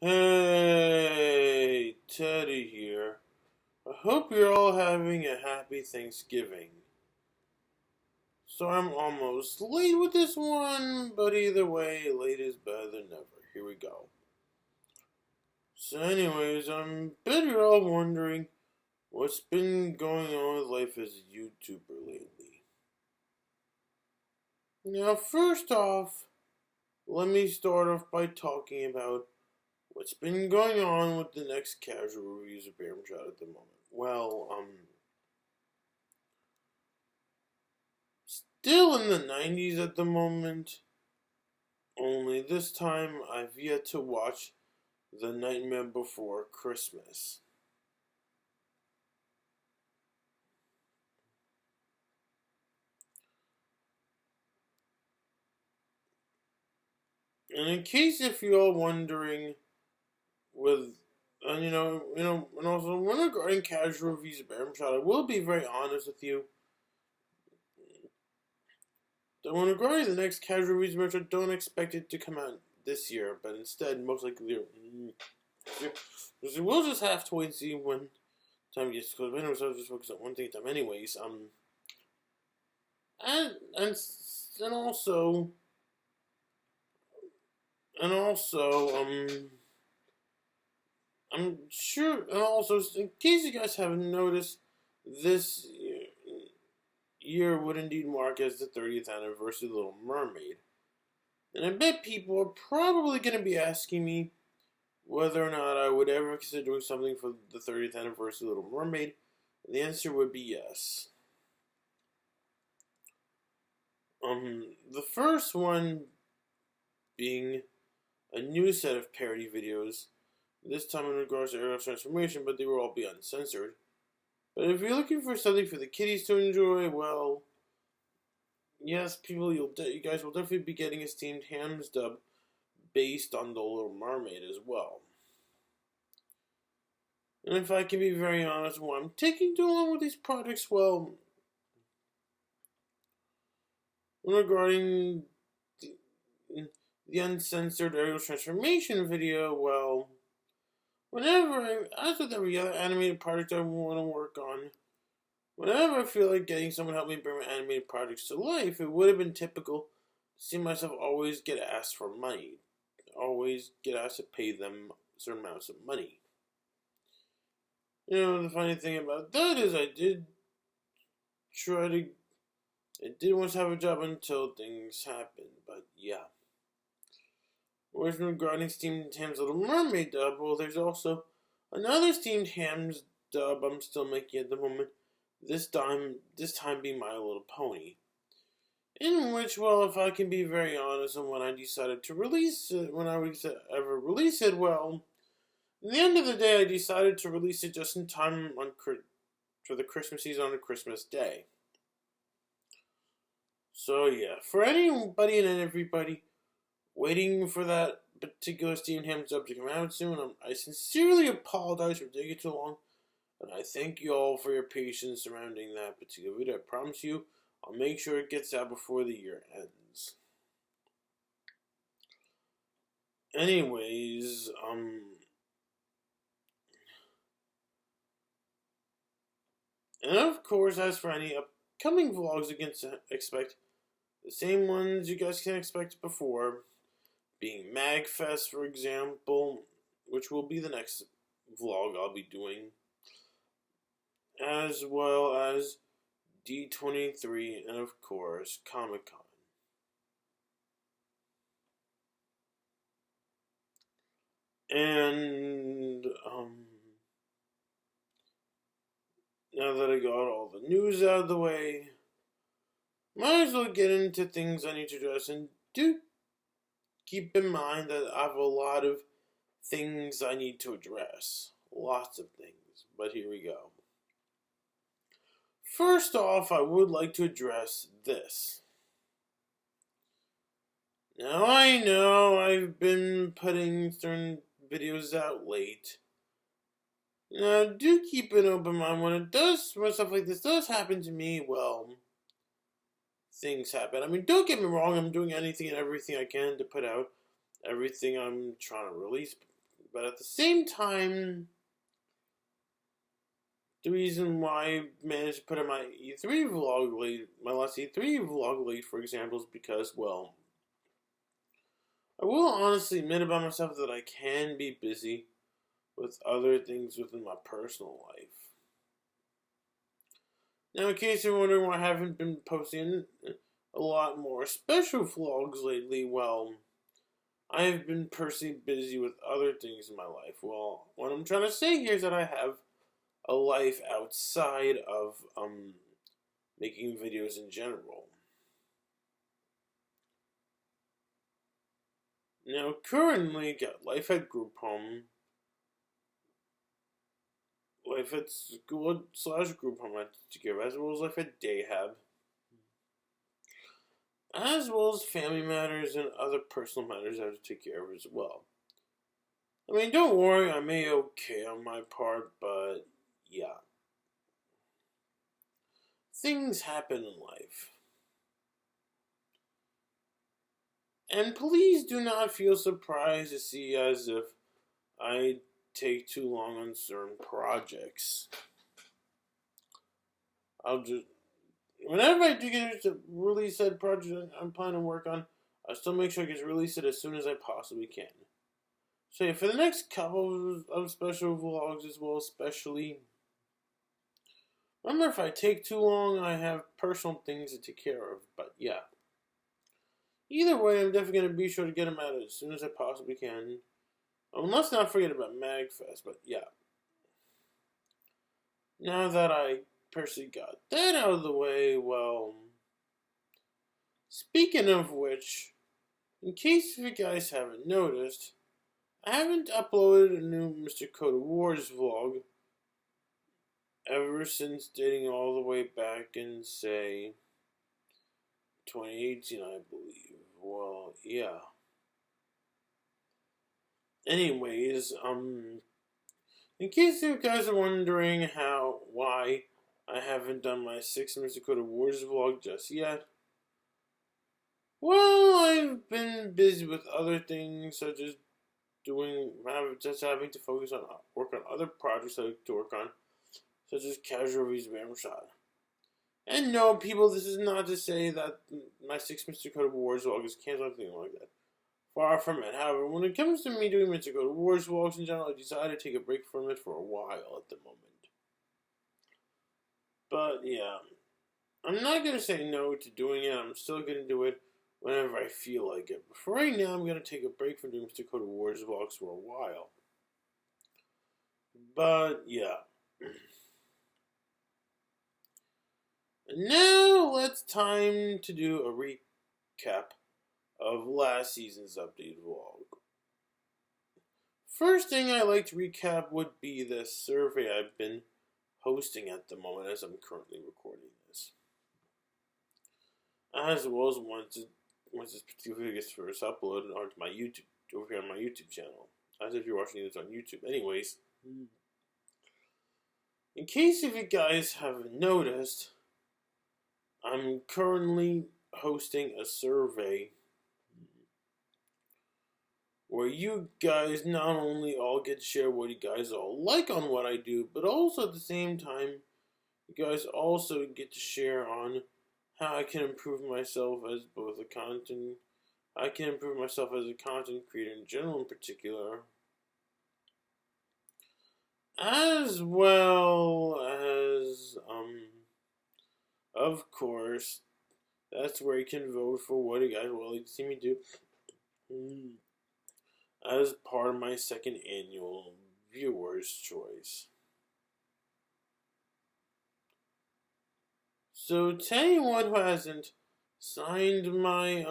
Hey, Teddy here. I hope you're all having a happy Thanksgiving. So I'm almost late with this one, but either way, late is better than never. Here we go. So anyways, bet you're all wondering what's been going on with life as a YouTuber lately. Now, first off, let me start off by talking about what's been going on with the next casual reviews of Bear Shot at the moment. Well, still in the 90s at the moment, only this time I've yet to watch The Nightmare Before Christmas. And in case if you're all wondering, and also when regarding casual reviews of Bear Shot, I will be very honest with you. That when regarding the next casual reviews of Bear Shot, don't expect it to come out this year, but instead, most likely, we'll just have to wait and see when time gets close. Anyways, I'll just focus on one thing at a time. Anyways, and also, I'm sure, and also, in case you guys haven't noticed, this year would indeed mark as the 30th anniversary of The Little Mermaid. And I bet people are probably going to be asking me whether or not I would ever consider doing something for the 30th anniversary of Little Mermaid. And the answer would be yes. The first one being a new set of parody videos, this time in regards to Ariel's transformation, but they will all be uncensored. But if you're looking for something for the kiddies to enjoy, well, yes, you guys will definitely be getting a steamed hams dub based on The Little Mermaid as well. And if I can be very honest, why I'm taking too long with these projects, well, regarding the uncensored Ariel transformation video, well, as with every other animated project I want to work on, whenever I feel like getting someone to help me bring my animated projects to life, it would have been typical to see myself always get asked for money. Always get asked to pay them certain amounts of money. The funny thing about that is I did want to have a job until things happened, but yeah. Whereas regarding Steamed Ham's Little Mermaid dub, well, there's also another Steamed Ham's dub I'm still making at the moment. This time being My Little Pony. In which, well, if I can be very honest, and when I decided to release it, ever release it, well, at the end of the day, I decided to release it just in time for the Christmas season on a Christmas day. So yeah, for anybody and everybody waiting for that particular Steamed Ham dub to come out soon, I sincerely apologize for taking too long, and I thank you all for your patience surrounding that particular video. I promise you, I'll make sure it gets out before the year ends. Anyways, and of course, as for any upcoming vlogs, you can expect the same ones you guys can expect before, being MagFest, for example, which will be the next vlog I'll be doing, as well as D23, and of course, Comic-Con. And, now that I got all the news out of the way, might as well get into things I need to address, and do keep in mind that I have a lot of things I need to address. Lots of things, but here we go. First off, I would like to address this. Now, I know I've been putting certain videos out late. Now, do keep an open mind when stuff like this does happen to me, well, things happen. I mean, don't get me wrong, I'm doing anything and everything I can to put out everything I'm trying to release, But at the same time, the reason why I managed to put in my E3 vlog late, my last E3 vlog late, for example, is because, well, I will honestly admit about myself that I can be busy with other things within my personal life. Now, in case you're wondering why I haven't been posting a lot more special vlogs lately, well, I have been personally busy with other things in my life. Well, what I'm trying to say here is that I have a life outside of making videos in general. Now, currently, got life at group home, life at school / group home I have to take care of, as well as life at Dayhab, as well as family matters and other personal matters I have to take care of as well. I mean, don't worry, I'm A-okay on my part, but yeah. Things happen in life. And please do not feel surprised to see as if I take too long on certain projects. Whenever I do get to release that project I'm planning to work on, I'll still make sure I get released it as soon as I possibly can. So yeah, for the next couple of special vlogs as well, especially, remember if I take too long, I have personal things to take care of, but yeah. Either way, I'm definitely going to be sure to get them out as soon as I possibly can. Let's not forget about MagFest, but yeah. Now that I personally got that out of the way, well, speaking of which, in case you guys haven't noticed, I haven't uploaded a new Mr. Code Wars vlog ever since dating all the way back in, say, 2018, I believe. Well, yeah. Anyways, in case you guys are wondering why I haven't done my 6 Mr. Code Wars vlog just yet, well, I've been busy with other things, such as having to focus on work on other projects I like to work on, such as Casual Reviews of Amrshad. And no, people, this is not to say that my 6 Mr. Code Wars vlog is canceled or anything like that. Far from it. However, when it comes to me doing Mr. Code Wars vlogs in general, I decided to take a break from it for a while at the moment. But yeah, I'm not going to say no to doing it. I'm still going to do it whenever I feel like it. But for right now, I'm going to take a break from doing Mr. Code Wars vlogs for a while. But yeah. And now it's time to do a recap of last season's update vlog. First thing I'd like to recap would be the survey I've been hosting at the moment as I'm currently recording this. As well as once this particular video gets first uploaded onto my YouTube, over here on my YouTube channel. As if you're watching this on YouTube. Anyways, in case if you guys haven't noticed, I'm currently hosting a survey where you guys not only all get to share what you guys all like on what I do, but also at the same time, you guys also get to share on how I can improve myself as both a content, I can improve myself as a content creator in general in particular, as well as, of course, that's where you can vote for what you guys would like to see me do as part of my second annual Viewer's Choice. So to anyone who hasn't signed my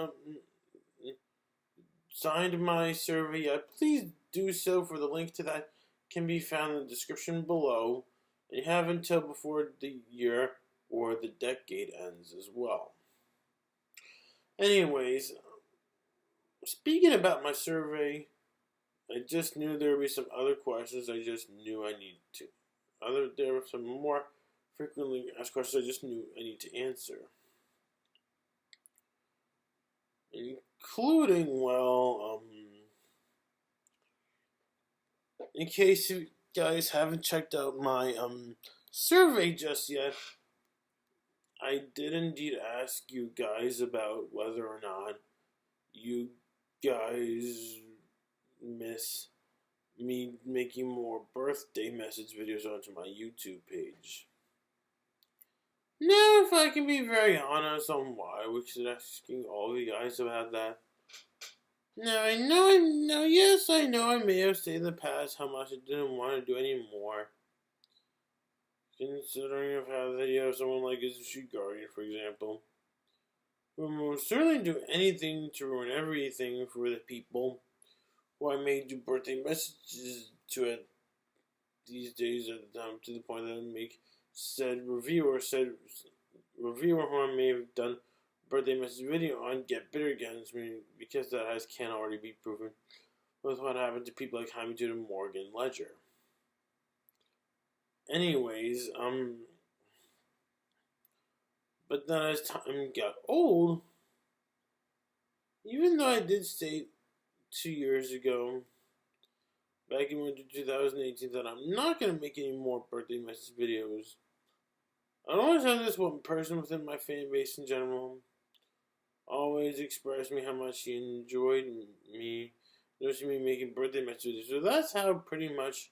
survey yet, please do so, for the link to that can be found in the description below. And you have until before the year or the decade ends as well. Anyways, speaking about my survey, I just knew there would be some other questions I just knew I needed to. There were some more frequently asked questions I just knew I need to answer. Including, well, in case you guys haven't checked out my survey just yet, I did indeed ask you guys about whether or not you guys miss me making more birthday message videos onto my YouTube page. Now, if I can be very honest on why, which is asking all of you guys about that. Now, I know I may have said in the past how much I didn't want to do anymore. Considering I've had that you have someone like Azushi Guardian, for example, who will most certainly do anything to ruin everything for the people who I may do birthday messages to it these days to the point that I make said reviewer who I may have done birthday message video on get bitter against me because that can already be proven with what happened to people like Jaime and Morgan Ledger. Anyways, but then as time got old, even though I did state 2 years ago, back in winter 2018, that I'm not going to make any more birthday message videos, I always had this one person within my fan base in general always expressed me how much he enjoyed me making birthday message videos. So that's how pretty much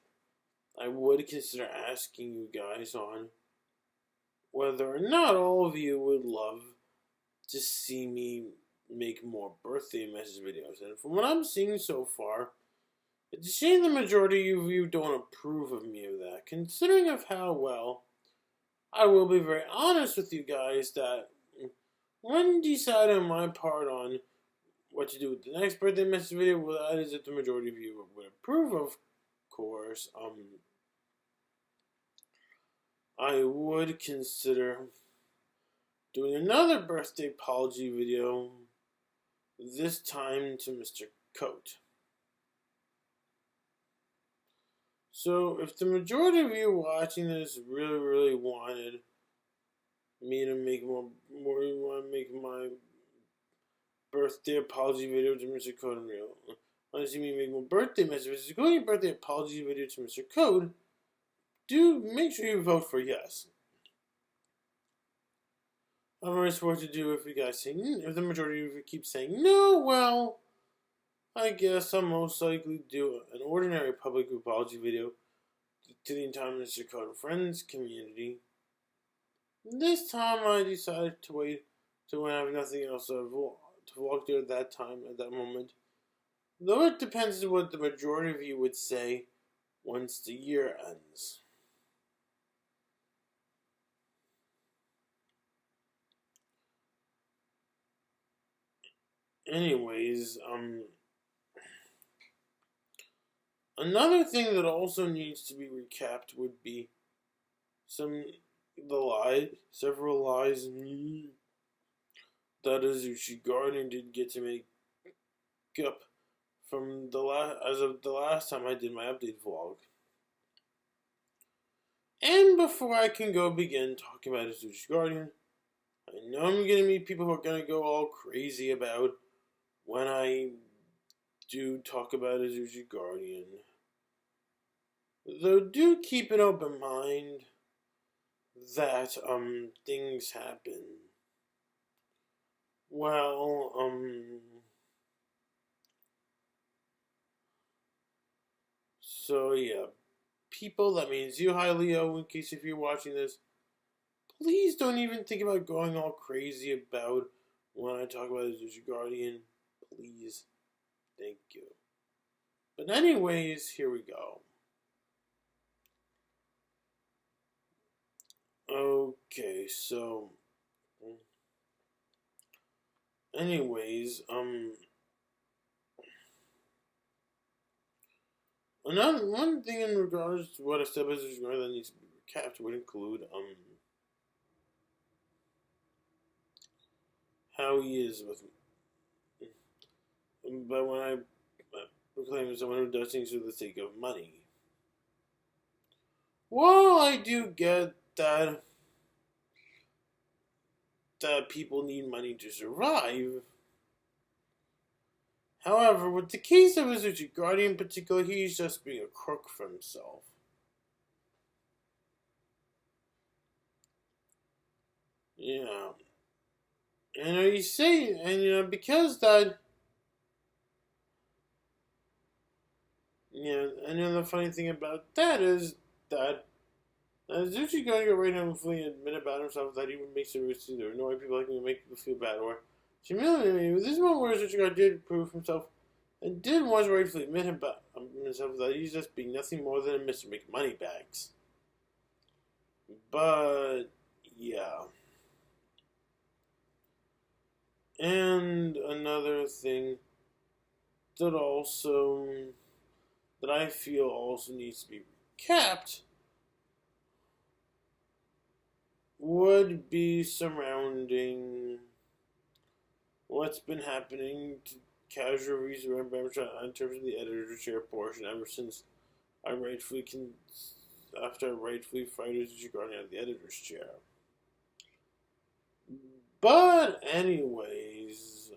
I would consider asking you guys on whether or not all of you would love to see me make more birthday message videos. And from what I'm seeing so far, it's a shame the majority of you don't approve of me of that, considering of how well I will be very honest with you guys that when deciding on my part on what to do with the next birthday message video, well, that is if the majority of you would approve, of course. I would consider doing another birthday apology video, this time to Mr. Coat. So, if the majority of you watching this really wanted me to make make my birthday apology video to Mr. Code and Real, want to see me make more birthday messages, including birthday apology video to Mr. Code, do make sure you vote for yes. I'm very supposed to do if you guys say, if the majority of you keep saying no, well, I guess I'll most likely do an ordinary public apology video to the entire Mr. Code and Friends community. This time I decided to wait till when I have nothing else to vlog there at that time, at that moment. Though it depends on what the majority of you would say once the year ends. Anyways, another thing that also needs to be recapped would be several lies that Azushi Guardian did get to make up from as of the last time I did my update vlog. And before I can begin talking about Azushi Guardian, I know I'm gonna meet people who are gonna go all crazy about when I do talk about Azushi Guardian. Though do keep an open mind that things happen. Well, so yeah, people, that means you, hi Leo, in case if you're watching this, please don't even think about going all crazy about when I talk about Azushi Guardian. Please. Thank you. But anyways, here we go. Okay, so anyways, one thing in regards to what I said about Azushi Guardian that needs to be recapped would include how he is with me. But when I proclaim someone who does things for the sake of money. Well, I do get that people need money to survive. However, with the case of Azuchi Guardian in particular, he's just being a crook for himself. Yeah. And you say, and because that, and the funny thing about that is that Azuchi Guardian right now fully admit about himself that he would make service to annoy people like me and make people feel bad or humiliate me. But this moment where Azuchi Guardian did prove himself and did once rightfully admit about himself that he's just being nothing more than a Mr. Make Money Bags. But, yeah. And another thing that I feel also needs to be recapped would be surrounding what's been happening to casual reviews around Barbershop in terms of the editor's chair portion ever since after I rightfully fired Azuchi Guardian out of the editor's chair. But anyways,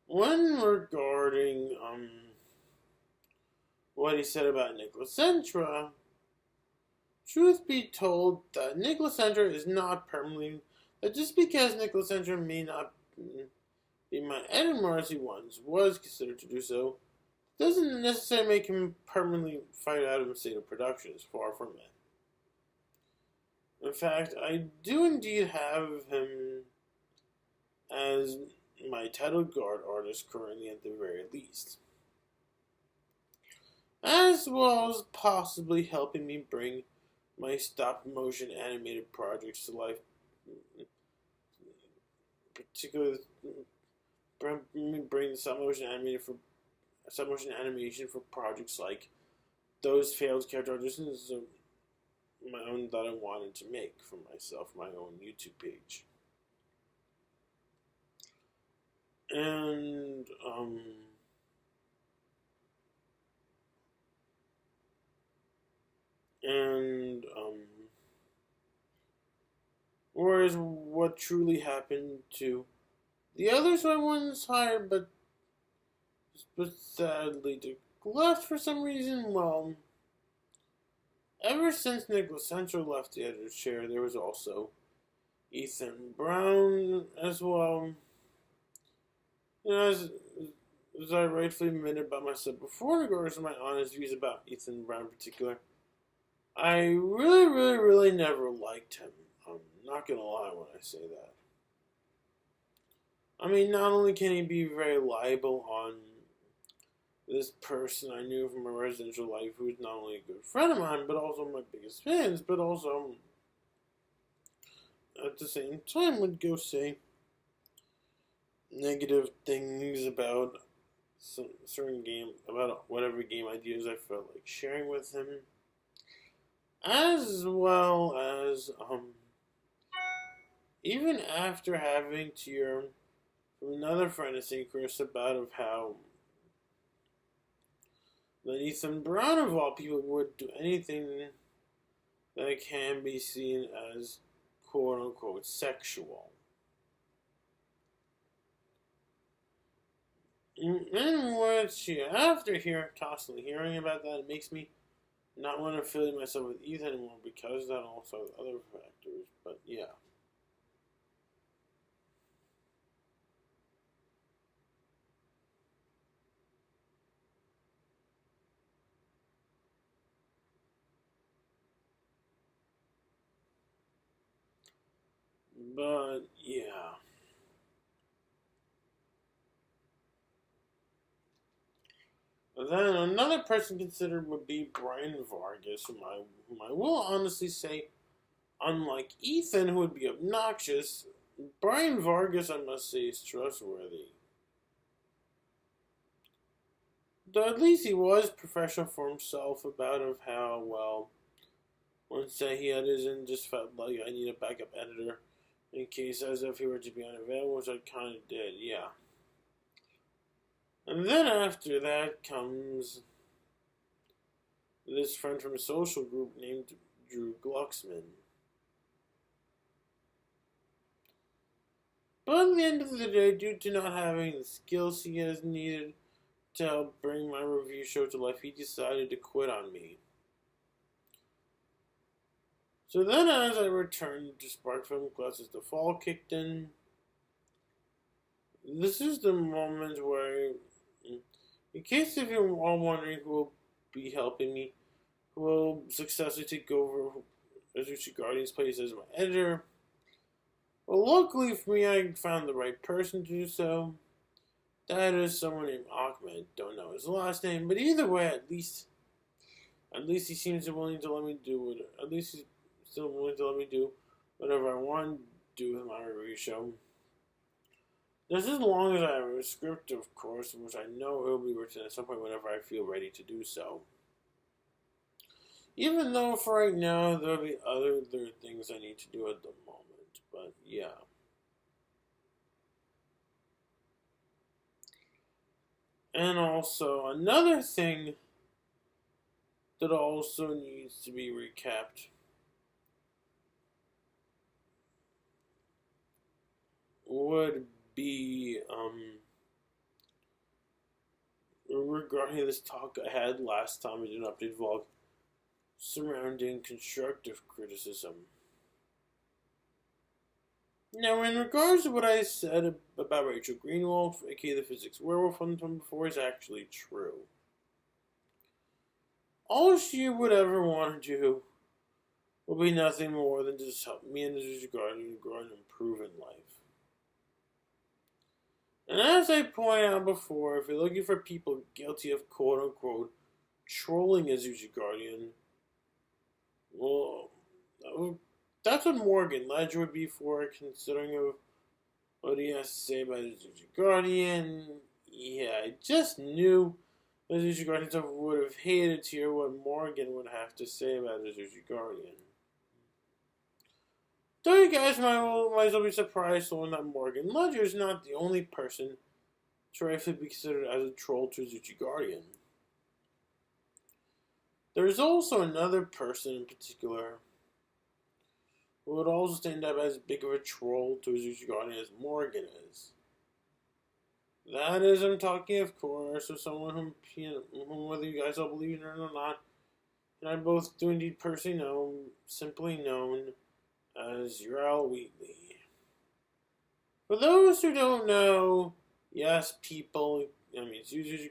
when regarding what he said about Nicholas Sentra, truth be told, that Nicholas Sentra is not permanently. That just because Nicholas Sentra may not be my editor as he once was considered to do so, doesn't necessarily make him permanently fired out of the state of production. It's far from it. In fact, I do indeed have him as my title guard artist currently at the very least. As well as possibly helping me bring my stop motion animated projects to life, particularly bring the stop motion animation for projects like those failed character auditions of my own that I wanted to make for myself, my own YouTube page. And whereas what truly happened to the others I once hired, but sadly left for some reason, well, ever since Nicholas Sentra left the editor's chair, there was also Ethan Brown as well. As I rightfully admitted about myself before, regardless of my honest views about Ethan Brown in particular, I really never liked him. I'm not gonna lie when I say that. I mean, not only can he be very liable on this person I knew from my residential life who is not only a good friend of mine, but also my biggest fans, but also at the same time would go say negative things about some certain game, about whatever game ideas I felt like sharing with him, as well as even after having to hear from another friend of St. Chris about of how that Ethan Brown of all people would do anything that can be seen as quote unquote sexual. In which, after constantly hearing about that, it makes me not want to affiliate myself with Ethan anymore because of that, also other factors. But yeah. But yeah. Then another person considered would be Brian Vargas, whom I will honestly say, unlike Ethan, who would be obnoxious, Brian Vargas, I must say, is trustworthy. Though at least he was professional for himself about of how, well, once he had his and just felt like I need a backup editor in case as if he were to be unavailable, which I kind of did, yeah. And then after that comes this friend from a social group named Drew Glucksman. But at the end of the day, due to not having the skills he has needed to help bring my review show to life, he decided to quit on me. So then, as I returned to Spark Film classes, the fall kicked in. This is the moment where, in case if you're all wondering who will be helping me, who will successfully take over Azuchi Guardian's place as my editor, well, luckily for me, I found the right person to do so. That is someone named Ahmed. Don't know his last name, but either way, at least he seems willing to let me do it. At least he's still willing to let me do whatever I want to do with my review show. Just as long as I have a script, of course, which I know will be written at some point whenever I feel ready to do so. Even though for right now there'll be other things I need to do at the moment, but yeah. And also another thing that also needs to be recapped would be regarding this talk I had last time I did an update vlog surrounding constructive criticism. Now, in regards to what I said about Rachel Greenwald, aka the physics werewolf from before, is actually true. All she would ever want to do will be nothing more than just help me and Azuchi Guardian grow and improve in life. And as I pointed out before, if you're looking for people guilty of quote-unquote trolling Azuchi Guardian, well, that's what Morgan Ledger would be for, considering of what he has to say about Azuchi Guardian. Yeah, I just knew Azuchi Guardian would have hated to hear what Morgan would have to say about Azuchi Guardian. Though you guys might as well be surprised to learn that Morgan Ledger is not the only person to rightfully be considered as a troll to Azuchi Guardian. There's also another person in particular who would also stand up as big of a troll to Azuchi Guardian as Morgan is. That is, I'm talking, of course, of someone whom whether you guys all believe in or not, and I both do indeed personally know, simply known as Uriel Wheatley. For those who don't know, yes, Azuchi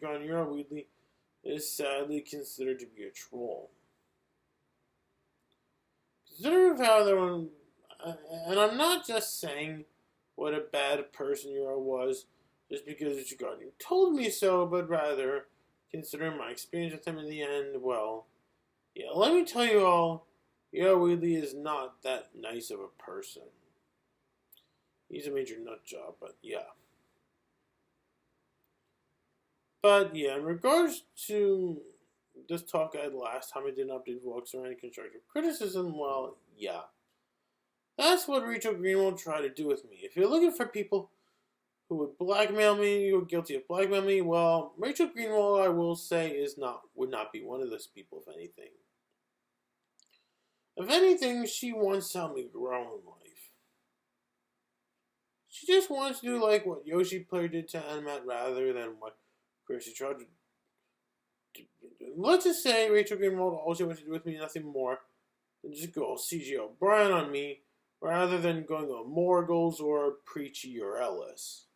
Guardian Uriel Wheatley is sadly considered to be a troll. Consider how there were, and I'm not just saying what a bad person Uriel was just because Azuchi Guardian told me so, but rather, considering my experience with him in the end, well, yeah, let me tell you all, Uriel Wheatley is not that nice of a person. He's a major nut job, but yeah. But yeah, in regards to this talk I had last time I did an update vlog surrounding constructive criticism, well, yeah. That's what Rachel Greenwald tried to do with me. If you're looking for people who would blackmail me, who are guilty of blackmailing me, well, Rachel Greenwald, I will say, would not be one of those people, if anything. If anything, she wants to help me grow in life. She just wants to do like what Yoshi Player did to AniMat rather than what Chrissy tried to do. Let's just say Rachel Greenwald all she wants to do with me nothing more than just go CG O'Brien on me rather than going on Morgles or Preachy or Ellis.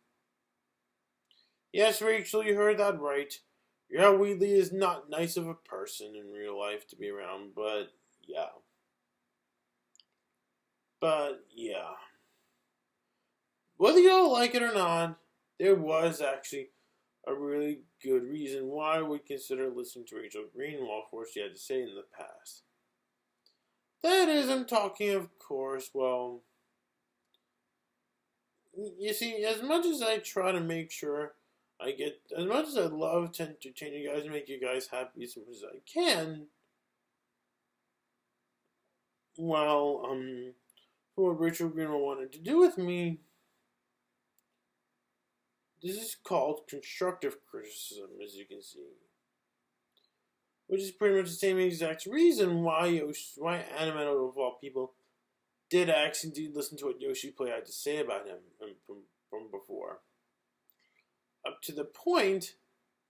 Yes, Rachel, you heard that right. Uriel Wheatley is not nice of a person in real life to be around, but yeah. Whether y'all like it or not, there was actually a really good reason why we consider listening to Rachel Greenwald for what she had to say in the past. That is, I'm talking, of course, well, you see, as much as I try to make sure as much as I love to entertain you guys and make you guys happy as much as I can, well, for what Rachel Greenwald wanted to do with me, this is called constructive criticism, as you can see. Which is pretty much the same exact reason why AniMat, of all people, did actually listen to what Yoshi Play had to say about him from before. Up to the point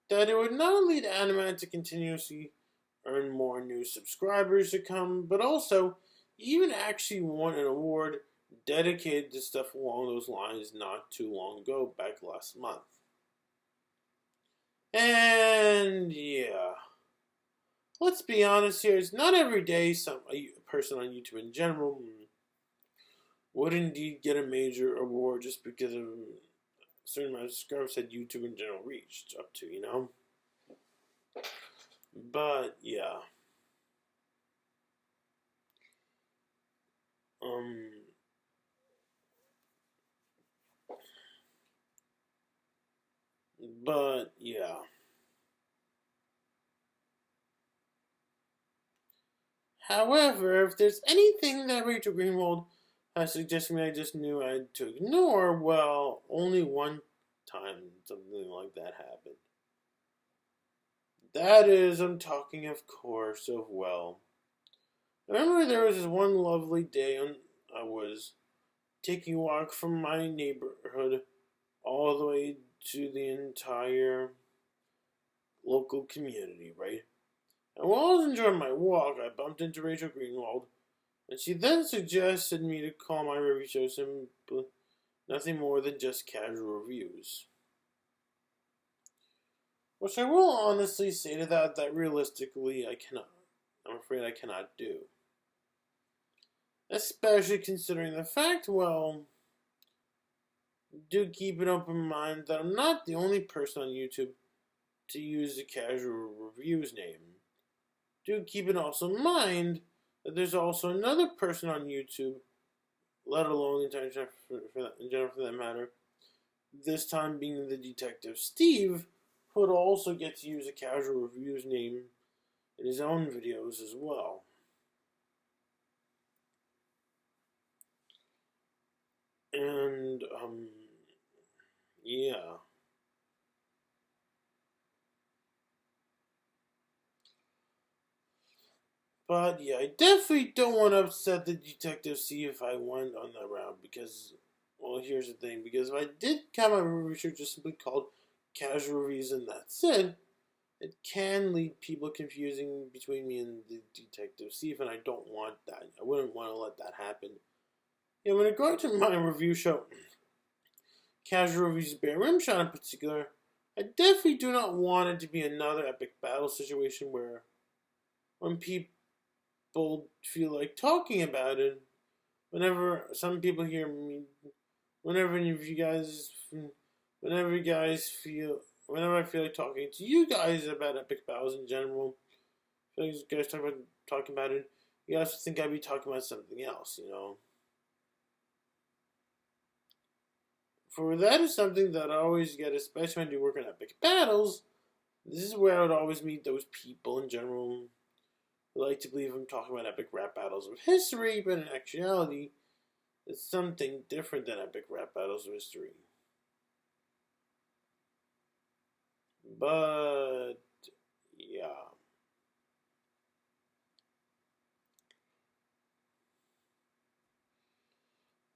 that it would not only lead AniMat to continuously earn more new subscribers to come, but also even actually won an award dedicated to stuff along those lines not too long ago, back last month. And yeah, let's be honest here, it's not every day a person on YouTube in general would indeed get a major award just because of a certain amount of subscribers that YouTube in general reached up to, you know? But yeah. But yeah. However, if there's anything that Rachel Greenwald has suggested me I just knew I had to ignore, well, only one time something like that happened. That is, I'm talking, of course, of, well, I remember there was this one lovely day when I was taking a walk from my neighborhood all the way to the entire local community, right? And while I was enjoying my walk, I bumped into Rachel Greenwald, and she then suggested me to call my review show simply nothing more than just casual reviews. Which I will honestly say to that realistically I'm afraid I cannot do. Especially considering the fact, well, do keep an open mind that I'm not the only person on YouTube to use the casual reviews name. Do keep it also in mind that there's also another person on YouTube, let alone the entire in general for that matter, this time being the detective Steve, who would also get to use a casual reviews name in his own videos as well. And, yeah. But yeah, I definitely don't want to upset the detective Steve if I went on that route because, well, here's the thing. Because if I did come up with research just simply called casual reviews and that's it can lead people confusing between me and the detective Steve, and I don't want that. I wouldn't want to let that happen. Yeah, when it comes to my review show, Casual Reviews Bear Rimshot in particular, I definitely do not want it to be another epic battle situation where when people feel like talking about it, whenever some people hear me, whenever I feel like talking to you guys about epic battles in general, I feel like you guys talking about it, you guys think I'd be talking about something else, you know? For that is something that I always get, especially when you work on epic battles. This is where I would always meet those people in general who like to believe I'm talking about epic rap battles of history, but in actuality, it's something different than epic rap battles of history. But, yeah.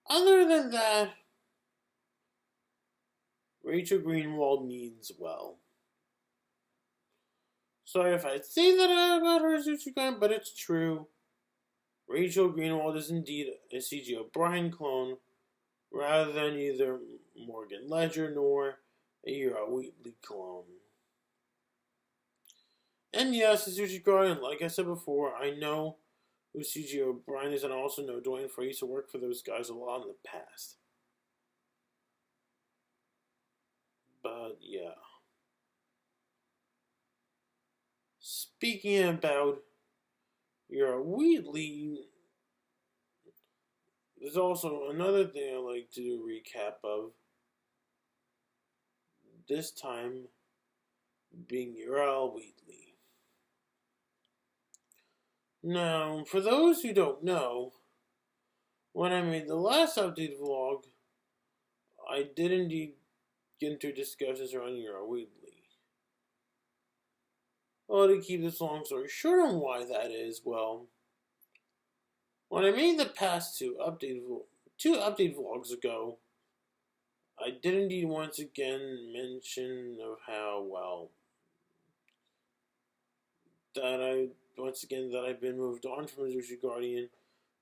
Other than that, Rachel Greenwald means well. Sorry if I say that about her Instagram, but it's true. Rachel Greenwald is indeed a C.G. O'Brien clone, rather than either Morgan Ledger nor a Euro Wheatley clone. And yes, Sushi Garden, like I said before, I know who C.G. O'Brien is, and I also know Dwayne Frey used to work for those guys a lot in the past. But yeah. Speaking about Euro Wheatley, there's also another thing I like to do a recap of. This time being Euro Wheatley. Now, for those who don't know, when I made the last update vlog, I did indeed get into discussions around Euro Wheatley. Well, to keep this long story short on why that is, well, When I made the past two update vlogs ago, I did indeed once again mention of how that I've been moved on from Azuchi Guardian.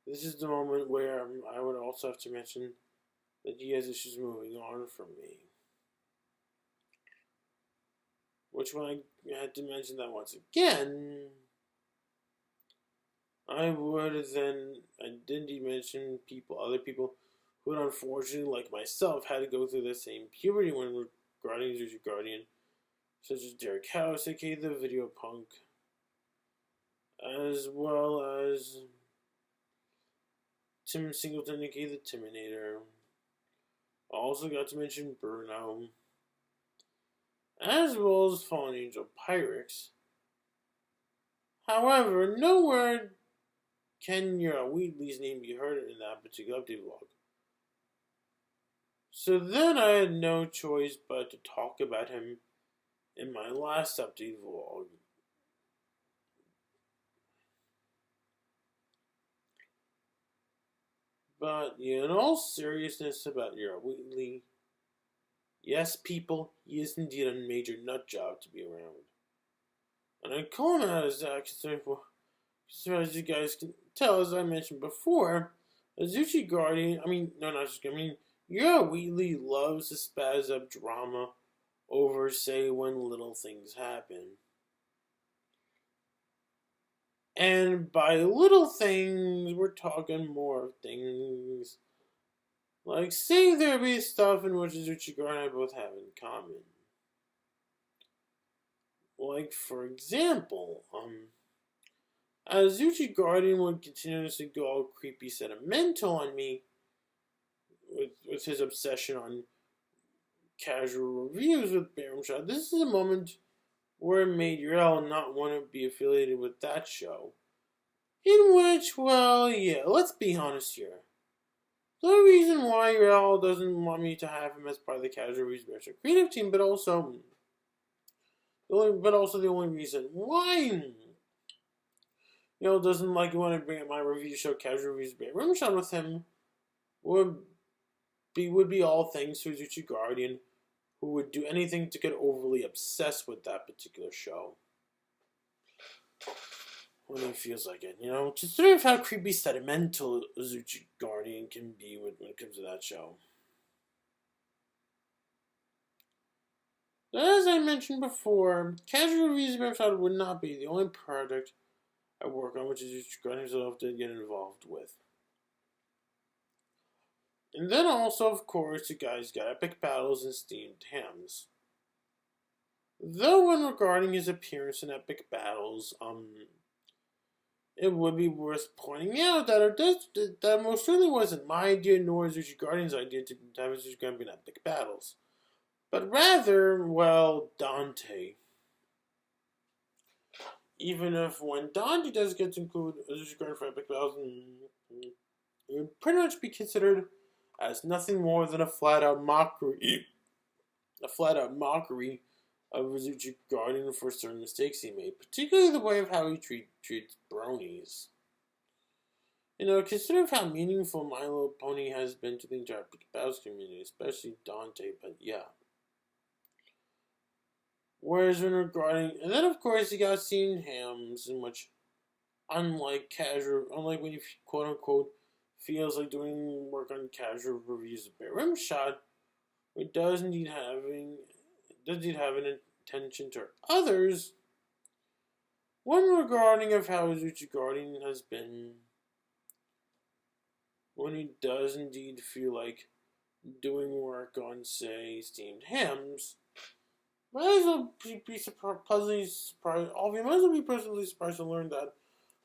This is the moment where I would also have to mention that he has issues moving on from me. Which, when I had to mention that once again, I did mention other people who would unfortunately, like myself, had to go through the same puberty when regarding Azuchi Guardian, such as Derek House, aka the Video Punk, as well as Tim Singleton, aka the Timinator. I also got to mention Bruno, as well as Fallen Angel Pyrex. However, nowhere can your Wheatley's name be heard in that particular update vlog. So then I had no choice but to talk about him in my last update vlog. But in all seriousness about your Wheatley, yes, people, he is indeed a major nut job to be around. And I call him out as that as you guys can tell, as I mentioned before, Azuchi Guardian, Yura Wheatley loves to spaz up drama over, say, when little things happen. And by little things, we're talking more of things like, say there be stuff in which Azuchi Guardian and I both have in common. Like, for example, Azuchi Guardian would continuously go all creepy sentimental on me with his obsession on casual reviews with Barum Shot. This is a moment where it made Urel not want to be affiliated with that show. In which, let's be honest here. The reason why Urel doesn't want me to have him as part of the casual reviews creative team, but also the only reason why doesn't like want to bring up my review show casual reviews Room Shot with him would be all thanks to Azuchi Guardian, who would do anything to get overly obsessed with that particular show when he feels like it. Consider how creepy sentimental Azuchi Guardian can be when it comes to that show. As I mentioned before, casual reviews would not be the only project I work on which Azuchi Guardian himself did get involved with. And then also, of course, you guys got epic battles and steamed hams. Though when regarding his appearance in epic battles, it would be worth pointing out that most certainly wasn't my idea nor Azuchi Guardian's idea to have Azuchi Guardian be in epic battles. But rather, Dante. Even if when Dante does get to include Azuchi Guardian for epic battles, it would pretty much be considered as nothing more than a flat-out mockery of Azuchi Guardian for certain mistakes he made, particularly the way of how he treats bronies. Consider how meaningful My Little Pony has been to the entire epic battles community, especially Dante, but yeah. Whereas and then of course you got steamed hams, in which, unlike when you quote unquote feels like doing work on casual reviews of Bear Rim Shot, it does indeed have an intention to others. One regarding of how Azuchi Guardian has been when he does indeed feel like doing work on, say, steamed hams. Might as well be pleasantly surprised. You might as well be pleasantly surprised to learn that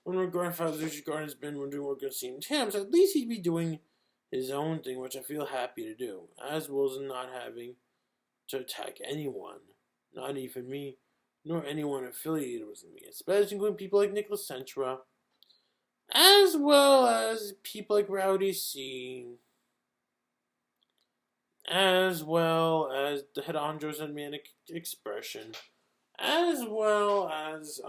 when regarding how Azuchi Guardian has been when doing work on steamed hams, at least he'd be doing his own thing, which I feel happy to do, as well as not having to attack anyone, not even me, nor anyone affiliated with me, especially including people like Nicholas Centra, as well as people like Rowdy C, as well as the head honchos and Manic Expression, as well as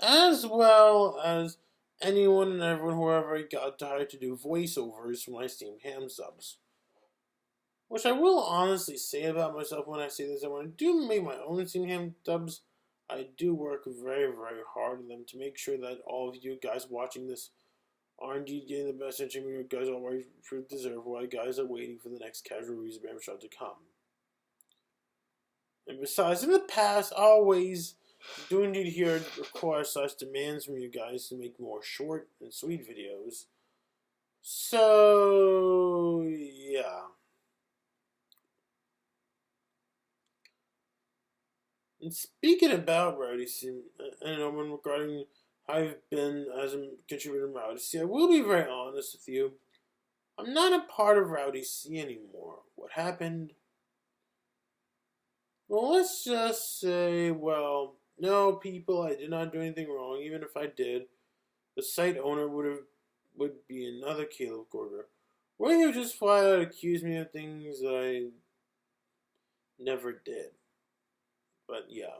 as well as anyone and everyone whoever I got to hire to do voiceovers for my Steam Ham subs. Which I will honestly say about myself when I say this, that when I do make my own Steam Ham subs, I do work very, very hard on them to make sure that all of you guys watching this are indeed getting the best entertainment you guys always deserve, while you guys are waiting for the next casual reviews of Barbershop to come. And besides, in the past, I always do indeed hear requests/demands from you guys to make more short and sweet videos. So, yeah. And speaking about Rowdy C, and when regarding how I've been as a contributor to Rowdy C, I will be very honest with you. I'm not a part of Rowdy C anymore. What happened? Well, let's just say, well, no, people, I did not do anything wrong. Even if I did, the site owner would be another Caleb Gorger. Or he would just flat out accuse me of things that I never did. But yeah.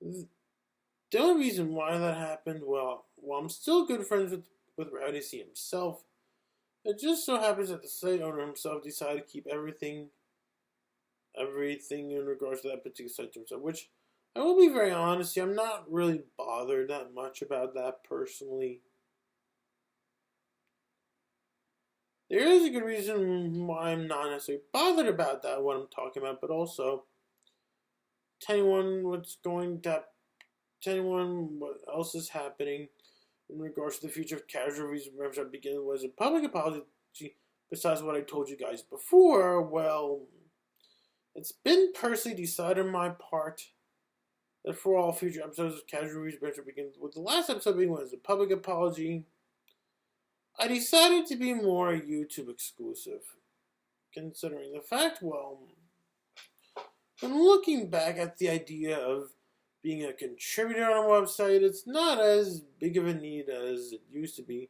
The only reason why that happened, well, I'm still good friends with Rowdy C himself. It just so happens that the site owner himself decided to keep everything in regards to that particular site to himself, which I will be very honest, I'm not really bothered that much about that personally. There is a good reason why I'm not necessarily bothered about that, what I'm talking about, but also telling anyone what else is happening in regards to the future of casual reviews and Barbershop Begin was a public apology besides what I told you guys before. Well, it's been personally decided on my part that for all future episodes of Casual Reviews Barbershop Begin, with the last episode being was a public apology, I decided to be more YouTube exclusive. Considering the fact, well, when looking back at the idea of being a contributor on a website, it's not as big of a need as it used to be,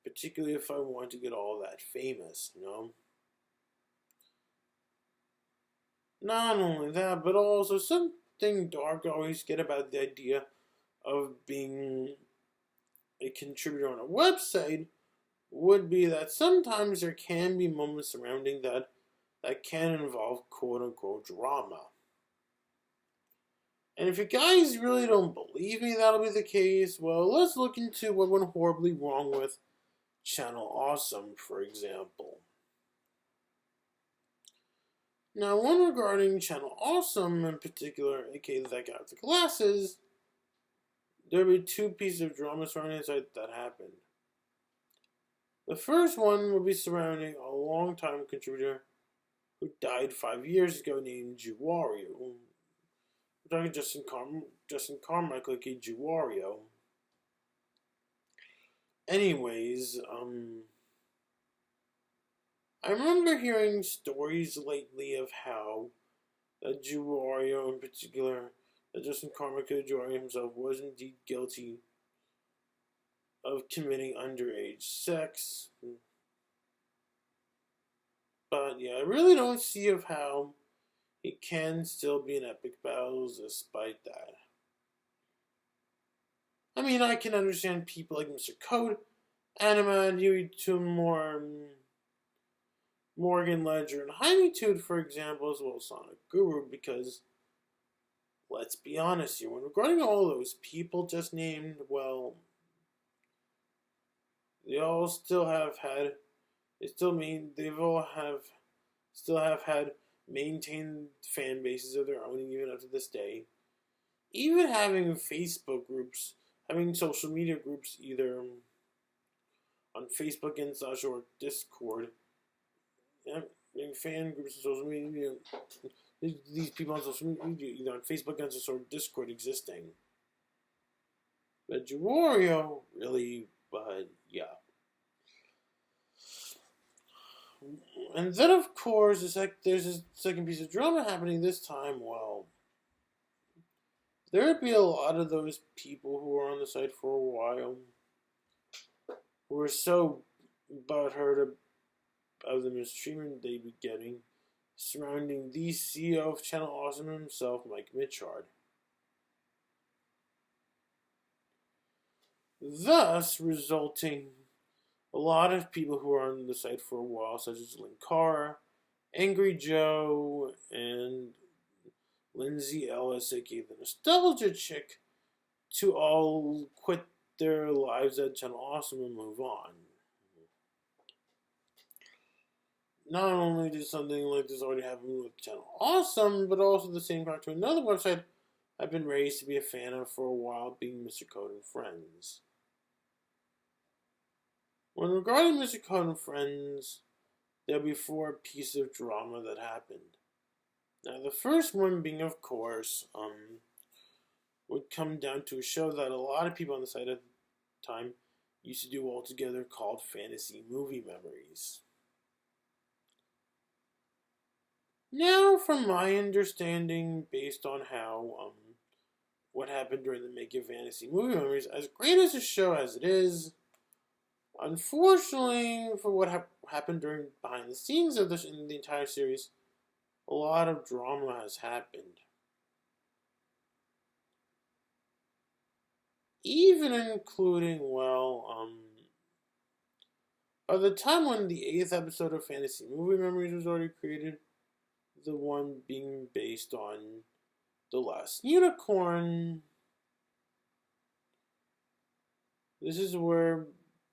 particularly if I want to get all that famous, you know? Not only that, but also something dark I always get about the idea of being a contributor on a website would be that sometimes there can be moments surrounding that can involve quote-unquote drama. And if you guys really don't believe me that'll be the case, well, let's look into what went horribly wrong with Channel Awesome, for example. Now, one regarding Channel Awesome in particular, aka that guy with the glasses, there would be two pieces of drama surrounding that happened. The first one would be surrounding a long-time contributor who died 5 years ago named Juwario. We're talking Justin Carmichael, aka Juwario. Anyways, I remember hearing stories lately of how that Juwario in particular, that Justin Carmichael Juwario himself was indeed guilty of committing underage sex. But yeah, I really don't see of how it can still be an epic battle despite that. I mean, I can understand people like Mr. Code, AniMat, Yui more Morgan Ledger, and Jaime for example, as well as Sonic Guru, because let's be honest here, when regarding all those people just named, well, they all still have had, still have had maintained fan bases of their own even up to this day. Even having Facebook groups, having social media groups either on Facebook and such or Discord, having fan groups on social media, these people on social media, either on Facebook and such or Discord existing. But Juwario, really, but yeah. And then, of course, there's a second piece of drama happening this time. Well, there would be a lot of those people who were on the site for a while who were so butthurt of the mistreatment they'd be getting surrounding the CEO of Channel Awesome himself, Mike Mitchard. thus resulting a lot of people who are on the site for a while, such as Linkara, Angry Joe, and Lindsay Ellis, aka the Nostalgia Chick, to all quit their lives at Channel Awesome and move on. Not only did something like this already happen with Channel Awesome, but also the same to another website I've been raised to be a fan of for a while, being Mr. Code and Friends. When regarding Mr. Code and Friends, there'll be 4 pieces of drama that happened. Now, the first one being, of course, would come down to a show that a lot of people on the site at the time used to do all together called Fantasy Movie Memories. Now, from my understanding, based on how what happened during the making of Fantasy Movie Memories, as great as a show as it is, unfortunately, for what happened during behind the scenes of this in the entire series, a lot of drama has happened. Even including, by the time when the 8th episode of Fantasy Movie Memories was already created, the one being based on The Last Unicorn, this is where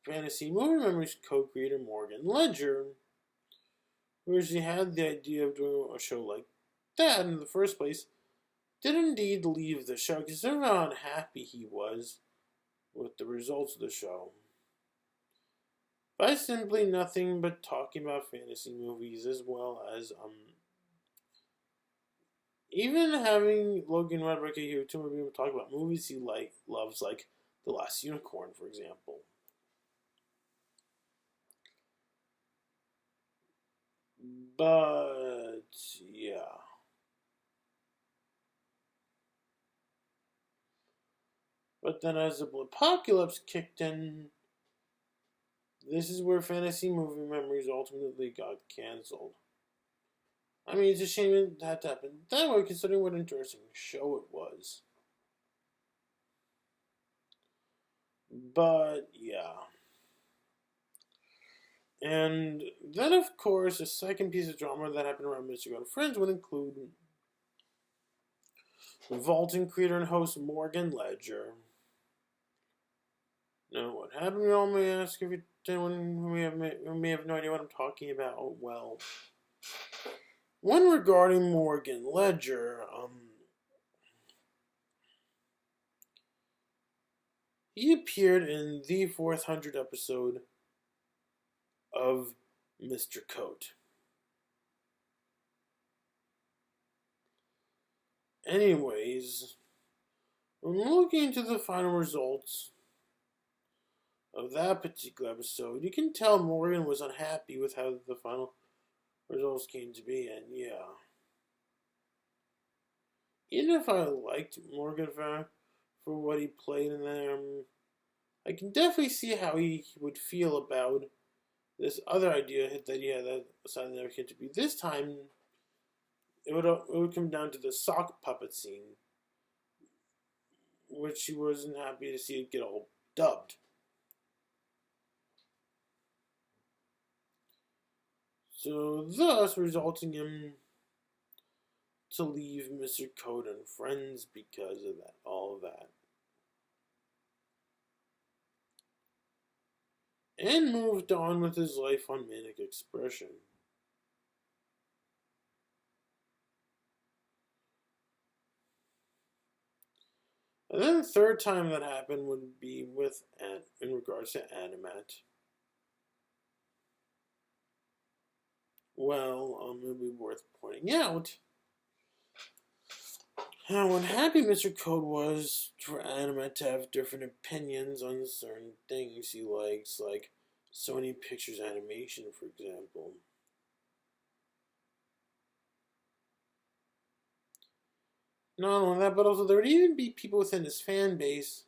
Fantasy Movie Memories co-creator Morgan Ledger, who originally had the idea of doing a show like that in the first place, did indeed leave the show because of how unhappy he was with the results of the show. By simply nothing but talking about fantasy movies, as well as even having Logan Roderick here to be able to talk about movies he loves, like The Last Unicorn, for example. But yeah. But then as the apocalypse kicked in, this is where Fantasy Movie Memories ultimately got cancelled. I mean, it's a shame it had to happen that way, considering what an interesting show it was. But, yeah. And then, of course, a second piece of drama that happened around Mr. Gun Friends would include Vaulting creator and host Morgan Ledger. Now, what happened, you all may ask, if anyone who may have no idea what I'm talking about. Well, when regarding Morgan Ledger, he appeared in the 400th episode of Mr. Coat. Anyways, when looking into the final results of that particular episode, you can tell Morgan was unhappy with how the final results came to be, and yeah. Even if I liked Morgan for what he played in there, I can definitely see how he would feel about this other idea that he had that decided never came to be. This time, it would come down to the sock puppet scene, which he wasn't happy to see it get all dubbed. So, thus resulting him to leave Mr. Code and Friends because of that, all of that. And moved on with his life on Manic Expression. And then the third time that happened would be in regards to AniMat. Well, it would be worth pointing out how unhappy Mr. Code was for AniMat to have different opinions on certain things he likes, like Sony Pictures animation, for example. Not only that, but also there would even be people within his fan base,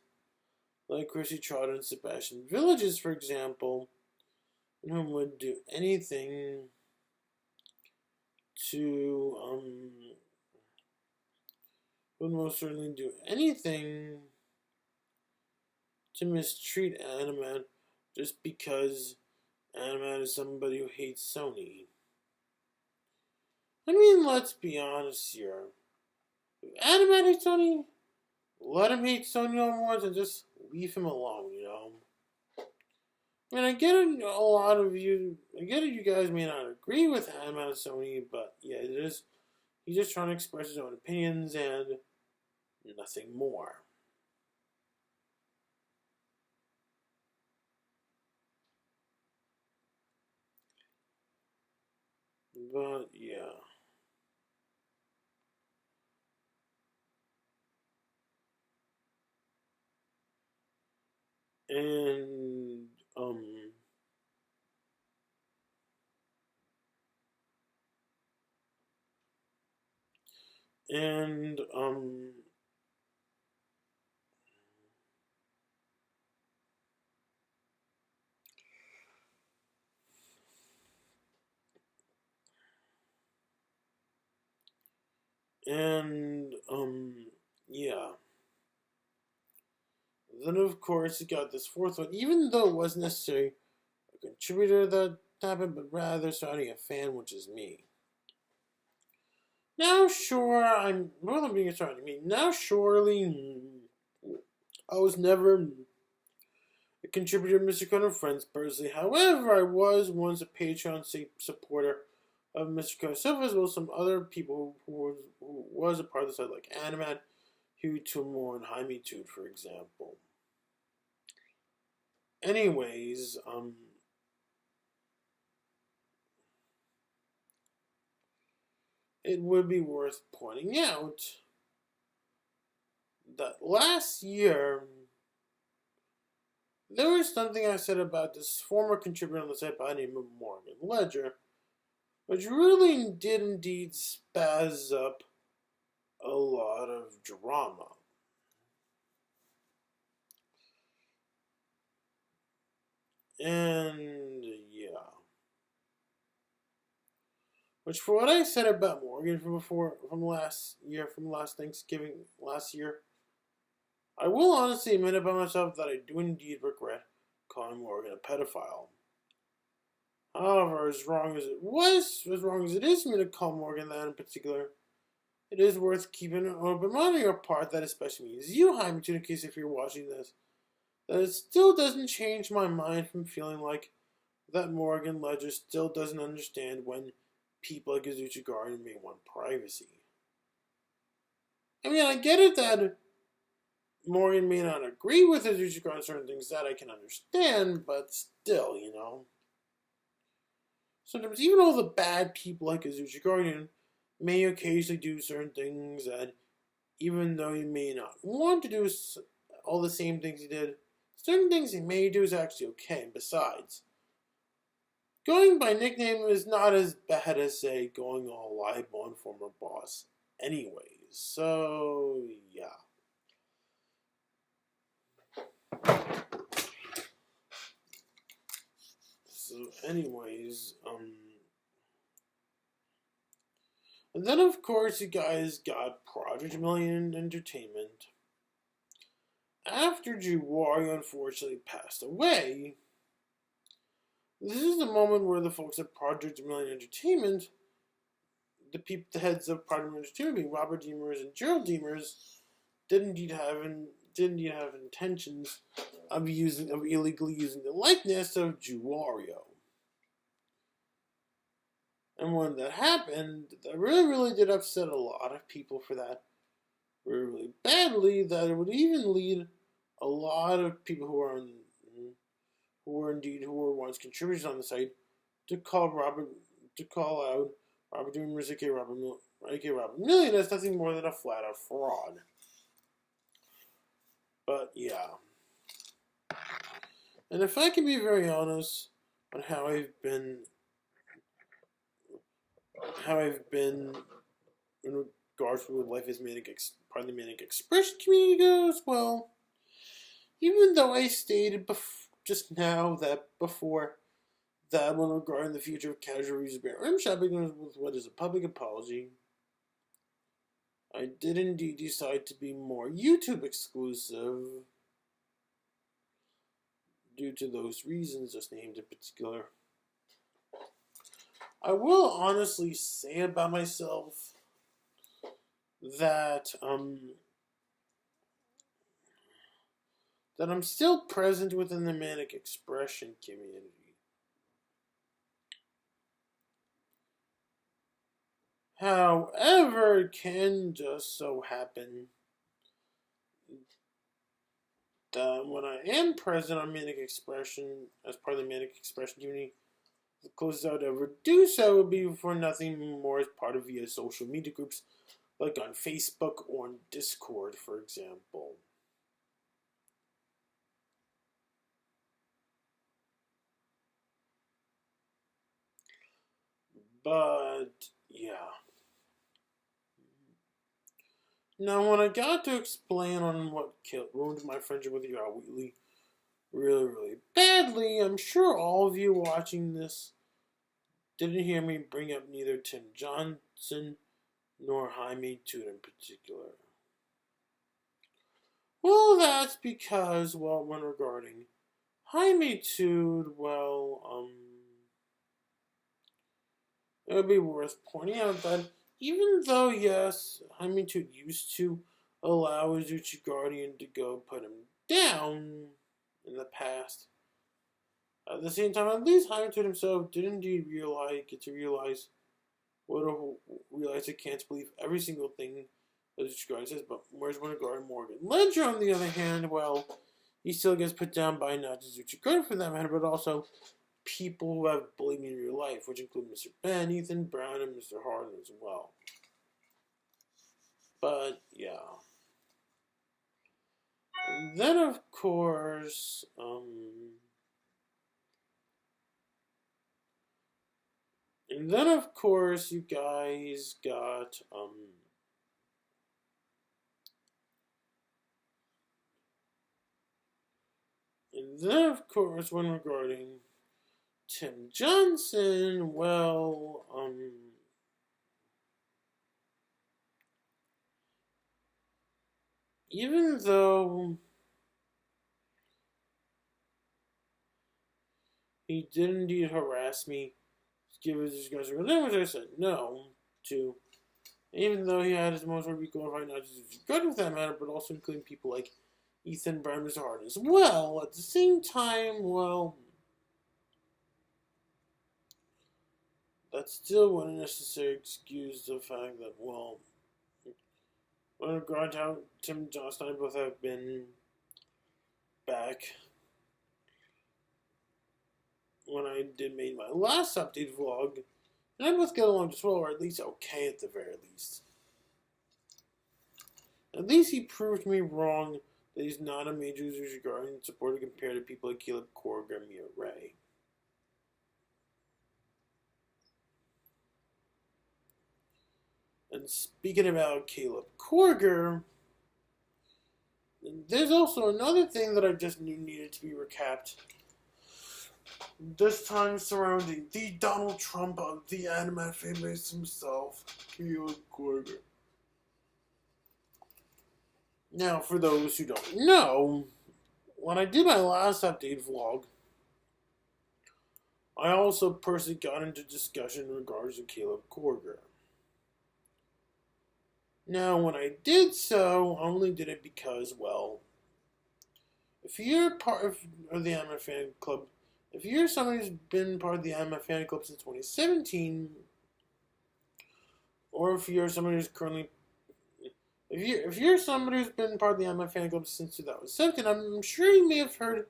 like Chrissy Trotter and Sebastian Villages, for example, who would do anything to, would most certainly do anything to mistreat AniMat just because AniMat is somebody who hates Sony. I mean, let's be honest here. If AniMat hates Sony, let him hate Sony on once and just leave him alone, you know? I mean, I get it, a lot of you, I get it, you guys may not agree with AniMat and Sony, but yeah, it is, he's just trying to express his own opinions and nothing more. But yeah. And and yeah. Then of course you got this fourth one, even though it wasn't necessarily a contributor that happened, but rather starting a fan, which is me. Now sure, I'm more than being started. I mean, now surely I was never a contributor to Mr. Conan Friends personally. However, I was once a Patreon supporter of Mr. Conan Stuff, as well as some other people who was a part of the site, like AniMat, Hugh Tumor, and Jaime Tude, for example. Anyways, it would be worth pointing out that last year there was something I said about this former contributor on the site by the name of Morgan Ledger, which really did indeed spaz up a lot of drama. And yeah. Which, for what I said about Morgan from last Thanksgiving last year, I will honestly admit about myself that I do indeed regret calling Morgan a pedophile. However, as wrong as it is for me to call Morgan that in particular, it is worth keeping an open mind on your part that especially means you, Jaime, in case if you're watching this, that it still doesn't change my mind from feeling like that Morgan Ledger still doesn't understand when people like Azuchi Guardian may want privacy. I mean, I get it that Morgan may not agree with Azuchi Guardian on certain things, that I can understand, but still, you know. Sometimes even all the bad people like Azuchi Guardian may occasionally do certain things that, even though you may not want to do all the same things he did, certain things he may do is actually okay. And besides, going by nickname is not as bad as, say, going all libel on former boss anyways. So, yeah. So, anyways, and then of course you guys got Project Million Entertainment. After Juwari unfortunately passed away, this is the moment where the folks at Project Million Entertainment, the heads of Project Million Entertainment, being Robert Demers and Gerald Demers, did indeed have intentions of illegally using the likeness of Juwario. And when that happened, that really did upset a lot of people for that really badly, that it would even lead a lot of people who were once contributors on the site to call out Robert Demers, aka Robert Million, as nothing more than a flat out fraud. But yeah. And if I can be very honest on how I've been in regards to what Life is part of the Manic Expression community goes, well, even though I stated just now that before that one regarding the future of casual reviews of rim shopping with what is a public apology, I did indeed decide to be more YouTube exclusive due to those reasons just named in particular. I will honestly say about myself that that I'm still present within the manic expression community. However, it can just so happen that when I am present on manic expression as part of the manic expression community, the closest I would ever do so would be for nothing more as part of via social media groups like on Facebook or on Discord, for example. But yeah. Now, when I got to explain on what ruined my friendship with you all really, really badly, I'm sure all of you watching this didn't hear me bring up neither Tim Johnson nor Jaime Toot in particular. Well, that's because, well, when regarding Jaime Toot, well, it would be worth pointing out that even though, yes, Jaime Toot used to allow his Uchi Guardian to go put him down in the past, at the same time, at least Jaime Toot himself did indeed get to realize he can't believe every single thing that Uchi Guardian says, but whereas when regarding Morgan Ledger, on the other hand, well, he still gets put down by not just Uchi Guardian for that matter, but also people who have bullied me in real life, which include Mr. Ben, Ethan Brown, and Mr. Harden as well. But, yeah. And then, of course, you guys got, when regarding Tim Johnson, well, even though he did indeed harass me, give his discussion, which I said no to, even though he had his most what we qualify not just good with that matter, but also including people like Ethan Brown as hard as well. At the same time, well, that still wouldn't necessarily excuse the fact that, well, when regard to how Tim Johnson and I both have been back when I did make my last update vlog, and I both get along just well, or at least okay at the very least. At least he proved me wrong that he's not a major Zushi Guardian supporter compared to people like Caleb Korg and Mia Ray. And speaking about Caleb Korger, there's also another thing that I just knew needed to be recapped. This time surrounding the Donald Trump of the AniMat fanbase himself, Caleb Korger. Now, for those who don't know, when I did my last update vlog, I also personally got into discussion in regards to Caleb Korger. Now, when I did so, I only did it because, well, if you're part of the AniMat fan club, if you're somebody who's been part of the AniMat fan club since 2017, or if you're somebody who's currently, if you're somebody who's been part of the AniMat fan club since 2017, I'm sure you may have heard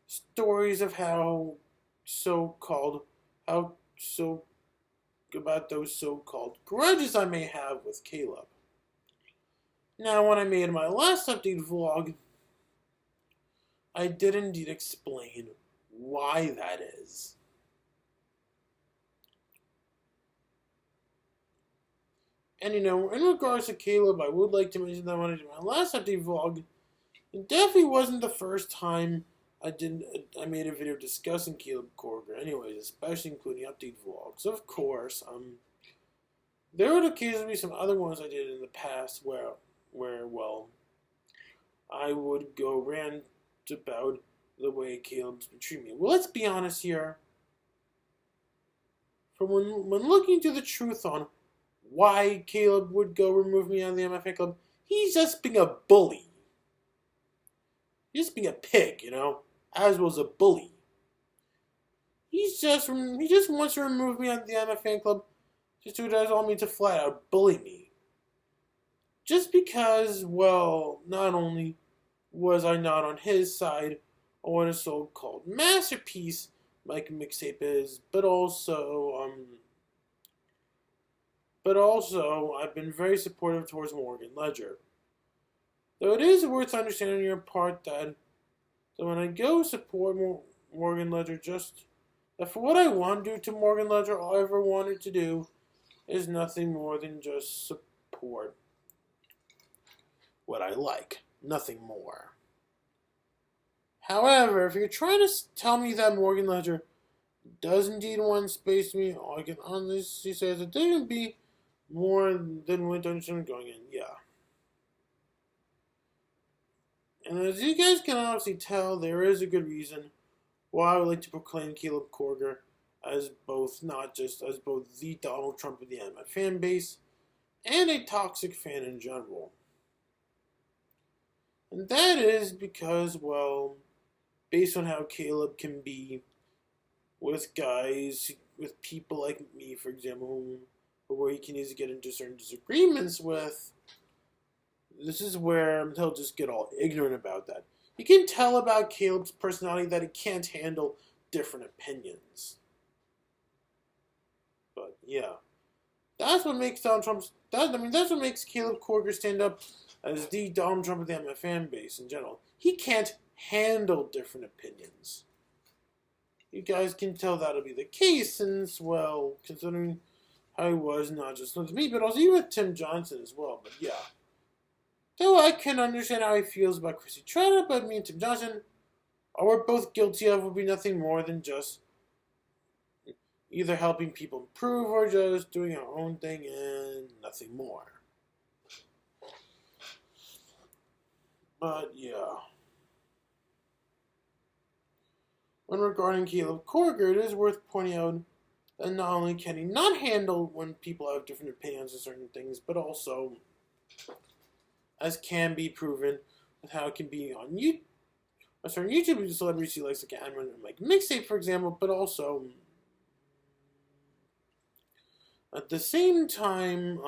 stories of about those so-called grudges I may have with Caleb. Now, when I made my last update vlog, I did indeed explain why that is. And in regards to Caleb, I would like to mention that when I did my last update vlog, it definitely wasn't the first time I made a video discussing Caleb Korger, anyways, especially including update vlogs. Of course, there would occasionally be some other ones I did in the past where well, I would go rant about the way Caleb's been treating me. Well, let's be honest here. For when looking to the truth on why Caleb would go remove me out of the MFA club, he's just being a bully. He's just being a pig, as was a bully. He just wants to remove me out of the MFA club just to allow me to flat out bully me. Just because, well, not only was I not on his side on what a so-called masterpiece like mixtape is, but also I've been very supportive towards Morgan Ledger. Though it is worth understanding on your part that when I go support Morgan Ledger, just that for what I want to do to Morgan Ledger, all I ever wanted to do is nothing more than just support what I like. Nothing more. However, if you're trying to tell me that Morgan Ledger does indeed want space to me, all I can honestly say is that there would be more than what I'm going in. Yeah. And as you guys can obviously tell, there is a good reason why I would like to proclaim Caleb Korger as both the Donald Trump of the AniMat fan base and a toxic fan in general. And that is because, well, based on how Caleb can be with people like me, for example, where he can easily get into certain disagreements with, this is where he'll just get all ignorant about that. You can tell about Caleb's personality that he can't handle different opinions. But yeah, that's what makes that's what makes Caleb Korger stand up as the Donald Trump of the MF fan base in general. He can't handle different opinions. You guys can tell that'll be the case since, well, considering how he was not just with me, but also even with Tim Johnson as well. But yeah. Though I can understand how he feels about Chrissy Trotter, but me and Tim Johnson are both guilty of will be nothing more than just either helping people improve or just doing our own thing and nothing more. But yeah. When regarding Caleb Korger, it is worth pointing out that not only can he not handle when people have different opinions on certain things, but also, as can be proven with how it can be on YouTube, a certain YouTube celebrities he likes, like AniMat like Mixtape, for example, but also at the same time,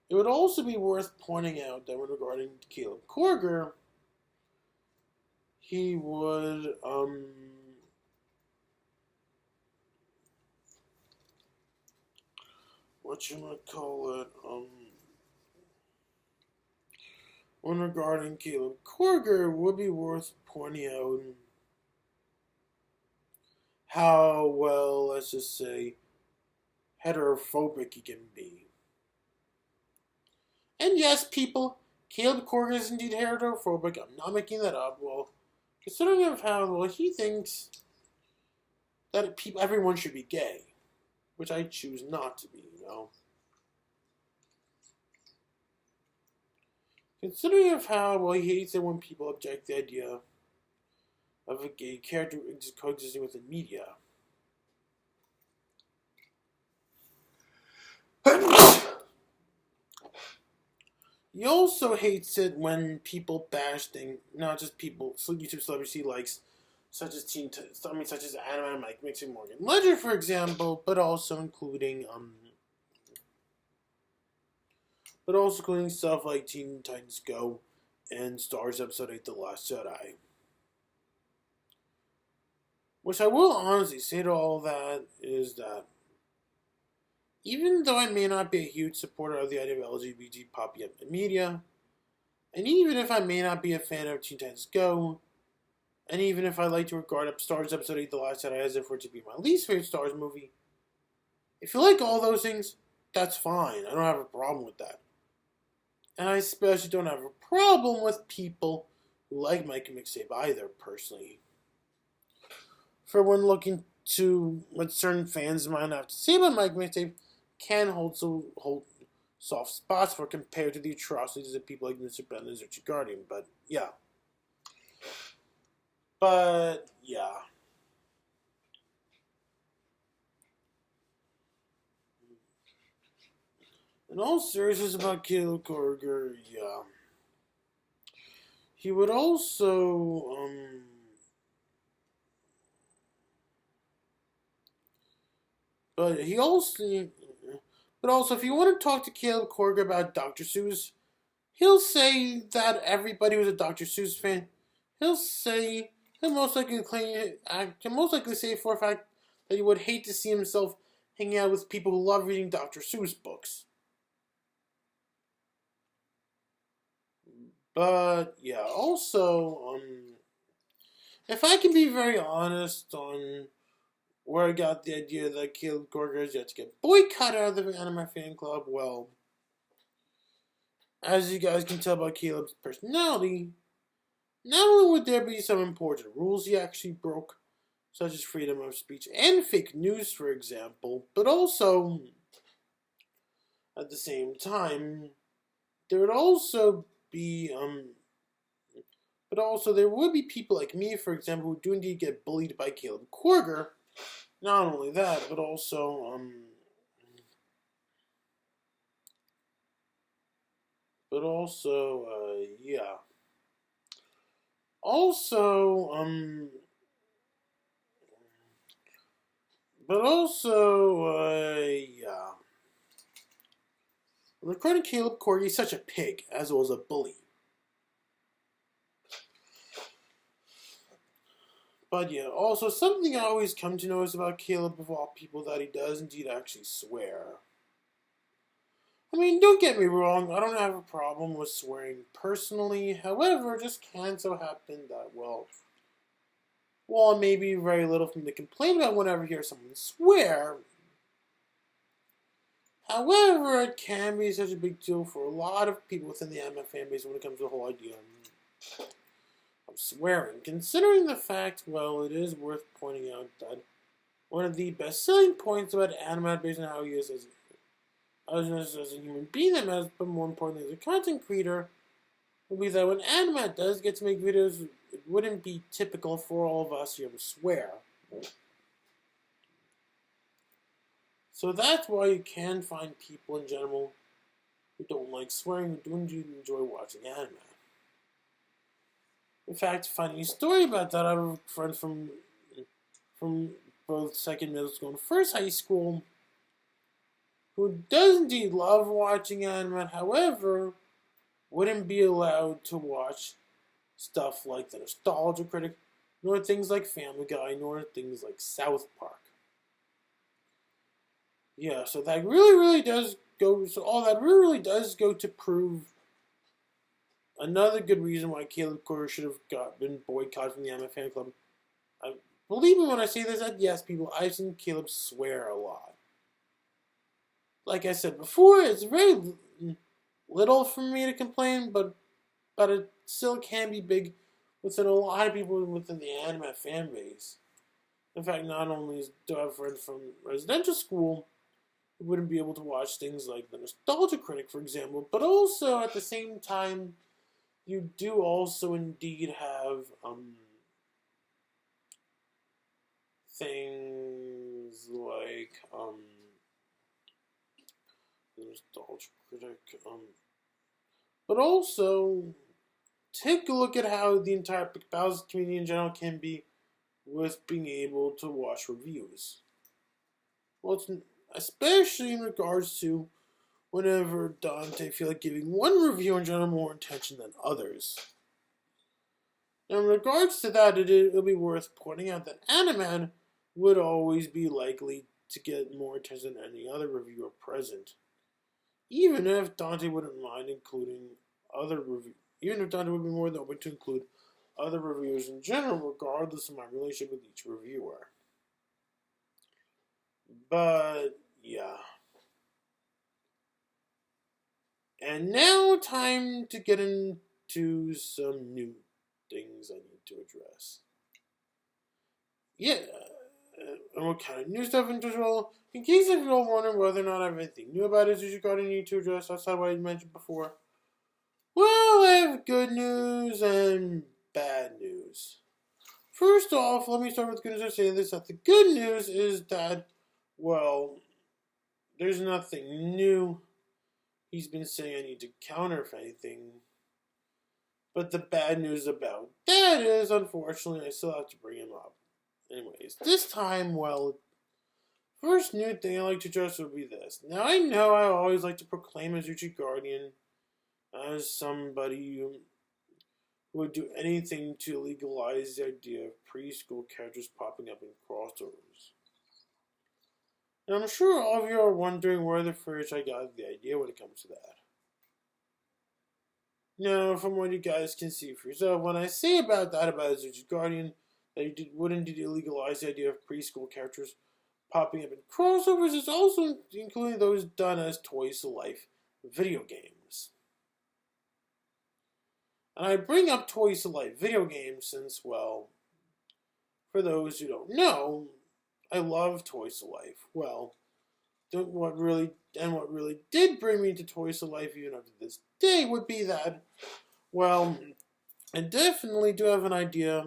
it would also be worth pointing out that when regarding Caleb Korger, he would when regarding Caleb Korger, it would be worth pointing out how, well, let's just say, heterophobic he can be. And yes, people, Caleb Korger is indeed heterophobic. I'm not making that up. Well, considering of how, well, he thinks that everyone should be gay, which I choose not to be, Considering of how, well, he hates it when people object to the idea of a gay character coexisting within media. He also hates it when people bash things, not just people, YouTube celebrities he likes, such as AniMat, like Mixing Morgan Ledger, for example, but also including stuff like Teen Titans Go and Star Wars Episode 8: The Last Jedi. Which I will honestly say to all that is that even though I may not be a huge supporter of the idea of LGBT pop media, and even if I may not be a fan of Teen Titans Go, and even if I like to regard Star Wars Episode 8: The Last Jedi as if it were to be my least favorite Star Wars movie, if you like all those things, that's fine. I don't have a problem with that. And I especially don't have a problem with people who like Mike Mixtape either, personally. For when looking to what certain fans might have to say about Mike Mixtape, can hold soft spots for compared to the atrocities of people like Mr. Bendis or Guardian. But yeah. But yeah. In all seriousness about Caleb Korger, yeah. He would also, but he also, but also, if you want to talk to Caleb Korger about Dr. Seuss, he'll say that everybody who's a Dr. Seuss fan, he'll say, he'll most likely say for a fact that he would hate to see himself hanging out with people who love reading Dr. Seuss books. But yeah, also, if I can be very honest on where I got the idea that Caleb Gorga is yet to get boycotted out of the Anime Fan Club, well, as you guys can tell by Caleb's personality, not only would there be some important rules he actually broke, such as freedom of speech and fake news, for example, but also, at the same time, there would also be, but also there would be people like me, for example, who do indeed get bullied by Caleb Korger. Not only that, but also, yeah. Also, yeah. According to Caleb Corgi, he's such a pig, as well as a bully. But yeah, also something I always come to notice about Caleb of all people that he does indeed actually swear. I mean, don't get me wrong, I don't have a problem with swearing personally. However, it just can so happen that, well, while it may be very little for me to complain about whenever I hear someone swear, however, it can be such a big deal for a lot of people within the anime fan base when it comes to the whole idea of swearing. Considering the fact, well, it is worth pointing out that one of the best selling points about AniMat, based on how he is as a human being, but more importantly as a content creator, will be that when AniMat does get to make videos, it wouldn't be typical for all of us here to swear. So that's why you can find people in general who don't like swearing, who don't enjoy watching anime. In fact, finding a story about that, I have a friend from both second middle school and first high school who does indeed love watching anime, however, wouldn't be allowed to watch stuff like The Nostalgia Critic, nor things like Family Guy, nor things like South Park. Yeah, so that really does go. So all that really does go to prove another good reason why Caleb Corey should have been boycotted from the Anime Fan Club. Believe me when I say this, that yes, people, I've seen Caleb swear a lot. Like I said before, it's very little for me to complain, but it still can be big within a lot of people within the anime fan base. In fact, not only do I have friends from residential school who wouldn't be able to watch things like The Nostalgia Critic, for example, but also at the same time, you do also indeed have things like The Nostalgia Critic, but also take a look at how the entire Bowser community in general can be with being able to watch reviews. Well, it's especially in regards to whenever Dante feel like giving one review in general more attention than others. Now, in regards to that, it'll be worth pointing out that AniMat would always be likely to get more attention than any other reviewer present. Even if Dante wouldn't mind including other reviews. Even if Dante would be more than open to include other reviewers in general, regardless of my relationship with each reviewer. But, yeah. And now, time to get into some new things I need to address. Yeah, and what kind of new stuff into well, in case if you're all wondering whether or not I have anything new about it, you got need to address outside what I mentioned before. Well, I have good news and bad news. First off, let me start with the good news. I say this, that the good news is that, well, there's nothing new he's been saying I need to counter if anything. But the bad news about that is, unfortunately, I still have to bring him up. Anyways, this time, well, first new thing I like to address would be this. Now, I know I always like to proclaim as Uchi Guardian as somebody who would do anything to legalize the idea of preschool characters popping up in crossovers. And I'm sure all of you are wondering where the fridge I got the idea when it comes to that. Now, from what you guys can see for yourself, when I say about Azuchi Guardian, that he would indeed legalize the idea of preschool characters popping up in crossovers, is also including those done as Toys to Life video games. And I bring up Toys to Life video games since, well, for those who don't know, I love Toys to Life. Well, what really did bring me to Toys to Life even up to this day would be that, well, I definitely do have an idea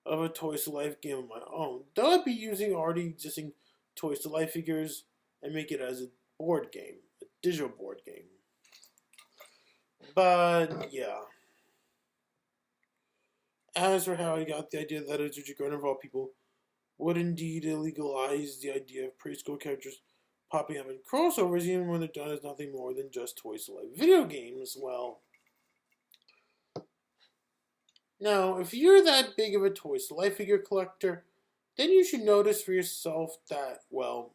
of a Toys to Life game of my own. Though I'd be using already existing Toys to Life figures and make it as a board game, a digital board game. But yeah. As for how I got the idea that Azuchi Guardian of all people would indeed legalize the idea of preschool characters popping up in crossovers, even when they're done as nothing more than just Toys to Life video games, well, now, if you're that big of a Toys to Life figure collector, then you should notice for yourself that, well,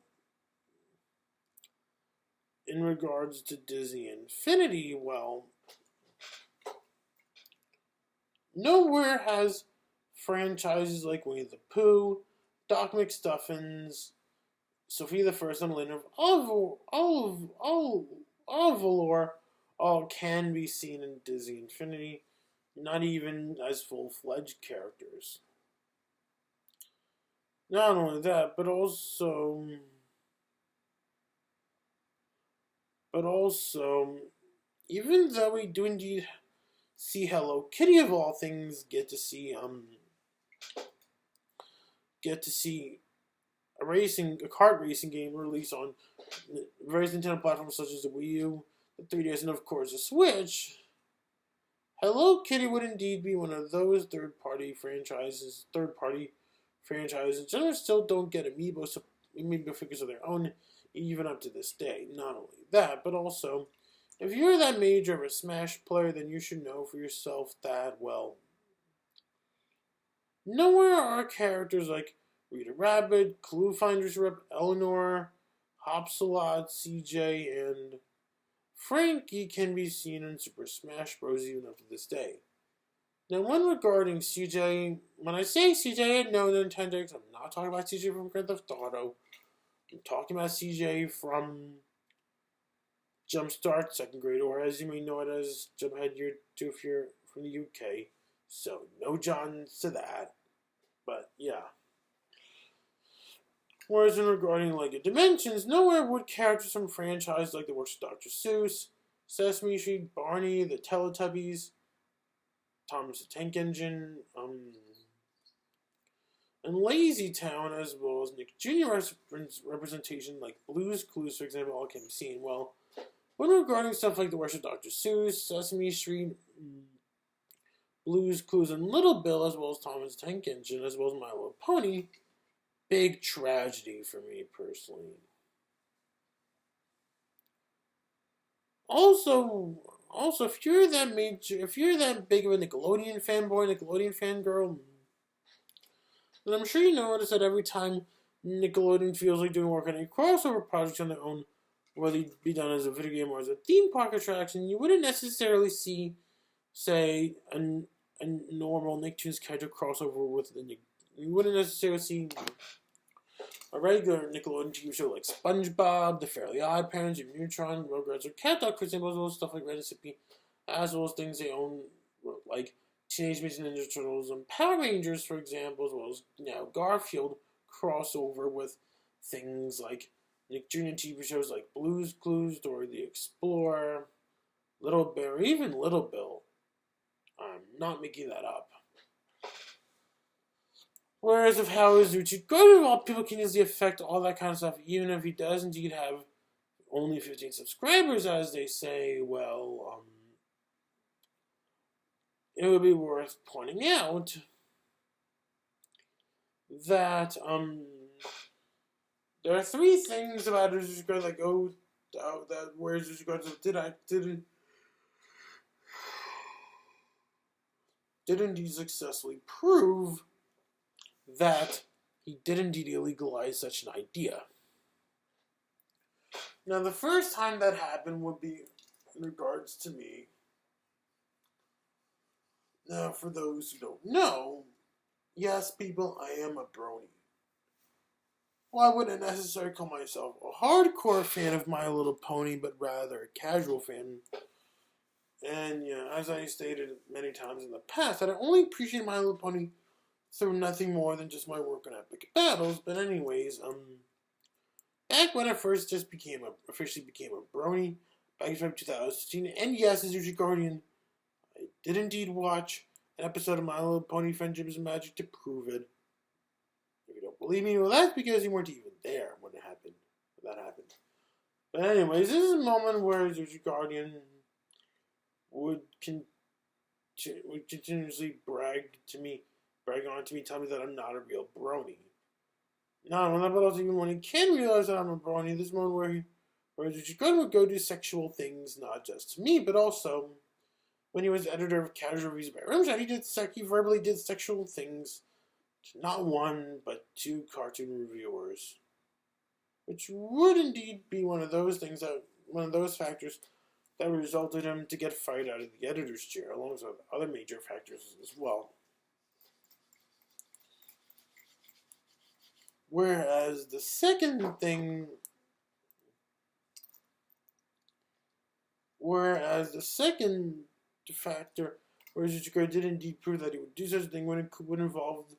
in regards to Disney Infinity, well, nowhere has franchises like Winnie the Pooh, Doc McStuffins, Sophia the First, and Legend of Avalor all can be seen in Disney Infinity, not even as full-fledged characters. Not only that, but also, even though we do indeed see Hello Kitty of all things get to see a kart racing game released on various Nintendo platforms such as the Wii U, the 3DS, and of course the Switch, Hello Kitty would indeed be one of those third-party franchises that still don't get amiibo figures of their own, even up to this day. Not only that, but also, if you're that major of a Smash player, then you should know for yourself that, well, nowhere are characters like Rita Rabbit, Clue Finders Rep, Eleanor, Hopsalot, CJ, and Frankie can be seen in Super Smash Bros. Even up to this day. Now, when regarding CJ, when I say CJ at No Nintendo, I'm not talking about CJ from Grand Theft Auto. I'm talking about CJ from Jumpstart Second Grade, or as you may know it as Jumphead Year 2 if you're from the UK. So, no Johns to that. But, yeah. Whereas in regarding LEGO Dimensions, nowhere would characters from franchises like the works of Dr. Seuss, Sesame Street, Barney, the Teletubbies, Thomas the Tank Engine, and Lazy Town, as well as Nick Jr. representation like Blue's Clues, for example, all can be seen. Well, when regarding stuff like the works of Dr. Seuss, Sesame Street, Blue's Clues, and Little Bill, as well as Thomas the Tank Engine, as well as My Little Pony, big tragedy for me personally. Also, if you're that big of a Nickelodeon fanboy, Nickelodeon fangirl, then I'm sure you notice that every time Nickelodeon feels like doing work on a crossover project on their own, whether it be done as a video game or as a theme park attraction, you wouldn't necessarily see, say, a normal Nicktoons character crossover with the you wouldn't necessarily see a regular Nickelodeon TV show like SpongeBob, The Fairly Odd Parents, Neutron, Rugrats, or Cat Dog, for example, as well as stuff like Ren and Stimpy, as well as things they own, like Teenage Mutant Ninja Turtles and Power Rangers, for example, as well as, Garfield crossover with things like Nick Jr. TV shows like Blue's Clues, Dora the Explorer, Little Bear, even Little Bill. I'm not making that up. Whereas of how Izuchi good, all people can easily affect all that kind of stuff, even if he does indeed have only 15 subscribers, as they say, well, it would be worth pointing out that there are three things about Izuchi good that go that where Izuchi good did indeed successfully prove that he did indeed illegalize such an idea. Now, the first time that happened would be in regards to me. Now, for those who don't know, yes, people, I am a brony. Well, I wouldn't necessarily call myself a hardcore fan of My Little Pony, but rather a casual fan. And, as I stated many times in the past, that I only appreciate My Little Pony through nothing more than just my work on epic battles. But anyways, back when I first just officially became a brony, back in 2016, and yes, as Usually Guardian, I did indeed watch an episode of My Little Pony Friendship is Magic to prove it. If you don't believe me, well, that's because you weren't even there when it happened. When that happened. But anyways, this is a moment where Usually Guardian would continuously brag on to me, tell me that I'm not a real brony. Not only that, but also even when he can realize that I'm a brony, this moment where Izuchi would go do sexual things, not just to me, but also when he was editor of Casual Reviews by Rimshot, he verbally did sexual things to not one, but two cartoon reviewers. Which would indeed be one of those factors that resulted him to get fired out of the editor's chair, along with other major factors as well. Whereas the second factor where Izuchi did indeed prove that he would do such a thing when it would involve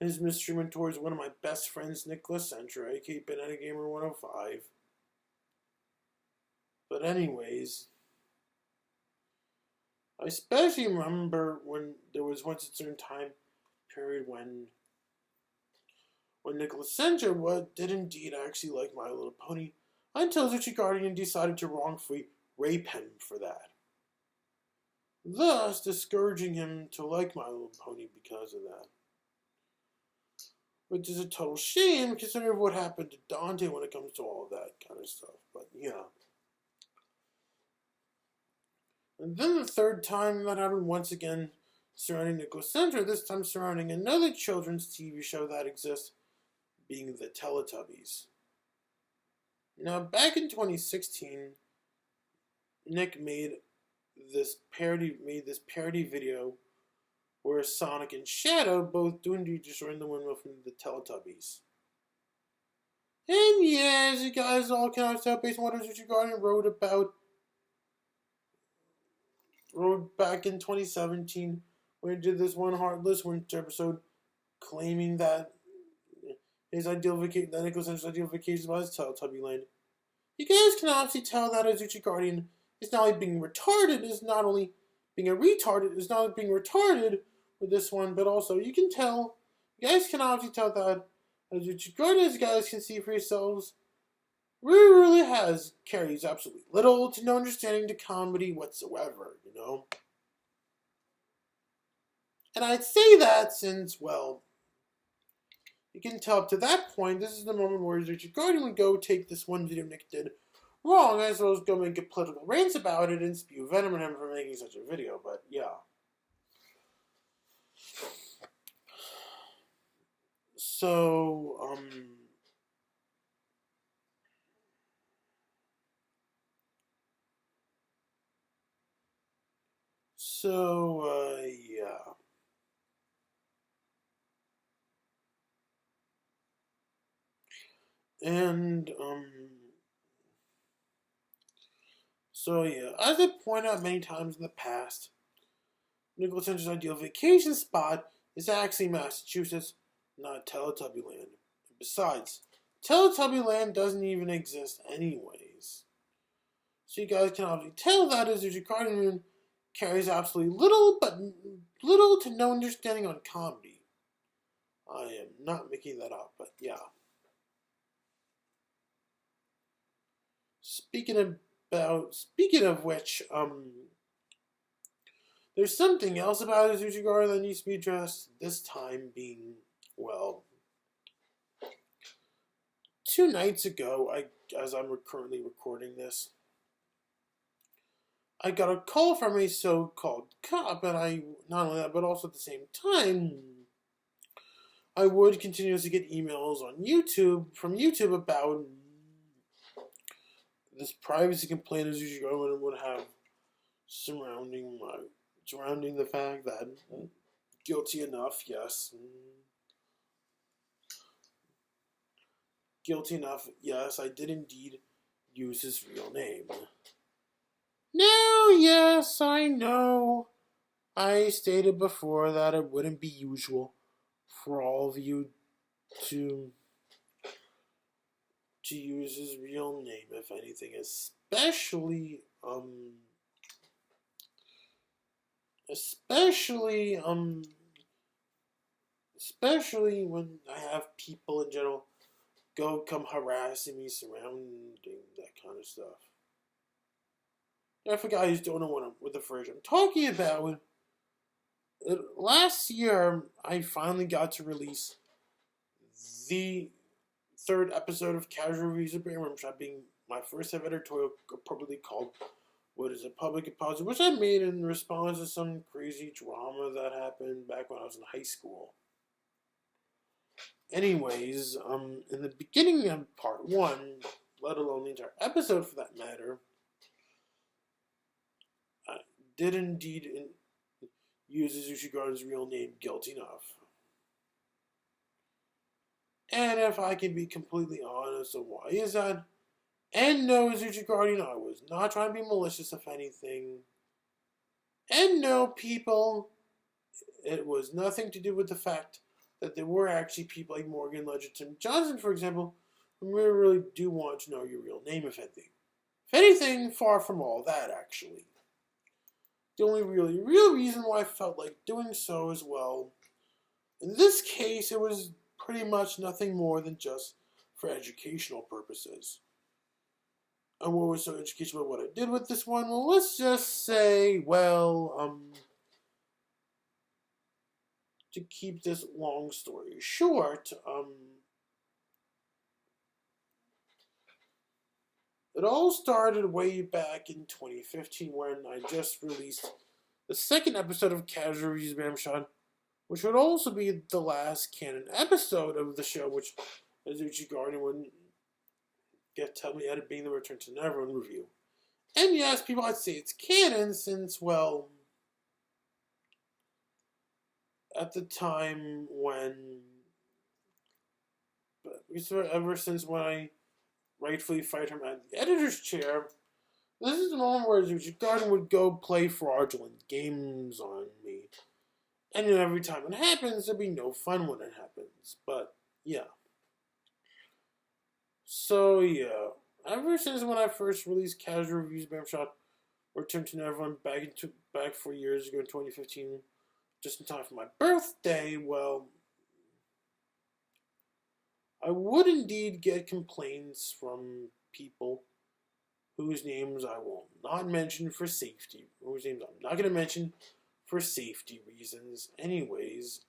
his mistreatment towards one of my best friends, Nicholas Centra, aka Banana Gamer 105. But anyways, I especially remember when there was once a certain time period when Nicholas Centra did indeed actually like My Little Pony, until Izuchi Guardian decided to wrongfully rape him for that, thus discouraging him to like My Little Pony because of that. Which is a total shame, considering what happened to Dante when it comes to all of that kind of stuff. But yeah. And then the third time that happened once again surrounding Nicholas Centra, this time surrounding another children's TV show that exists, being the Teletubbies. Now, back in 2016, Nick made this parody video where Sonic and Shadow both do indeed destroying the windmill from the Teletubbies. And yeah, as you guys all can tell, based on what Izuchi Guardian wrote back in 2017, when he did this one Heartless Winter episode, claiming that that Nicholas Centra's ideal vacation was Teletubby Land. You guys can obviously tell that Izuchi Guardian is not only being retarded with this one, but also you guys can obviously tell that Izuchi Guardian, as you guys can see for yourselves, really carries absolutely little to no understanding to comedy whatsoever, And I'd say that since, well, you can tell up to that point, this is the moment where Izuchi Guardian would go take this one video Nick did wrong, as well as go make a political rants about it and spew venom at him for making such a video, but yeah. Yeah. And, as I pointed out many times in the past, Nicholas Centra's ideal vacation spot is actually Massachusetts, not Teletubby Land. Besides, Teletubby Land doesn't even exist anyways. So you guys can obviously tell that Izuchi Guardian carries absolutely little to no understanding on comedy. I am not making that up, but yeah. Speaking of which, there's something else about Azuchigara that needs to be addressed. This time being, well, 2 nights ago, as I'm currently recording this, I got a call from a so-called cop, and not only that, but also at the same time, I would continuously get emails from YouTube about this privacy complaint Azuchigara would have surrounding the fact that guilty enough, yes. Guilty enough, yes, I did indeed use his real name. Now, yes, I know. I stated before that it wouldn't be usual for all of you to use his real name, if anything, especially when I have people in general come harassing me surrounding that kind of stuff. And for guys who don't know what the fridge I'm talking about, last year I finally got to release the 3rd episode of Casual Reviews of Ram Shot, being my first ever editorial appropriately called What is a Public Apology, which I made in response to some crazy drama that happened back when I was in high school. Anyways, in the beginning of part 1, let alone the entire episode for that matter, I did indeed use Azuchigara's real name, Guilty Enough. And if I can be completely honest, so why is that? And no, Azuchigara, I was not trying to be malicious, if anything. And no, people, it was nothing to do with the fact that there were actually people like Morgan Ledger, Tim Johnson, for example, who really do want to know your real name, if anything. If anything, far from all that, actually. The only real reason why I felt like doing so as well, in this case, it was pretty much nothing more than just for educational purposes. And what was so educational about what I did with this one? Well, let's just say, to keep this long story short, it all started way back in 2015 when I just released the 2nd episode of Casual Reviews of Bamshot, which would also be the last canon episode of the show, which Azuchigara would tell me at it being the Return to Neverland review. And yes, people, I'd say it's canon since, well, at the time when, ever since when I rightfully fired him at the editor's chair, this is the moment where Azuchigara would go play fraudulent games on me. And every time it happens, there'll be no fun when it happens. But, yeah. So, yeah. Ever since when I first released Casual Reviews of Bamshot, Return to Neverland back 4 years ago in 2015, just in time for my birthday, well, I would indeed get complaints from people whose names I will not mention for safety, whose names I'm not going to mention for safety reasons. Anyways,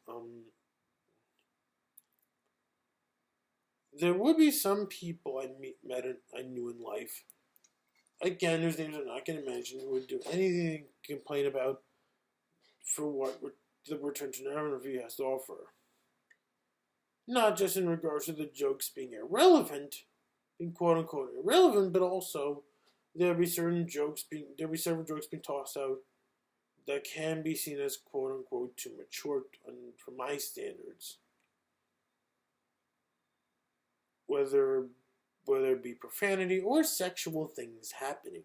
there would be some people I knew in life, again, whose names I'm not going to mention, who would do anything to complain about for what the Return to Neverland review has to offer. Not just in regards to the jokes being irrelevant, being quote-unquote irrelevant, but also there'll be several jokes being tossed out that can be seen as quote-unquote too mature for my standards. Whether it be profanity or sexual things happening.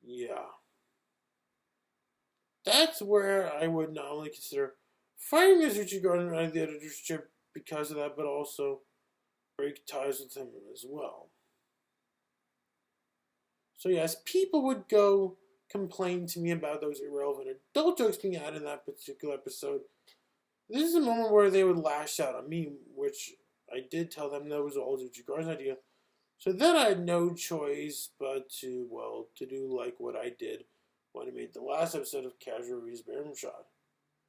Yeah. That's where I would not only consider firing Azuchigara out of the editor's chair because of that, but also break ties with him as well. So yes, people would go complained to me about those irrelevant adult jokes being added in that particular episode, this is a moment where they would lash out on me, which I did tell them that was all Zuchigar's idea. So then I had no choice but to do like what I did when I made the last episode of Casual Reads Barum Shot.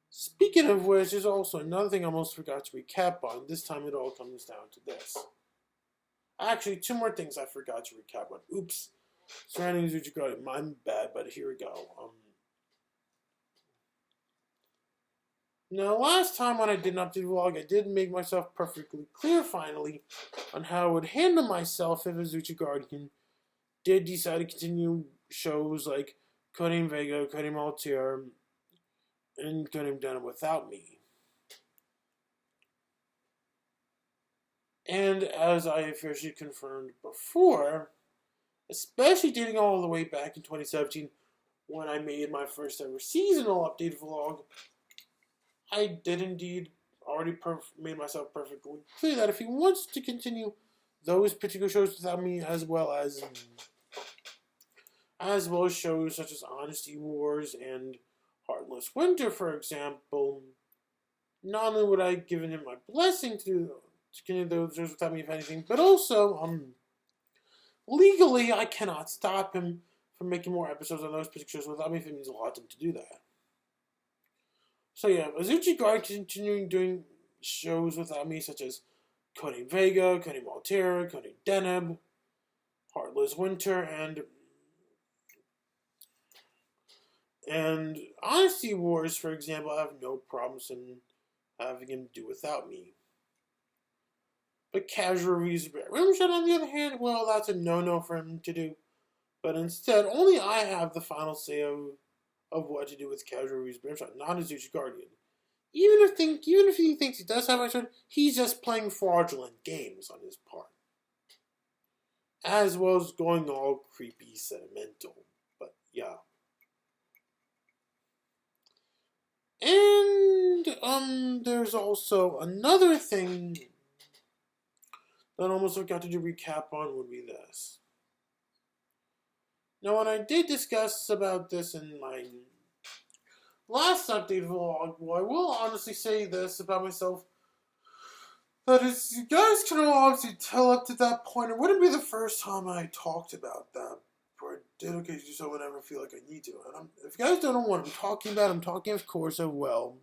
Speaking of which, there's also another thing I almost forgot to recap on. This time it all comes down to this. Actually, two more things I forgot to recap on. Oops. Surrounding Zuchigar, my bad, but here we go. Now, last time when I did an update vlog, I did make myself perfectly clear, finally, on how I would handle myself if a Zuchi Guardian did decide to continue shows like Codename Vega, Codename Altair, and Codename Denim without me. And as I officially confirmed before, especially dating all the way back in 2017, when I made my first ever seasonal update vlog, I did indeed already made myself perfectly clear that if he wants to continue those particular shows without me, as well as shows such as Honesty Wars and Heartless Winter, for example, not only would I have given him my blessing to continue those shows without me, if anything, but also, legally, I cannot stop him from making more episodes on those particular shows without me if it means a lot to him to do that. So yeah, Azuchi Guard continuing doing shows without me, such as Codename Vega, Codename Altair, Codename Deneb, Heartless Winter, and Honesty Wars, for example. I have no problems in having him do without me. But Casual Reviews of Rimshot, on the other hand, well, that's a no-no for him to do. But instead, only I have the final say of what to do with Casual Reviews of Rimshot, not Azuchi Guardian. Even if he thinks he does have my turn, he's just playing fraudulent games on his part. As well as going all creepy, sentimental. But yeah. And there's also another thing that I almost forgot to do recap on would be this. Now, when I did discuss about this in my last update vlog, well, I will honestly say this about myself, that as you guys can all obviously tell up to that point, it wouldn't be the first time I talked about that, or I did occasionally do so whenever I feel like I need to. And if you guys don't know what I'm talking about, I'm talking, of course, from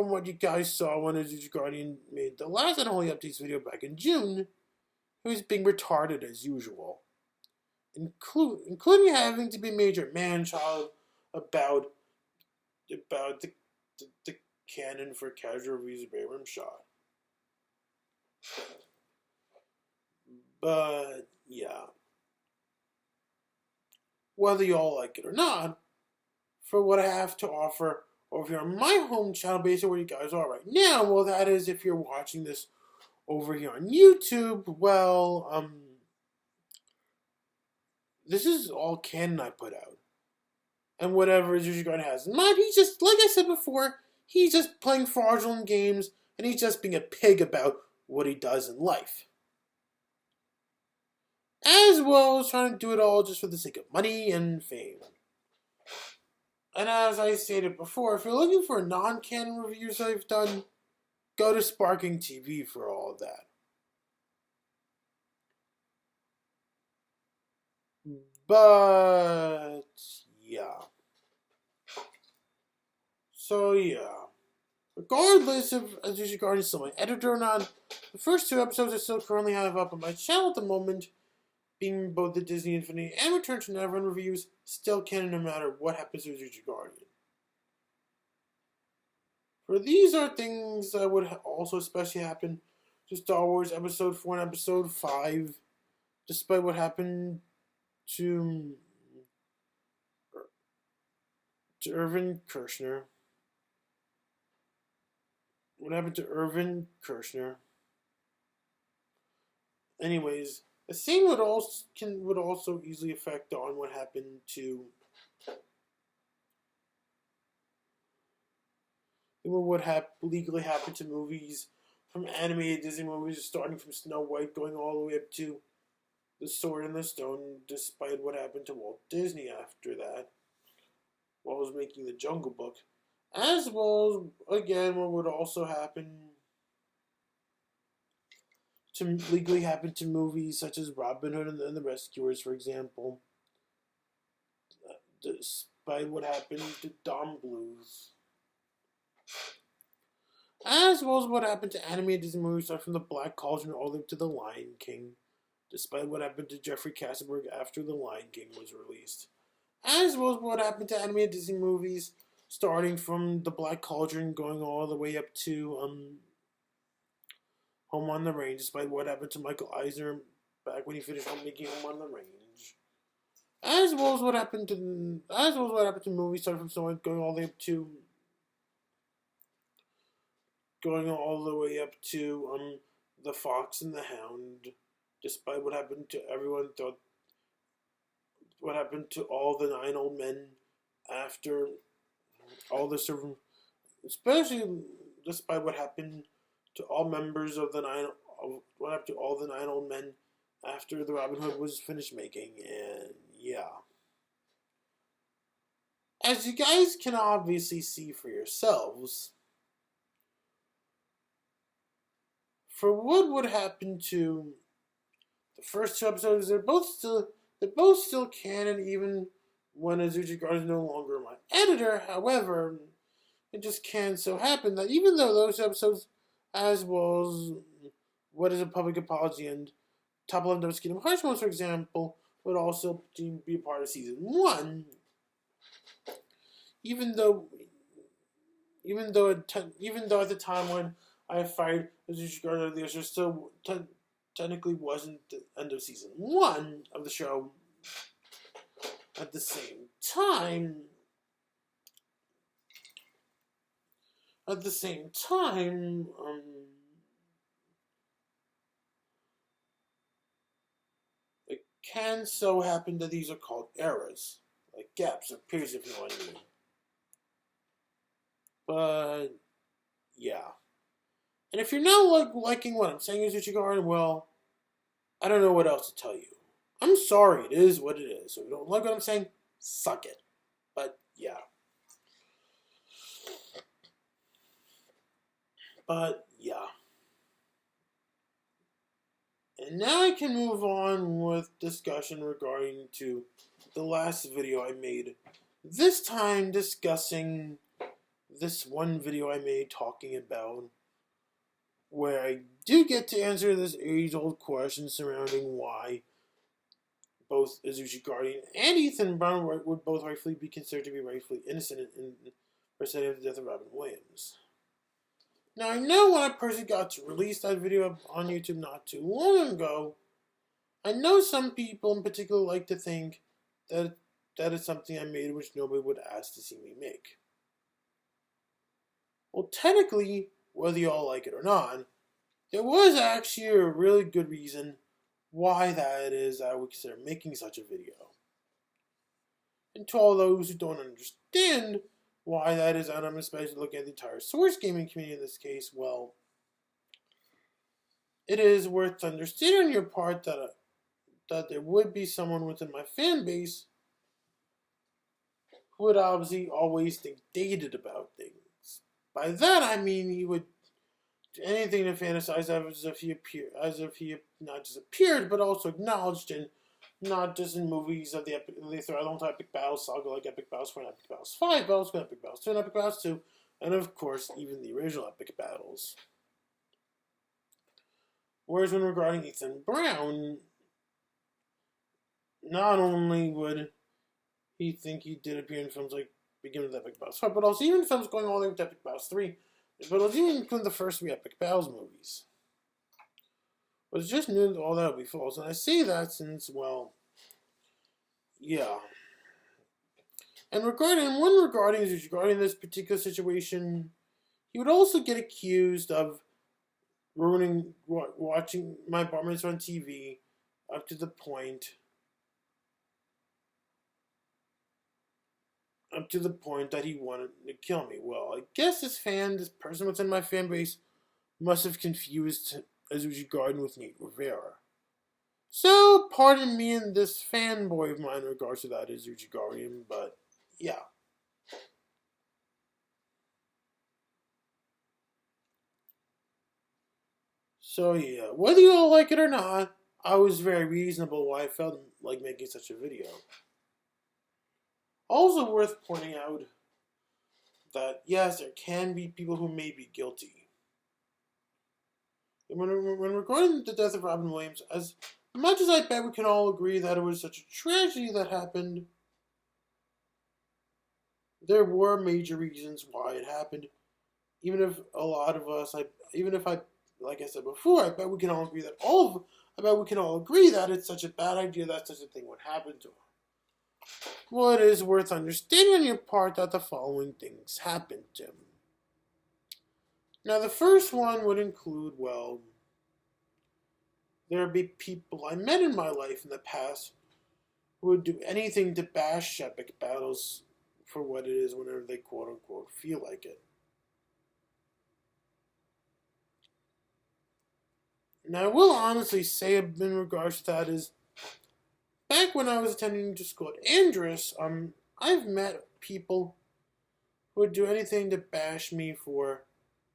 what you guys saw when Azuchi Guardian made the last and only updates video back in June, he was being retarded as usual. Including having to be major man-child about the canon for Casual Reviews of Barum Shot. But, yeah. Whether you all like it or not, for what I have to offer over here on my home channel, basically where you guys are right now, well, that is if you're watching this over here on YouTube, well, this is all canon I put out. And whatever Azuchi Guard has in mind, he's just, like I said before, he's just playing fraudulent games, and he's just being a pig about what he does in life. As well as trying to do it all just for the sake of money and fame. And as I stated before, if you're looking for non-canon reviews I've done, go to Sparking TV for all of that. But, yeah. So, yeah. Regardless of Azuchi Guardian is still my editor or not, the first two episodes I still currently have up on my channel at the moment, being both the Disney Infinity and Return to Neverland reviews, still canon no matter what happens to Azuchi Guardian. For these are things that would also especially happen to Star Wars Episode 4 and Episode 5, despite what happened to Irvin Kershner. What happened to Irvin Kershner? Anyways, the same would also easily affect on what happened to what would legally happen to movies from animated Disney movies, starting from Snow White, going all the way up to the Sword in the Stone, despite what happened to Walt Disney after that, while he was making the Jungle Book, as well as, again, what would also happen to legally happen to movies such as Robin Hood and the Rescuers, for example, despite what happened to Don Bluth. As well as what happened to animated Disney movies, starting from The Black Cauldron all the way to The Lion King, despite what happened to Jeffrey Katzenberg after The Lion King was released. As well as what happened to animated Disney movies, starting from The Black Cauldron, going all the way up to Home on the Range, despite what happened to Michael Eisner back when he finished making Home on the Range. As well as what happened to movies, starting from Snow White, going all the way up to The Fox and the Hound, despite what happened to everyone thought, what happened to all the 9 old men after all the especially despite what happened to all members of what happened to all the 9 old men after the Robin Hood was finished making, and yeah. As you guys can obviously see for yourselves, for what would happen to the first 2 episodes, they're both still canon, even when Azuchi Guard is no longer my editor. However, it just can so happen that even though those episodes, as well as What is a Public Apology and Top 11 of Kingdom Hearts, for example, would also be a part of season 1, even though at the time when I fired Azuchi Guard, the show still technically wasn't the end of season 1 of the show. At the same time, it can so happen that these are called eras, like gaps or periods, if you know what I mean. But yeah, and if you're not liking what I'm saying, Azuchi Guard, well, I don't know what else to tell you. I'm sorry, it is what it is. So if you don't like what I'm saying, suck it. But yeah. And now I can move on with discussion regarding to the last video I made. This time discussing this one video I made talking about where I do get to answer this age-old question surrounding why both Azuchi Guardian and Ethan Brown would both rightfully be considered to be rightfully innocent in setting of the death of Robin Williams. Now, I know when I personally got to release that video on YouTube not too long ago, I know some people in particular like to think that is something I made which nobody would ask to see me make. Well, technically, whether you all like it or not, there was actually a really good reason why that is I would consider making such a video. And to all those who don't understand why that is, and I'm especially looking at the entire Source gaming community in this case, well, it is worth understanding on your part that there would be someone within my fan base who would obviously always think dated about things. By that I mean he would do anything to fantasize as if he not just appeared, but also acknowledged in not just in movies of the long time Epic Battles saga like Epic Battles 4 and Epic Battles 5, but also Epic Battles 2 and Epic Battles 2, and of course even the original Epic Battles. Whereas when regarding Ethan Brown, not only would he think he did appear in films like beginning with Epic Battles 5, but also even films going all the way to Epic Battles 3, but also even including the first 3 Epic Battles movies. But it's just knew all that would be false, and I say that since, well, yeah. And regarding this particular situation, he would also get accused of ruining watching my bar mitzvah on TV up to the point that he wanted to kill me. Well, I guess this person within my fan base must have confused Azuchi Garden with Nate Rivera. So, pardon me and this fanboy of mine in regards to that is Uchigarian, but yeah. So, yeah, whether you all like it or not, I was very reasonable why I felt like making such a video. Also, worth pointing out that yes, there can be people who may be guilty. And when regarding the death of Robin Williams, as much as I bet we can all agree that it was such a tragedy that happened, there were major reasons why it happened. Even if a lot of us, like I said before, I bet we can all agree that it's such a bad idea that such a thing would happen to him. Well, it is worth understanding on your part that the following things happened to him. Now, the first one would include, well, there would be people I met in my life in the past who would do anything to bash epic battles for what it is whenever they quote-unquote feel like it. Now, I will honestly say in regards to that is, back when I was attending to school at Andrus, I've met people who would do anything to bash me for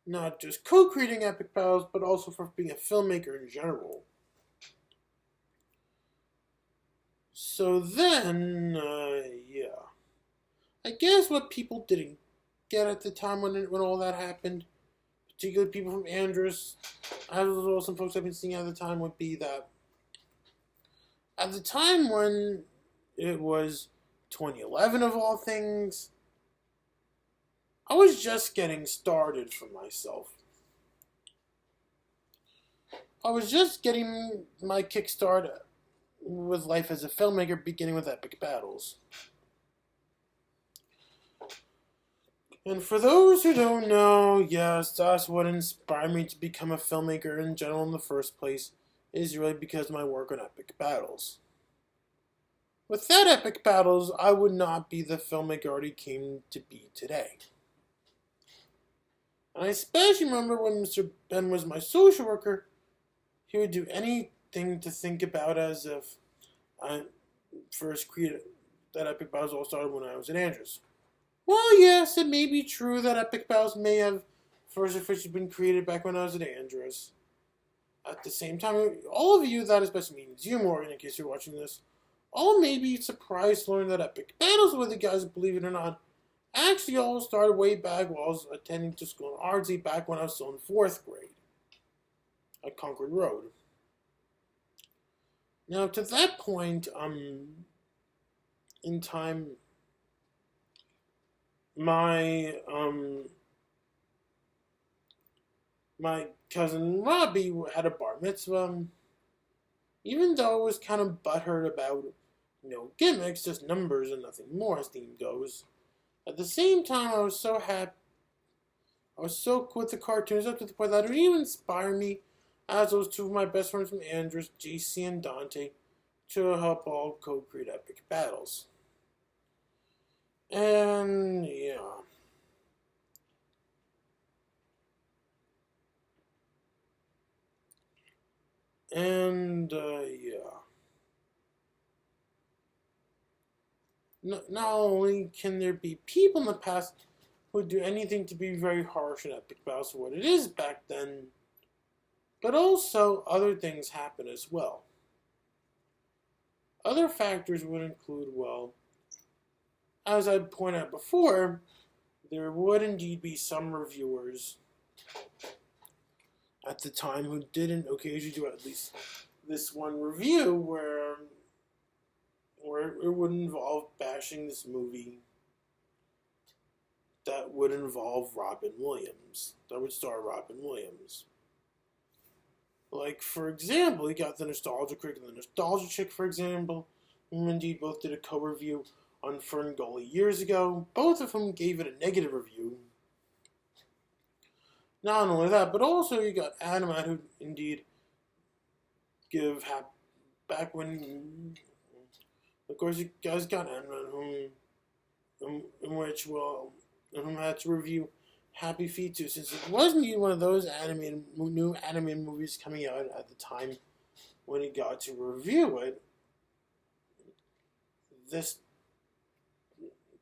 not just co-creating epic battles, but also for being a filmmaker in general. So then, yeah. I guess what people didn't get at the time when all that happened, particularly people from Andrus, as well as some folks I've been seeing at the time, would be that at the time when it was 2011 of all things, I was just getting started for myself. I was just getting my kickstart with life as a filmmaker, beginning with epic battles. And for those who don't know, yes, that's what inspired me to become a filmmaker in general in the first place, is really because of my work on epic battles. Without epic battles, I would not be the filmmaker I already came to be today. And I especially remember when Mr. Ben was my social worker, he would do anything to think about as if I first created that epic battles all started when I was at Andrus. Well, yes, it may be true that epic battles may have first officially been created back when I was at Andrus. At the same time, all of you, that especially means you, Morgan, in case you're watching this, all may be surprised to learn that epic battles with the guys, believe it or not, actually all started way back while I was attending to school in Ardsley back when I was still in 4th grade at Concord Road. Now, to that point, in time, my cousin Robbie had a bar mitzvah. Even though I was kind of butthurt about, gimmicks, just numbers and nothing more as theme goes. At the same time, I was so happy. I was so cool with the cartoons up to the point that it would even inspire me, as those two of my best friends from Andrus, JC and Dante, to help all co-create epic battles. And, yeah. And, yeah. Not only can there be people in the past who would do anything to be very harsh on epic battles for what it is back then, but also other things happen as well. Other factors would include, well, as I pointed out before, there would indeed be some reviewers at the time who didn't occasionally do at least this one review where it would involve bashing this movie that would involve Robin Williams, that would star Robin Williams. Like, for example, you got the Nostalgia Critic and the Nostalgia Chick, for example, who indeed both did a co-review on Ferngully years ago, both of whom gave it a negative review. Not only that, but also you got AniMat, who indeed back when, of course, you guys got AniMat, whom had to review Happy Feet 2, since it was indeed one of those new animated movies coming out at the time when he got to review it this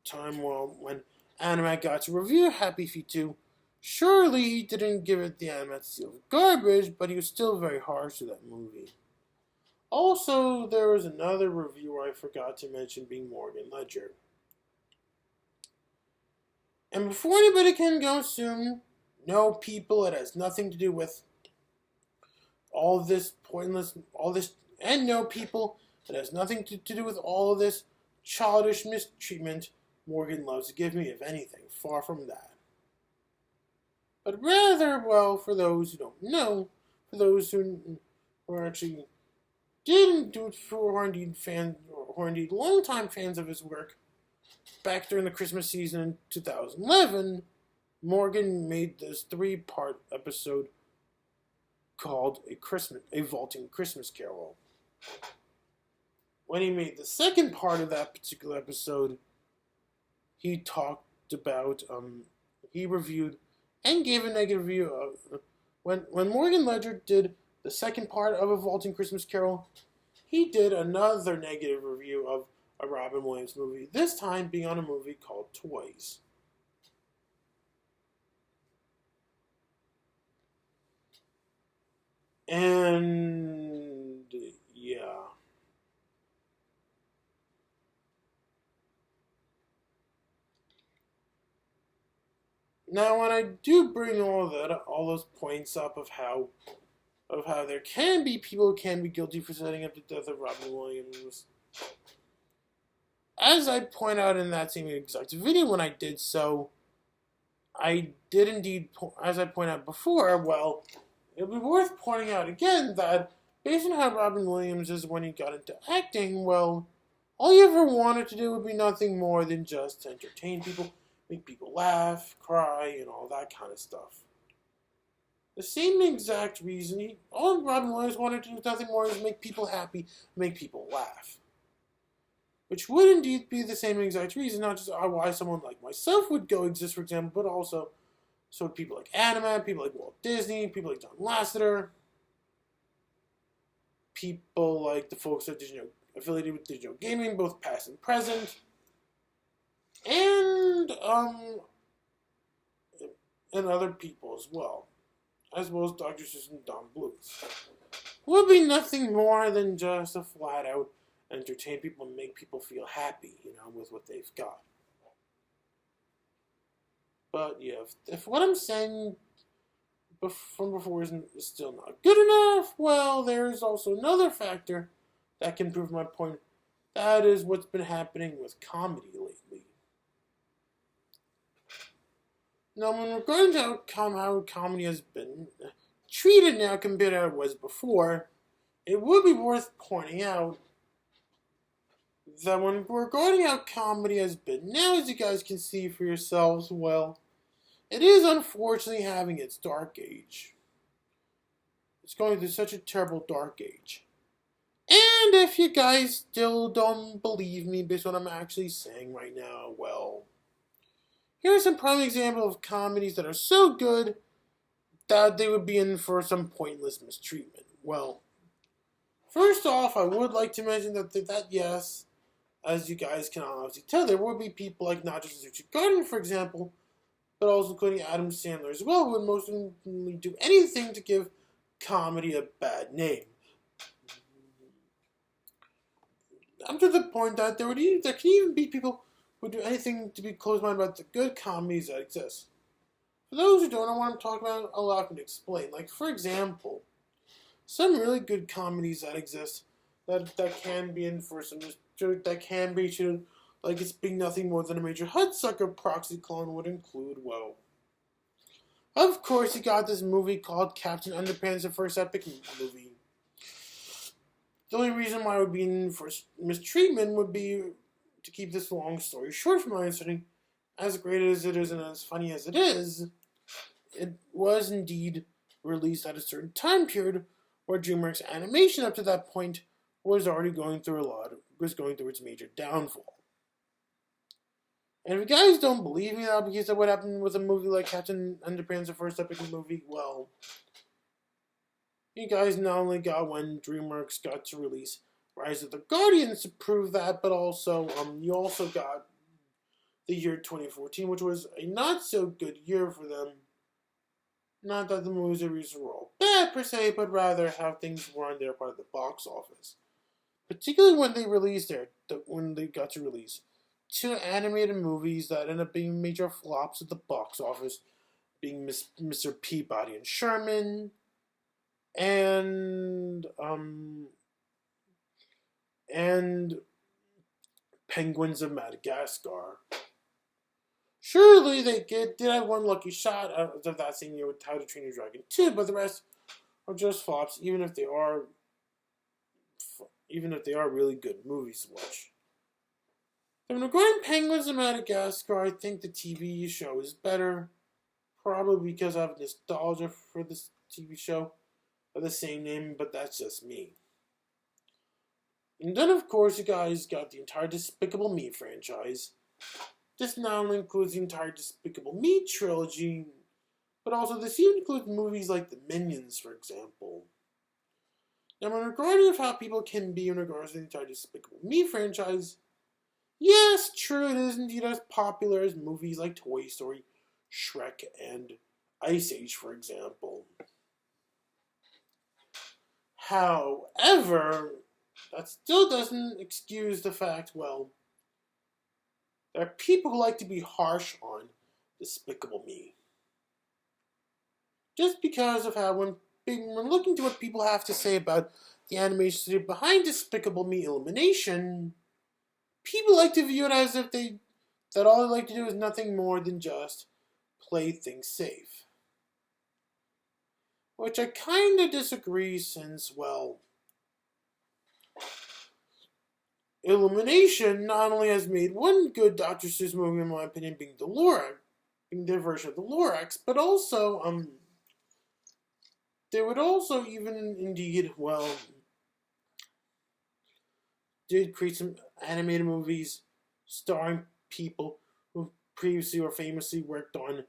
time, well, when AniMat got to review Happy Feet 2, surely he didn't give it the AniMat seal of garbage, but he was still very harsh to that movie. Also, there was another reviewer I forgot to mention, being Morgan Ledger. And before anybody can go assume, no, people, it has nothing to do with all this pointless, and no, people, it has nothing to do with all of this childish mistreatment Morgan loves to give me, if anything, far from that. But rather, well, for those who don't know, for those who are actually didn't do it for, or indeed longtime fans of his work, back during the Christmas season in 2011, Morgan made this 3-part episode called A Vaulting Christmas Carol. When he made the second part of that particular episode, he talked about, he reviewed and gave a negative review of, when Morgan Ledger did the second part of A Vaulting Christmas Carol, he did another negative review of a Robin Williams movie, this time being on a movie called Toys. And yeah. Now, when I do bring all those points up of how there can be people who can be guilty for setting up the death of Robin Williams, as I point out in that same exact video when I did so, I did indeed, as I pointed out before, well, it would be worth pointing out again that based on how Robin Williams is when he got into acting, well, all he ever wanted to do would be nothing more than just entertain people, make people laugh, cry, and all that kind of stuff. The same exact reason, all Robin Williams wanted to do was nothing more than make people happy, make people laugh. Which would indeed be the same exact reason, not just why someone like myself would go exist, for example, but also so people like AniMat, people like Walt Disney, people like John Lasseter, people like the folks that affiliated with digital gaming, both past and present, and other people as well as Dr. Seuss and Don Bluth. Would be nothing more than just a flat-out entertain people and make people feel happy, with what they've got. But yeah, if what I'm saying from before is still not good enough, well, there's also another factor that can prove my point. That is what's been happening with comedy lately. Now, when regarding to how comedy has been treated now compared to how it was before, it would be worth pointing out that when regarding how comedy has been now, as you guys can see for yourselves, well, it is unfortunately having its dark age. It's going through such a terrible dark age. And if you guys still don't believe me based on what I'm actually saying right now, well, here's some prime example of comedies that are so good that they would be in for some pointless mistreatment. Well, first off, I would like to mention that yes, as you guys can obviously tell, there will be people like not just Richard Garden, for example, but also including Adam Sandler as well, who would mostly do anything to give comedy a bad name. Up to the point that there can even be people who do anything to be closed-minded about the good comedies that exist. For those who don't know what I'm talking about, I'll allow me to explain. Like, for example, some really good comedies that exist that can be in for some that can be treated like it's being nothing more than a major Hudsucker proxy clone would include, well, of course you got this movie called Captain Underpants, the first epic movie. The only reason why it would be in for mistreatment would be, to keep this long story short from my understanding, as great as it is and as funny as it is, it was indeed released at a certain time period where DreamWorks Animation up to that point was already going through its major downfall. And if you guys don't believe me now because of what happened with a movie like Captain Underpants, the first epic movie, well, You guys not only got when DreamWorks got to release Rise of the Guardians to prove that, but also you also got the year 2014, which was a not so good year for them. Not that the movies they released were all bad per se, but rather how things were on their part of the box office. Particularly when when they got to release two animated movies that ended up being major flops at the box office, being Mr. Peabody and Sherman, and and Penguins of Madagascar. Surely they did have one lucky shot out of that same year with How to Train Your Dragon 2, but the rest are just flops, even if they are really good movies to watch. And regarding Penguins of Madagascar, I think the TV show is better, probably because I have nostalgia for this TV show of the same name, but that's just me. And then, of course, you guys got the entire Despicable Me franchise. This not only includes the entire Despicable Me trilogy, but also this even includes movies like The Minions, for example. Now, in regarding of how people can be in regards to the entire Despicable Me franchise, yes, true, it is indeed as popular as movies like Toy Story, Shrek, and Ice Age, for example. However, that still doesn't excuse the fact, well, there are people who like to be harsh on Despicable Me. Just because of how when looking to what people have to say about the animation studio behind Despicable Me Illumination, people like to view it as if that all they like to do is nothing more than just play things safe. Which I kind of disagree since, well, Illumination not only has made one good Dr. Seuss movie, in my opinion, being their version of the Lorax, but also, they would also even indeed, well, did create some animated movies starring people who previously or famously worked on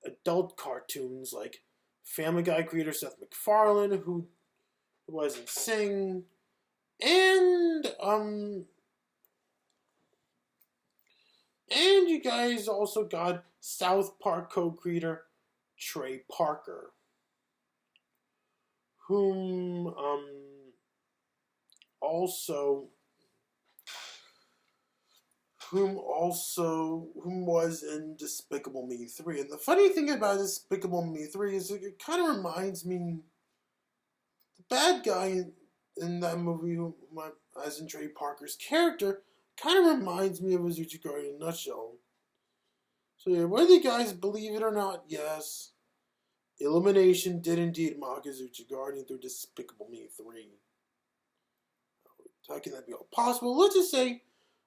adult cartoons like Family Guy creator Seth MacFarlane, who was in Sing, and you guys also got South Park co-creator Trey Parker, whom was in Despicable Me 3. And the funny thing about Despicable Me 3 is it kind of reminds me, the bad guy in that movie, as in Trey Parker's character, kind of reminds me of Azuchi Guardian in a nutshell. So yeah, whether you guys believe it or not, yes, Illumination did indeed mock Azuchi Guardian through Despicable Me 3. How can that be all possible? Let's just say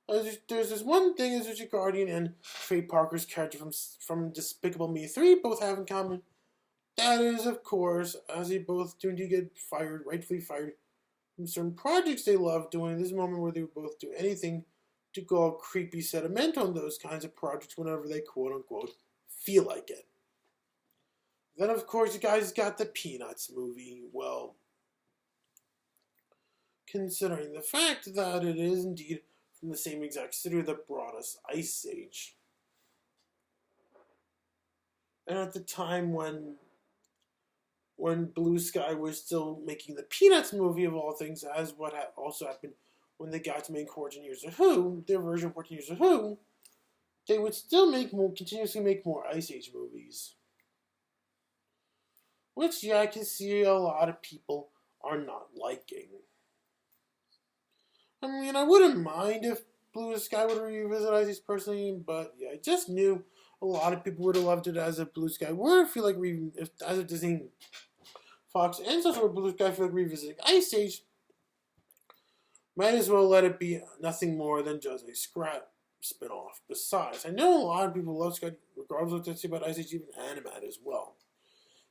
there's this one thing Azuchi Guardian and Trey Parker's character from Despicable Me 3 both have in common. That is, of course, as they both do indeed get fired, rightfully fired, from certain projects they love doing. This moment where they would both do anything to go all creepy sentimental on those kinds of projects whenever they quote-unquote feel like it. Then, of course, you guys got the Peanuts movie. Well, considering the fact that it is indeed from the same exact studio that brought us Ice Age. And at the time when Blue Sky was still making the Peanuts movie of all things, as what also happened when they got to make 14 Years of Who, their version of 14 Years of Who, they would still continuously make more Ice Age movies. Which, yeah, I can see a lot of people are not liking. I mean, I wouldn't mind if Blue Sky would revisit Ice Age personally, but yeah, I just knew a lot of people would have loved it as a Blue Sky were. I feel like as a Disney, Fox, and such were Blue Sky feel like revisiting Ice Age. Might as well let it be nothing more than just a scrap spin-off. Besides, I know a lot of people love Sky, regardless of what they say about Ice Age, even AniMat as well.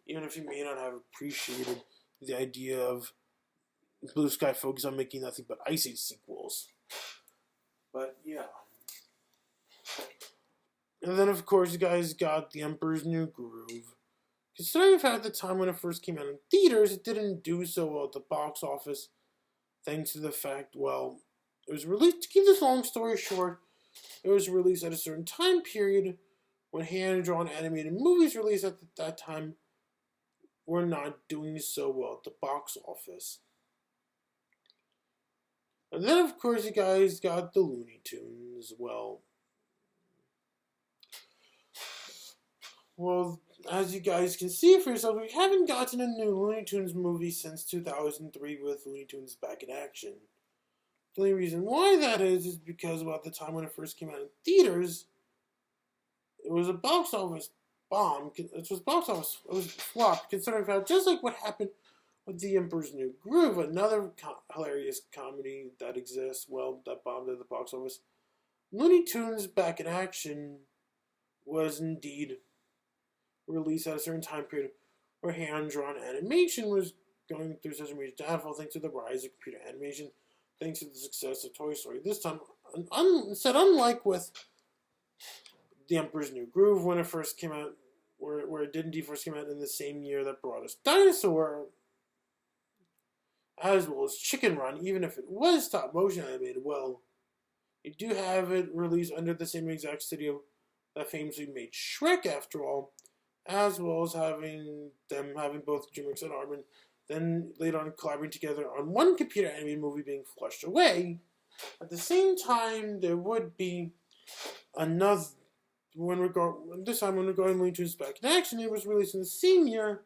Even if you may not have appreciated the idea of Blue Sky focus on making nothing but Ice Age sequels. But yeah. And then of course you guys got The Emperor's New Groove. Considering the fact at the time when it first came out in theaters, it didn't do so well at the box office, thanks to the fact, well, it was released, to keep this long story short, it was released at a certain time period when hand-drawn animated movies released at that time were not doing so well at the box office. And then, of course, you guys got the Looney Tunes. Well, as you guys can see for yourself, we haven't gotten a new Looney Tunes movie since 2003 with Looney Tunes Back in Action. The only reason why that is because, well, at the time when it first came out in theaters, it was a box office bomb. It was flop, considering fact, just like what happened with The Emperor's New Groove, another hilarious comedy that exists, well, that bombed at the box office. Looney Tunes Back in Action was indeed released at a certain time period where hand-drawn animation was going through such a major downfall thanks to the rise of computer animation, thanks to the success of Toy Story. This time, unlike with The Emperor's New Groove when it first came out, where it didn't first came out in the same year that brought us Dinosaur, as well as Chicken Run, even if it was stop motion animated, well, you do have it released under the same exact studio that famously made Shrek, after all, as well as having both DreamWorks and Armin then later on collaborating together on one computer animated movie being flushed away. At the same time, there would be another. This time, when regarding Looney Tunes Back in Action, it was released in the same year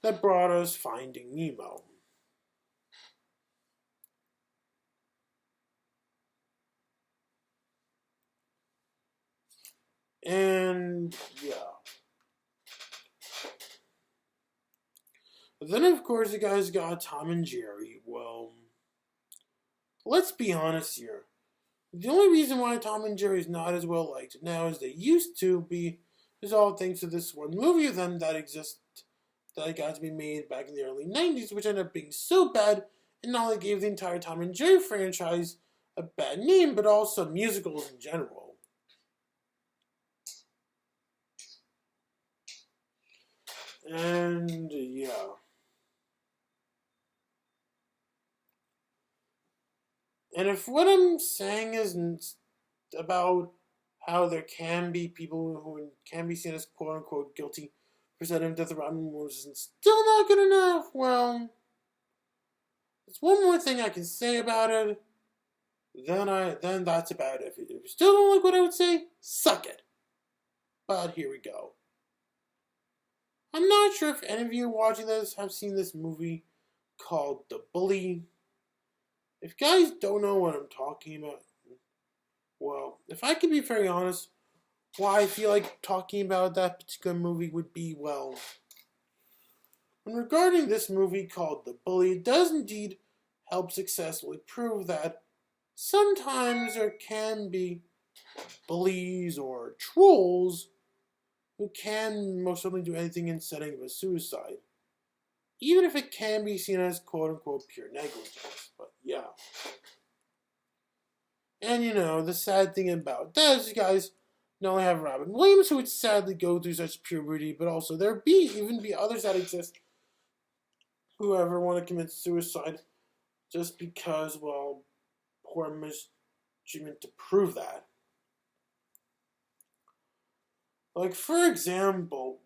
that brought us Finding Nemo. And yeah. But then, of course, you guys got Tom and Jerry. Well, let's be honest here. The only reason why Tom and Jerry is not as well liked now as they used to be is all thanks to this one movie of them that got to be made back in the early 90s, which ended up being so bad and not only gave the entire Tom and Jerry franchise a bad name, but also musicals in general. And yeah. And if what I'm saying is about how there can be people who can be seen as quote-unquote guilty for setting death around movies and still not good enough, well, there's one more thing I can say about it, then that's about it. If you still don't like what I would say, suck it. But here we go. I'm not sure if any of you watching this have seen this movie called The Bully. If you guys don't know what I'm talking about, well, if I can be very honest, why I feel like talking about that particular movie would be, well, when regarding this movie called The Bully, it does indeed help successfully prove that sometimes there can be bullies or trolls who can most certainly do anything in setting of a suicide, even if it can be seen as quote-unquote pure negligence. But yeah. And the sad thing about that is you guys not only have Robin Williams, who would sadly go through such puberty, but also there even be others that exist who ever want to commit suicide just because, well, poor mistreatment to prove that. Like, for example,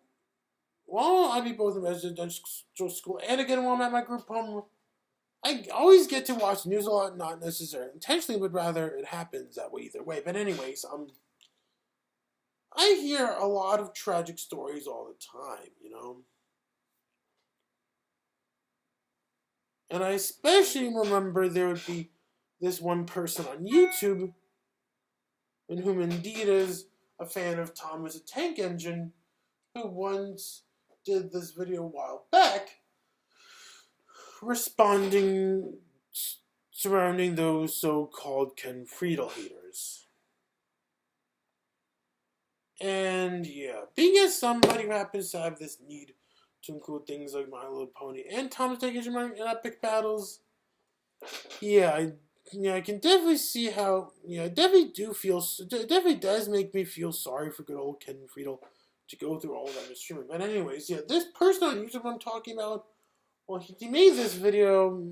while I be both in residential school and again while I'm at my group home, I always get to watch the news a lot, not necessarily intentionally, but rather it happens that way either way. But anyways, I hear a lot of tragic stories all the time, And I especially remember there would be this one person on YouTube, in whom indeed is a fan of Thomas the Tank Engine, who once did this video a while back, responding surrounding those so-called Ken Friedel haters. And yeah, being as somebody who happens to have this need to include things like My Little Pony and Thomas the Tank Engine in epic battles, I can definitely see how, it definitely does make me feel sorry for good old Ken Friedel to go through all that streaming. But anyways, yeah, this person on YouTube I'm talking about, well, he made this video.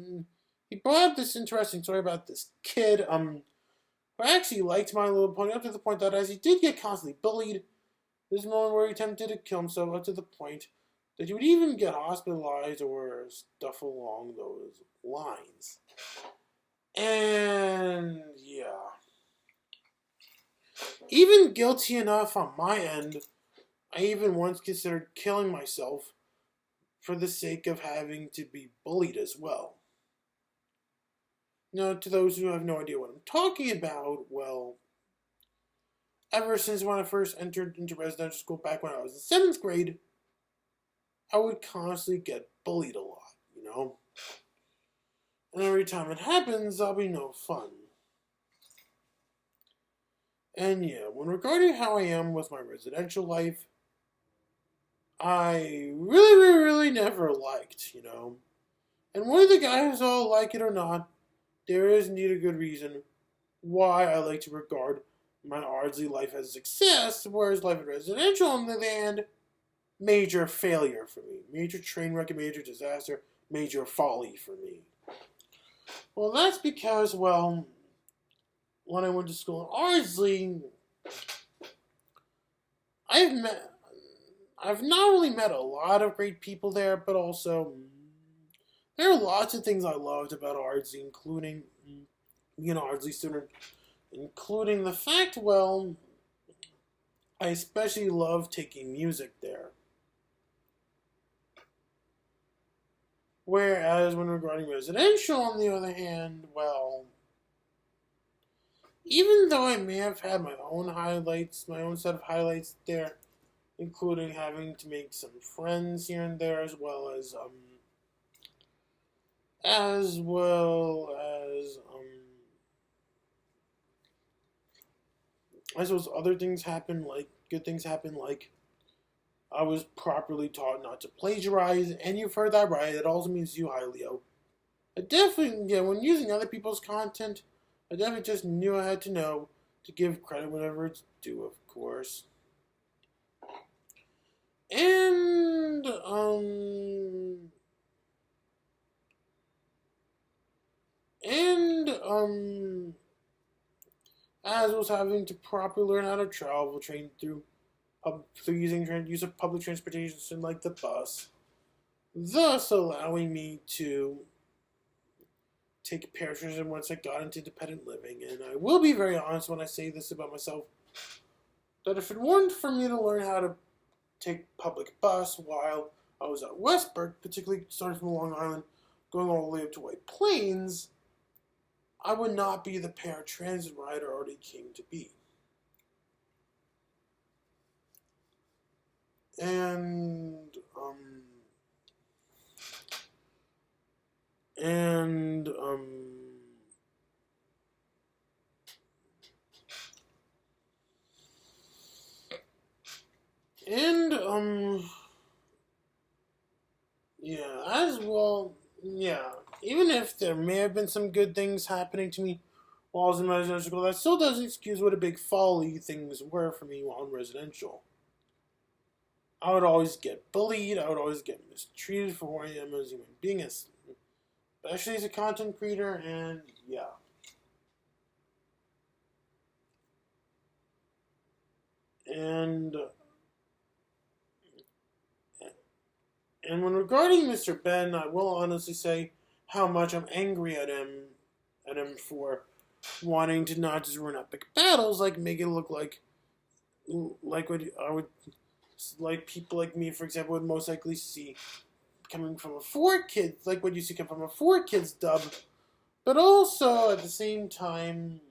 He brought up this interesting story about this kid, who actually liked My Little Pony up to the point that as he did get constantly bullied, there's a moment where he attempted to kill himself up to the point that he would even get hospitalized or stuff along those lines. And yeah. Even guilty enough on my end, I even once considered killing myself for the sake of having to be bullied as well. Now, to those who have no idea what I'm talking about, well, ever since when I first entered into residential school back when I was in 7th grade, I would constantly get bullied a lot, you know? And every time it happens, that'll be no fun. And yeah, when regarding how I am with my residential life, I really never liked, you know? And whether the guys all like it or not, there is indeed a good reason why I like to regard my Ardsley life as a success, whereas life in residential, on the other hand, major failure for me. Major train wreck, major disaster, major folly for me. Well, that's because, well, when I went to school in Ardsley, I've not only met a lot of great people there, but also there are lots of things I loved about Ardsley, including being an Ardsley student, including the fact, well, I especially love taking music there. Whereas when regarding residential, on the other hand, well, even though I may have had my own highlights, my own set of highlights there, including having to make some friends here and there, as well as other things happen, like good things happen, like I was properly taught not to plagiarize, and you've heard that right. It also means you, hi Leo. I definitely, yeah, when using other people's content, I definitely just knew I had to know to give credit whenever it's due, of course. And, as I was having to properly learn how to travel, train through use of public transportation like the bus, thus allowing me to take parachutes once I got into independent living. And I will be very honest when I say this about myself, that if it weren't for me to learn how to take public bus while I was at Westburg, particularly starting from Long Island, going all the way up to White Plains, I would not be the paratransit rider I already came to be. And yeah, as well, yeah, even if there may have been some good things happening to me while I was in residential school, that still doesn't excuse what a big folly things were for me while in residential. I would always get bullied, I would always get mistreated for who I am as a human being, especially as a content creator, and yeah. And when regarding Mr. Ben, I will honestly say how much I'm angry at him for wanting to not just run epic battles, like make it look like what I would, like people like me, for example, would most likely see coming from a 4Kids, like what you see come from a 4Kids dub, but also at the same time,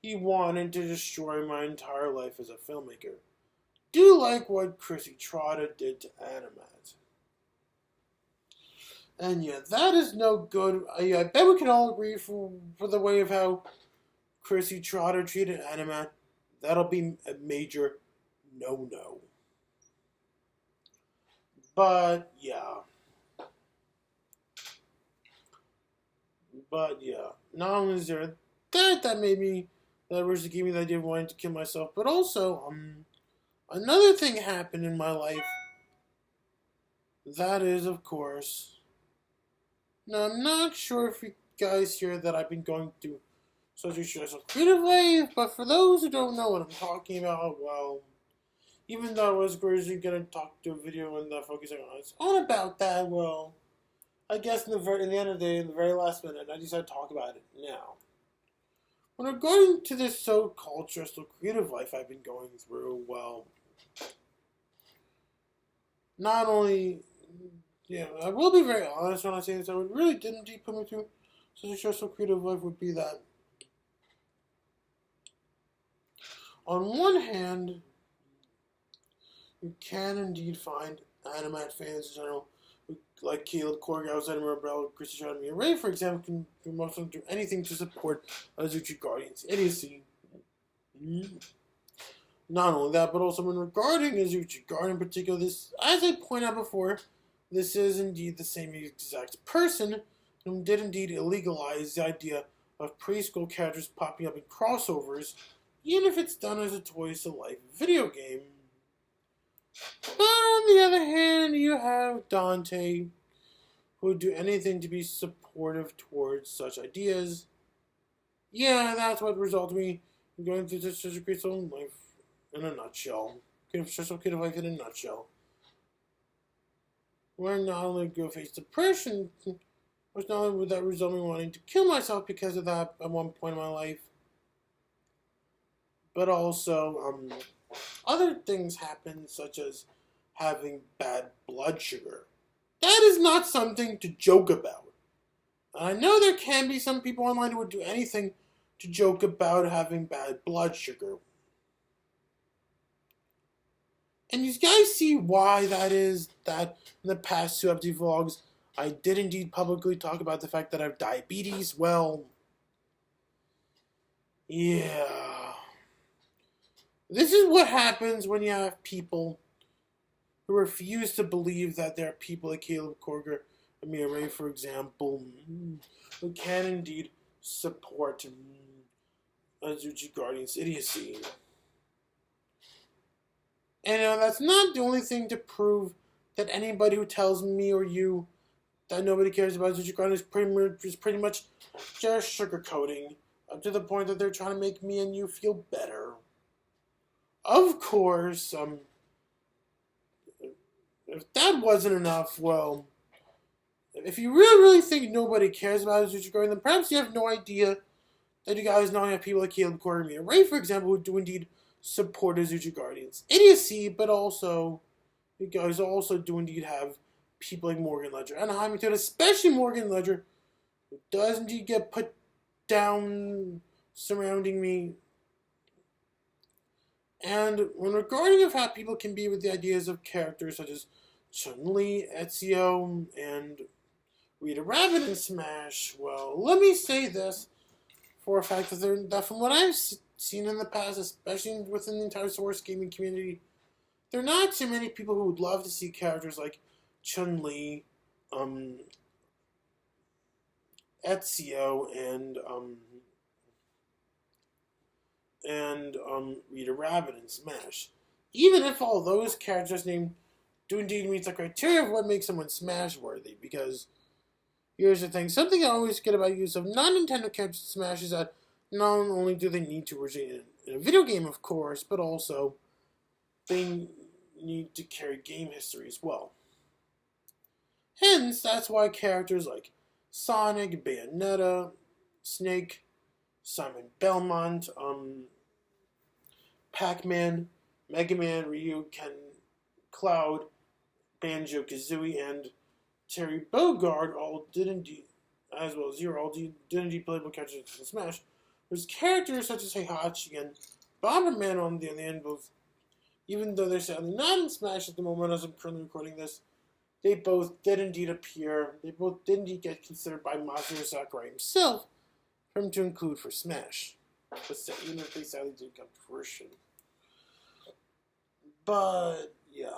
he wanted to destroy my entire life as a filmmaker. Do like what Chrissy Trotta did to AniMat. And yeah, that is no good. I bet we can all agree for the way of how Chrissy Trotta treated AniMat. That'll be a major no-no. But yeah. Not only is there that was to give me the idea of wanting to kill myself, but also, Another thing happened in my life. That is, of course. Now, I'm not sure if you guys hear that I've been going through such a stressful creative life, but for those who don't know what I'm talking about, well, even though I was originally going to talk to a video and focusing on its own about that, well, I guess in the end of the day, in the very last minute, I decided to talk about it now. When regarding to this so-called stressful creative life I've been going through, well, not only, I will be very honest when I say this, I would really didn't put me through such a stressful creative life would be that, on one hand, you can indeed find AniMat fans in general, like Caleb Corey outside of Mirabelle, Christy Shot, and Ray, for example, can do most of them do anything to support Azuchi Guardian's idiocy. Not only that, but also when regarding Azuchi Guard in particular, this, as I pointed out before, this is indeed the same exact person who did indeed illegalize the idea of preschool characters popping up in crossovers, even if it's done as a Toys to Life video game. But on the other hand, you have Dante, who would do anything to be supportive towards such ideas. Yeah, that's what resulted me in going through such a great life in a nutshell. Stressful kid of life in a nutshell. Where not only go face depression, was not only would that result in me wanting to kill myself because of that at one point in my life, but also other things happen, such as having bad blood sugar. That is not something to joke about. I know there can be some people online who would do anything to joke about having bad blood sugar. And you guys see why that is, that in the past 2 empty vlogs, I did indeed publicly talk about the fact that I have diabetes. Well, yeah. This is what happens when you have people who refuse to believe that there are people like Caleb Corger and Mia Ray, for example, who can indeed support Azuchi Guardian's idiocy. And that's not the only thing to prove that anybody who tells me or you that nobody cares about Azuchi Guardian is pretty much just sugarcoating, up to the point that they're trying to make me and you feel better. Of course, if that wasn't enough, well, if you really think nobody cares about Azuchi Guardian, then perhaps you have no idea that you guys not only have people like Caleb Corey and Mia Ray, for example, who do indeed support Azuchi Guardian's idiocy, but also, you guys also do indeed have people like Morgan Ledger and Hamilton, especially Morgan Ledger, who does indeed get put down surrounding me. And when regarding of how people can be with the ideas of characters such as Chun-Li, Ezio, and Rita Rabbit in Smash, well, let me say this for a fact that from what I've seen in the past, especially within the entire Source gaming community, there are not too many people who would love to see characters like Chun-Li, Ezio, and Rita Rabbit in Smash. Even if all those characters named do indeed meet the criteria of what makes someone Smash worthy, because here's the thing, something I always get about use of non-Nintendo characters in Smash is that not only do they need to originate in a video game, of course, but also they need to carry game history as well. Hence, that's why characters like Sonic, Bayonetta, Snake, Simon Belmont, Pac-Man, Mega Man, Ryu, Ken, Cloud, Banjo-Kazooie, and Terry Bogard all did indeed, as well as Zero, all did indeed playable characters in Smash. There's characters such as Heihachi and Bomberman on the end, both, even though they're sadly not in Smash at the moment as I'm currently recording this, they both did indeed appear, they both did indeed get considered by Masahiro Sakurai himself for him to include for Smash. But even if they sadly did come to fruition. But, yeah.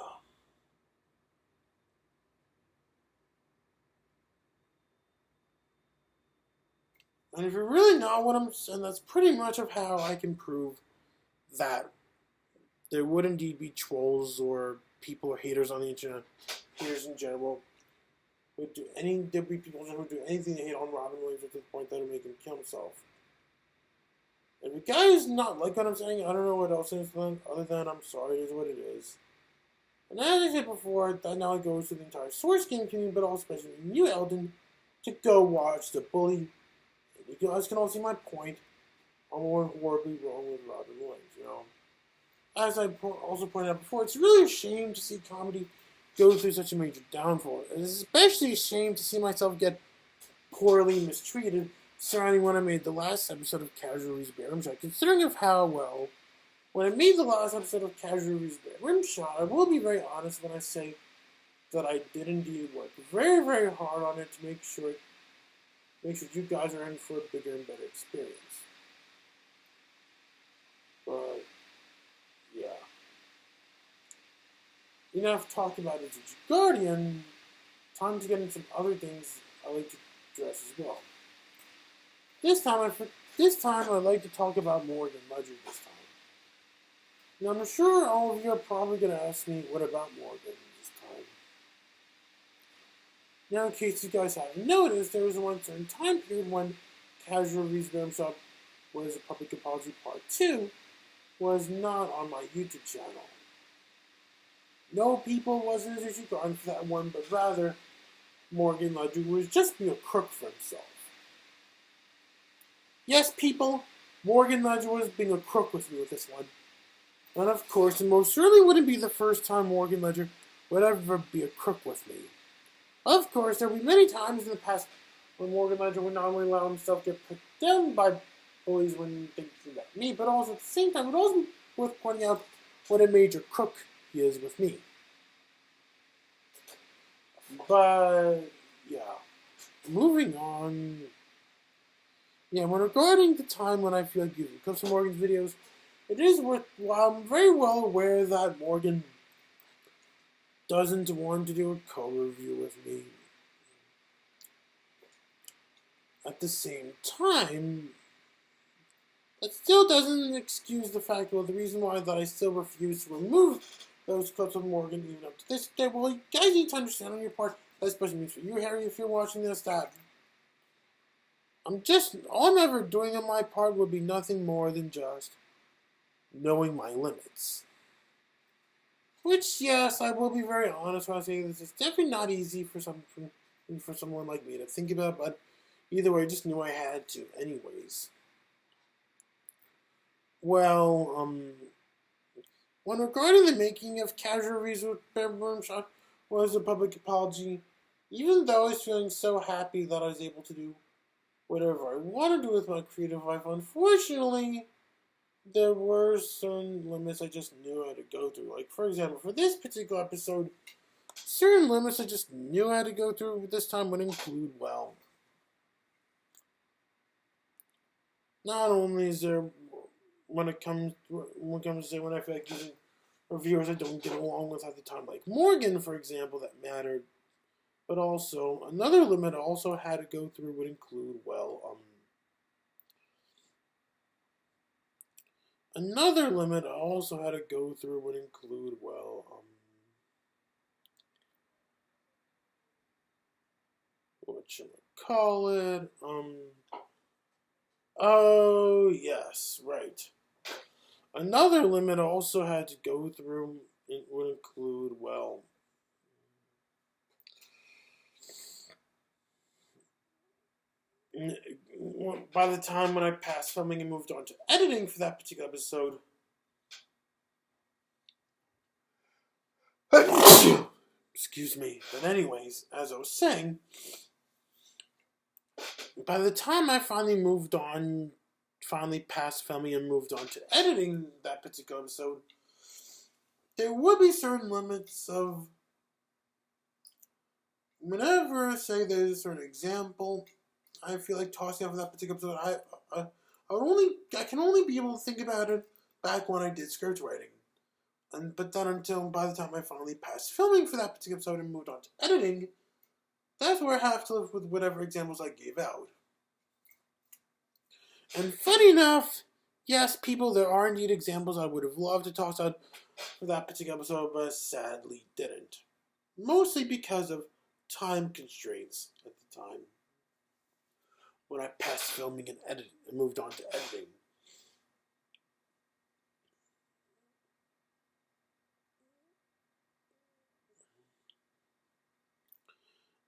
And if you really know what I'm saying, that's pretty much of how I can prove that there would indeed be trolls or people or haters on the internet, haters in general. There'd be people who would do anything to hate on Robin Williams to the point that would make him kill himself. If a guy is not like what I'm saying, I don't know what else is other than I'm sorry, it is what it is. And as I said before, that now goes to the entire Source Game community, but also especially you, Eldon, to go watch The Bully. And you guys can all see my point on what horribly wrong with Robin Williams, you know. As I also pointed out before, it's really a shame to see comedy go through such a major downfall. It's especially a shame to see myself get poorly mistreated surrounding when I made the last episode of Casual Reviews Bear Rimshot. Considering of how well, when I made the last episode of Casual Reviews Bear Rimshot, I will be very honest when I say that I did indeed work very, very hard on it to make sure you guys are in for a bigger and better experience. But yeah. Enough talked about it as a Guardian. Time to get into some other things I like to address as well. This time I'd like to talk about Morgan Ledger this time. Now I'm sure all of you are probably going to ask me, what about Morgan this time? Now in case you guys haven't noticed, there was one certain time period when Casual Reviews Bear Rimshot was a Public Apology Part 2 was not on my YouTube channel. No, people wasn't as disregarding for that one, but rather Morgan Ledger was just being a crook for himself. Yes, people, Morgan Ledger was being a crook with me with this one. And of course, it most certainly wouldn't be the first time Morgan Ledger would ever be a crook with me. Of course, there will be many times in the past when Morgan Ledger would not only allow himself to get put down by bullies when thinking about me, but also at the same time, it would also be worth pointing out what a major crook he is with me. But, yeah. Moving on. Yeah, when regarding the time when I feel like using clips from Morgan's videos, it is worthwhile. I'm very well aware that Morgan doesn't want to do a co-review with me. At the same time, that still doesn't excuse the fact, well, the reason why that I still refuse to remove those clips of Morgan even up to this day. Well, you guys need to understand on your part, that especially means for you, Harry, if you're watching this, that all I'm ever doing on my part would be nothing more than just knowing my limits. Which, yes, I will be very honest when I say this. It's definitely not easy for someone like me to think about, but either way, I just knew I had to anyways. Well, when regarding the making of Casual Reviews with Bear Rimshot was a public apology, even though I was feeling so happy that I was able to do whatever I want to do with my creative life, unfortunately, there were certain limits I just knew I had to go through. Like, for example, for this particular episode, certain limits I just knew I had to go through this time would include, well, not only is there when I feel like using reviewers I don't get along with at the time, like Morgan, for example, that mattered. But also, another limit I also had to go through would include, well, whatchamacallit, oh, yes, right. Another limit I also had to go through would include, well, by the time when I passed filming and moved on to editing for that particular episode, excuse me, but anyways, as I was saying, by the time I finally passed filming and moved on to editing that particular episode, there would be certain limits of whenever, say, there's a certain example I feel like tossing off that particular episode, I can only be able to think about it back when I did script writing. But then until by the time I finally passed filming for that particular episode and moved on to editing, that's where I have to live with whatever examples I gave out. And funny enough, Yes, people, there are indeed examples I would have loved to toss out for that particular episode, but sadly didn't. Mostly because of time constraints at the time when I passed filming and editing and moved on to editing.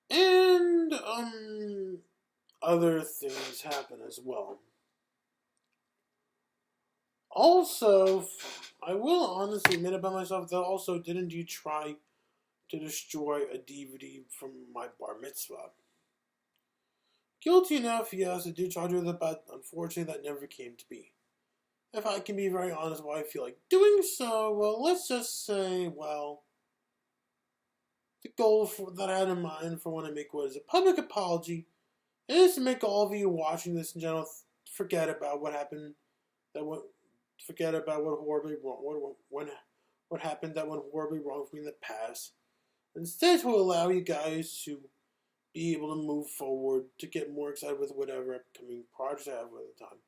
And other things happen as well. Also, I will honestly admit about myself that also did indeed try to destroy a DVD from my bar mitzvah. Guilty enough, yes, I did try to do that, but unfortunately that never came to be. If I can be very honest why I feel like doing so, well, let's just say, well, the goal that I had in mind for when I make what is a public apology is to make all of you watching this in general forget about what happened, forget about what horribly wrong, what happened that went horribly wrong for me in the past. Instead, to allow you guys to be able to move forward, to get more excited with whatever upcoming projects I have at the time.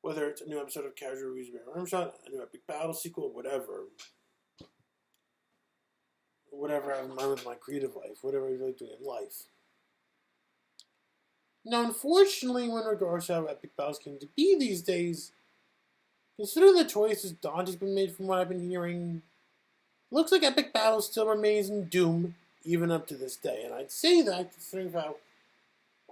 Whether it's a new episode of Casual Reviews by Armshot, a new epic battle sequel, whatever. Whatever I have in mind with my creative life, whatever I really do in life. Now, unfortunately, when regards to how epic battles came to be these days, considering the choices Dante's been made from what I've been hearing, looks like epic battles still remains in doom even up to this day. And I'd say that considering how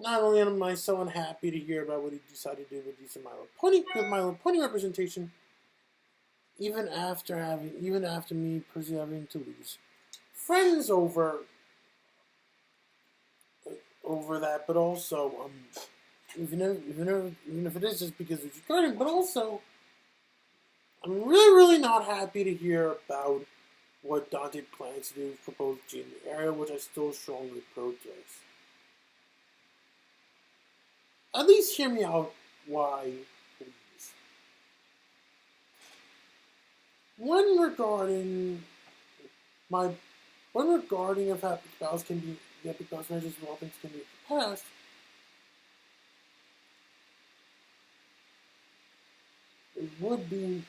not only am I so unhappy to hear about what he decided to do with My Little Pony representation, even after me personally having to lose friends over that, but also even if it is just because of regarding, but also I'm really not happy to hear about what Dante plans to do for both G and the area, which I still strongly protest. At least hear me out why, please. When regarding if epic battles can be the epic battles measures of all things can be the past, it would be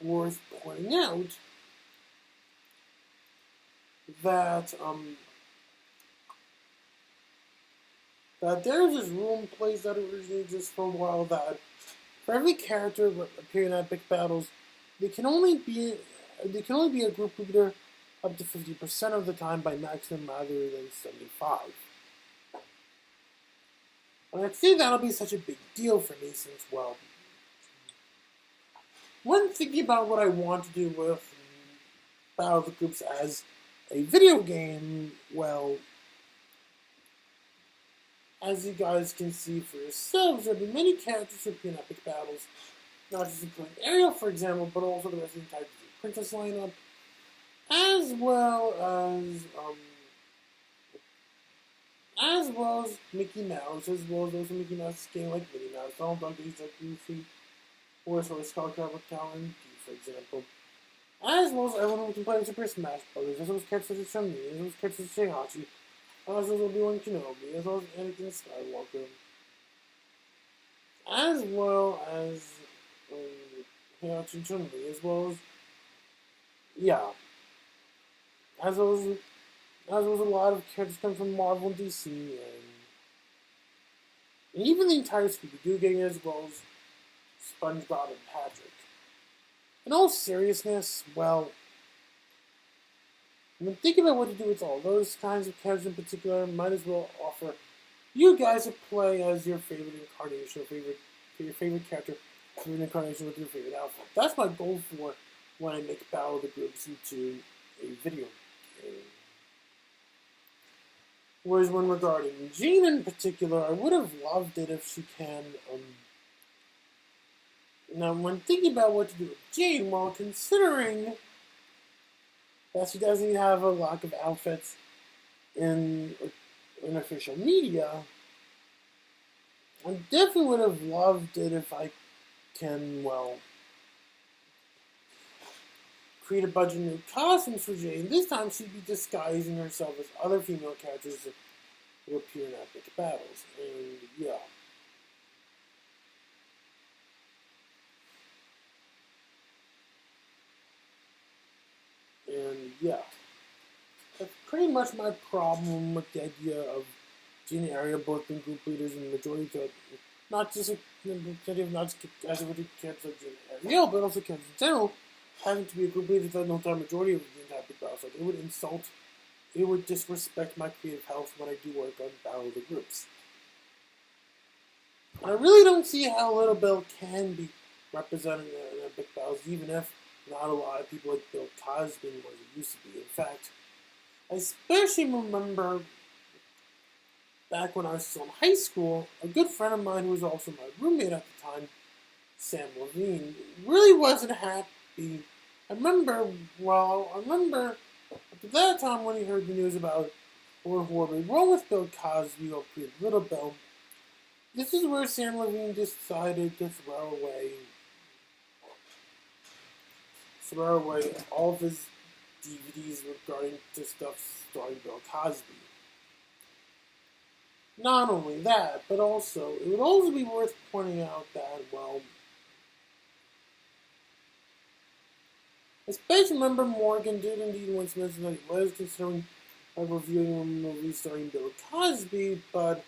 worth pointing out that that there's this rule in place that originally exists for a while that for every character appearing in epic battles, they can only be a group leader up to 50% of the time by maximum rather than 75. And I'd say that'll be such a big deal for me since, well, when thinking about what I want to do with Battle of the Groups as a video game, well, as you guys can see for yourselves, there'll be many characters who appear in epic battles, not just including Ariel, for example, but also the rest of the entire Princess lineup, as well as Mickey Mouse, as well as those of Mickey Mouse game like Minnie Mouse, Donald Duck, Daisy Duck, Goofy, Horse, Skullcrab, Talon, for example, as well as everyone who can play Super Smash Bros., as well as characters of Chun-Li, as well as characters of Shang-Chi, as well as Obi-Wan Kenobi, as well as Anakin Skywalker, as well as Heihachi Chun-Li, as well as as well as a lot of characters come from Marvel and DC, and even the entire Scooby-Doo gang, as well as SpongeBob and Patrick. In all seriousness, well, when thinking about what to do with all those kinds of characters in particular, might as well offer you guys to play as your favorite incarnation, your favorite character, favorite incarnation with your favorite outfit. That's my goal for when I make Battle of the Groups into a video game. Whereas when regarding Jean in particular, I would have loved it if she can. Now, when thinking about what to do with Jane, well, considering that she doesn't even have a lack of outfits in official media, I definitely would have loved it if I can, well, create a bunch of new costumes for Jane. This time she'd be disguising herself as other female characters that will appear in epic battles. And yeah. yeah, that's pretty much my problem with the idea of senior area both being group leaders and majority threat. Not just not as a kids like Ariel, but also kids in general, having to be a group leader for the entire majority of the entire big battles. Like, it would disrespect my creative health when I do work on battle of the groups. And I really don't see how Little Bill can be represented in a big battles, even if not a lot of people like Bill Cosby was it used to be. In fact, I especially remember back when I was still in high school, a good friend of mine who was also my roommate at the time, Sam Levine, really wasn't happy. I remember at that time when he heard the news about what horribly wrong with Bill Cosby or Little Bill, this is where Sam Levine decided to throw away all of his DVDs regarding to stuff starring Bill Cosby. Not only that, but also, it would also be worth pointing out that, well, especially remember Morgan did indeed once mention that he was considering reviewing a movie starring Bill Cosby, but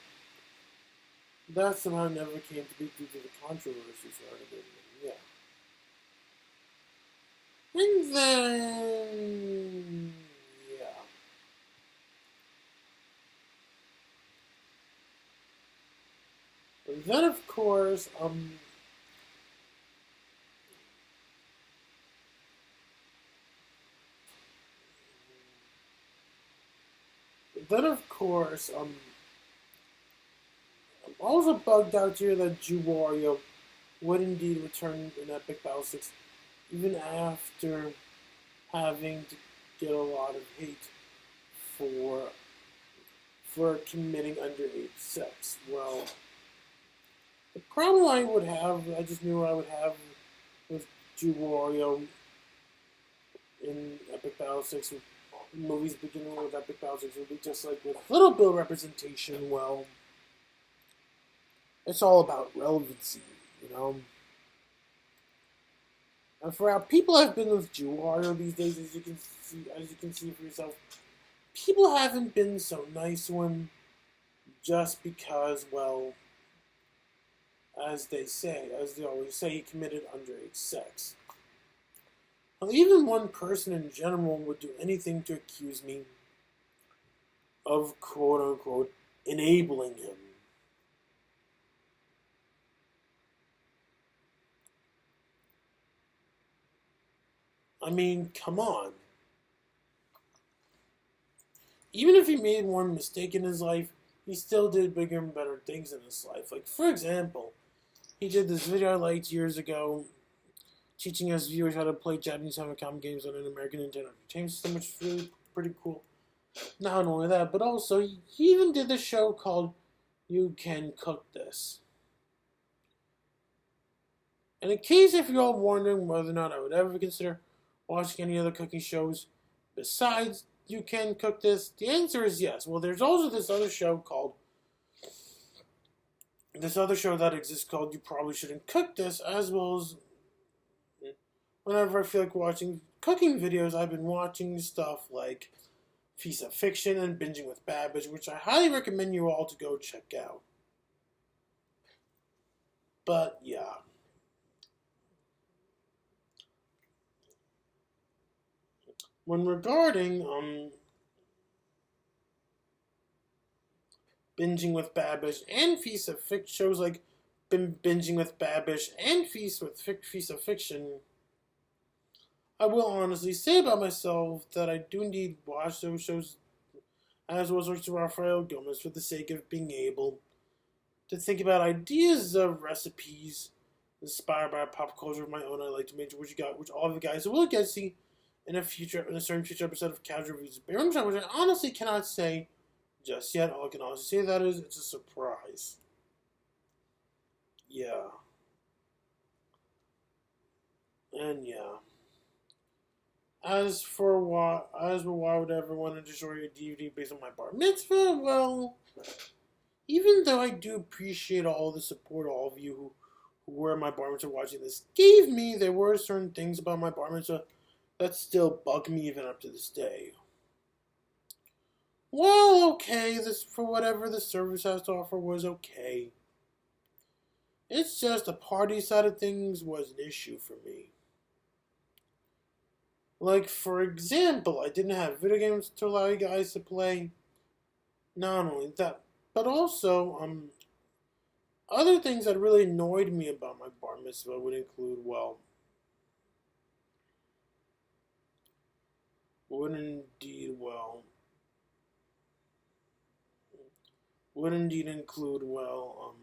that somehow never came to be due to the controversy surrounding it. Yeah. And then, yeah. And then, of course, I'm also bugged out here that Jew Wario would indeed return in Epic Battle 6, even after having to get a lot of hate for committing underage sex. Well, the problem I just knew I would have with Jew Wario in Epic Battle 6, with movies beginning with Epic Battle 6, would be just like with Little Bill representation. Well, it's all about relevancy, you know. And for how people have been with Jew Wario these days, as you can see for yourself, people haven't been so nice to him just because, well, as they always say, he committed underage sex. Well, even one person in general would do anything to accuse me of quote-unquote enabling him. I mean, come on. Even if he made one mistake in his life, he still did bigger and better things in his life. Like, for example, he did this video I liked years ago, teaching us viewers how to play Japanese Famicom games on an American Nintendo Entertainment System, which is really pretty cool. Not only that, but also, he even did this show called You Can Cook This. And in case if you're all wondering whether or not I would ever consider watching any other cooking shows besides You Can Cook This, the answer is yes. Well, there's also this other show that exists called You Probably Shouldn't Cook This, as well as whenever I feel like watching cooking videos, I've been watching stuff like Piece of Fiction and Binging with Babbage, which I highly recommend you all to go check out. But yeah. When regarding Binging with Babbage and Feast of Fiction, shows like Binging with Babbage and Feast of Fiction, I will honestly say about myself that I do indeed watch those shows, as well as Rafael Gomez, for the sake of being able to think about ideas of recipes inspired by pop culture of my own I like to make, which all of you guys will get to see in a certain future episode of Casual Reviews of Beer, which I honestly cannot say just yet. All I can honestly say that is it's a surprise. Yeah. And yeah. As for why would I ever want to destroy a DVD based on my bar mitzvah? Well, even though I do appreciate all the support all of you who were at my bar mitzvah watching this gave me, there were certain things about my bar mitzvah that still bug me even up to this day. Well, okay, this for whatever the service has to offer was okay. It's just the party side of things was an issue for me. Like, for example, I didn't have video games to allow you guys to play. Not only that, but also, other things that really annoyed me about my bar mitzvah would include, well, would indeed, well, would indeed include, well,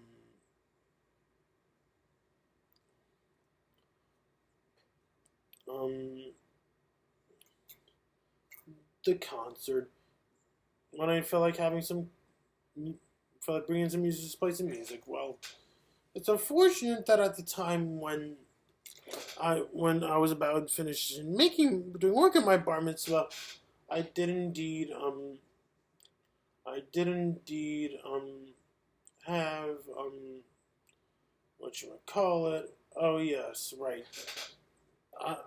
the concert. When I felt like having some, felt like bringing some music to play some music. Well, it's unfortunate that at the time when I was about to finish doing work at my bar mitzvah, I did indeed have what you would call it. Oh yes, right.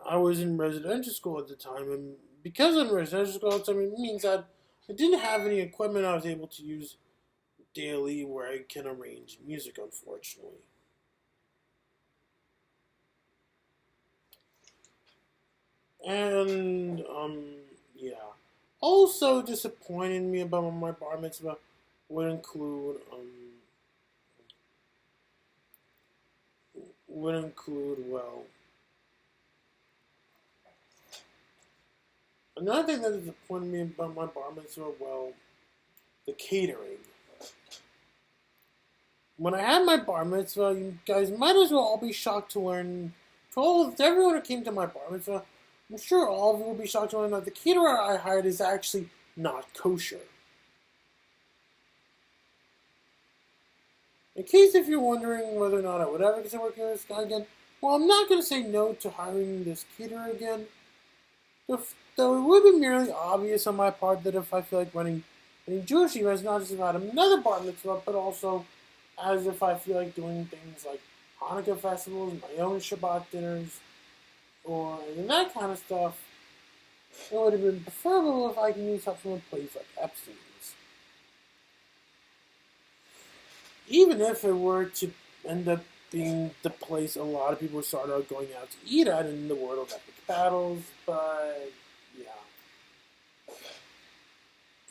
I was in residential school at the time, and because I'm in residential school at the time, it means that I didn't have any equipment I was able to use daily where I can arrange music, unfortunately. And, yeah. Also disappointing me about my bar mitzvah would include, well, another thing that disappointed me about my bar mitzvah, well, the catering. When I had my bar mitzvah, you guys might as well all be shocked to learn, to everyone who came to my bar mitzvah, I'm sure all of you will be shocked to learn that the caterer I hired is actually not kosher. In case if you're wondering whether or not I would ever consider working with this guy again, well, I'm not going to say no to hiring this caterer again. Though it would be merely obvious on my part that if I feel like running any Jewish events, not just about another bar mitzvah, but also as if I feel like doing things like Hanukkah festivals, my own Shabbat dinners, or that kind of stuff, it would have been preferable if I could use help from a place like Epstein's. Even if it were to end up being the place a lot of people started going out to eat at in the world of epic battles, but yeah.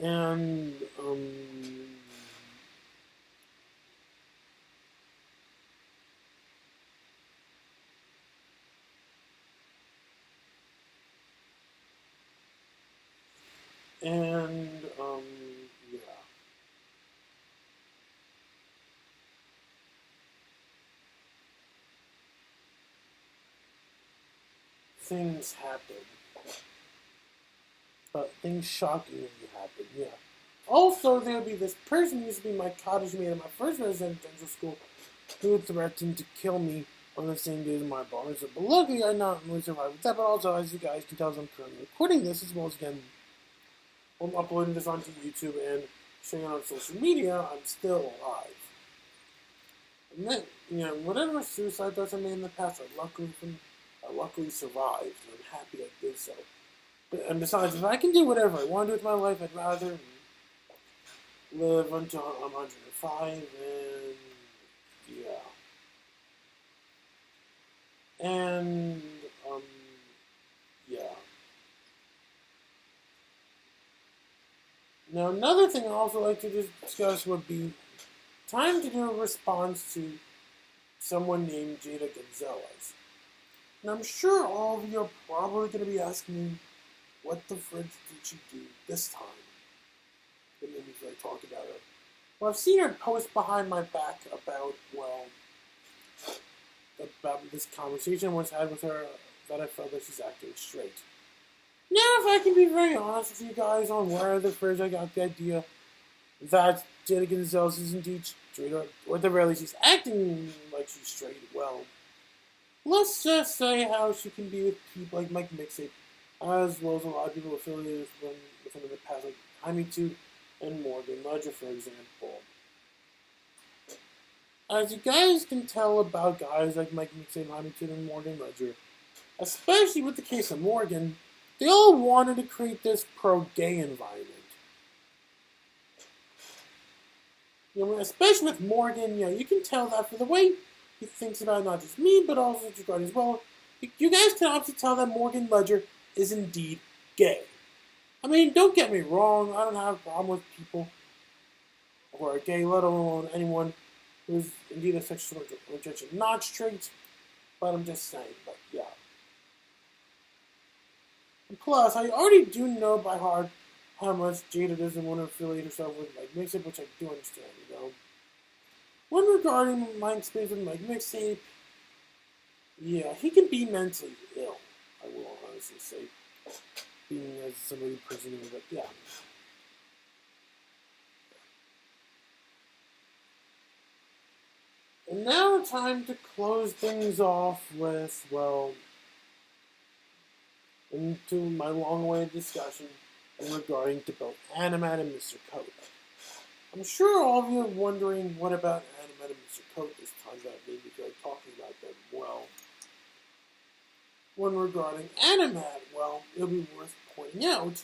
And, yeah. Things happen. But things shockingly happen, yeah. Also, there would be this person who used to be my cottage mate at my first residential school who threatened to kill me on the same day as my bar mitzvah. But luckily, I not only survived with that, but also, as you guys can tell, as I'm currently recording this, as well as again, I'm uploading this onto YouTube and sharing it on social media, I'm still alive. And then, whatever suicide thoughts I made in the past, I luckily survived, and I'm happy I did so. And besides, if I can do whatever I want to do with my life, I'd rather live until I'm 105, and yeah. And, yeah. Now, another thing I'd also like to discuss would be time to do a response to someone named Jada Gonzales. And I'm sure all of you are probably going to be asking me, what the fridge did she do this time? That made me feel like talking about her. Well, I've seen her post behind my back about this conversation I once had with her that I felt that she's acting straight. Now, if I can be very honest with you guys on where the fridge I got the idea that Jada Gonzales is indeed straight, or at the very least she's acting like she's straight, well, let's just say how she can be with people like Mike Mixtape, as well as a lot of people affiliated with him in the past, like AniMat and Morgan Ledger, for example. As you guys can tell about guys like Mike Mixtape, AniMat, and Morgan Ledger, especially with the case of Morgan, they all wanted to create this pro-gay environment. Especially with Morgan, you can tell that for the way he thinks about not just me, but also Jada as well. You guys can obviously tell that Morgan Ledger is indeed gay. I mean, don't get me wrong, I don't have a problem with people who are gay, let alone anyone who is indeed a sexual rejection not straight, but I'm just saying, but yeah. And plus, I already do know by heart how much Jada doesn't want to affiliate herself with Mixtape, which I do understand, When regarding my experience with Mixtape, yeah, he can be mentally ill, I will honestly say, being as somebody personally, but yeah. And now time to close things off with, into my long-awaited discussion regarding to both AniMat and Mr. Code. I'm sure all of you are wondering what about AniMat and Mr. Code this time that made me feel like talking about them. Well, when regarding AniMat, it'll be worth pointing out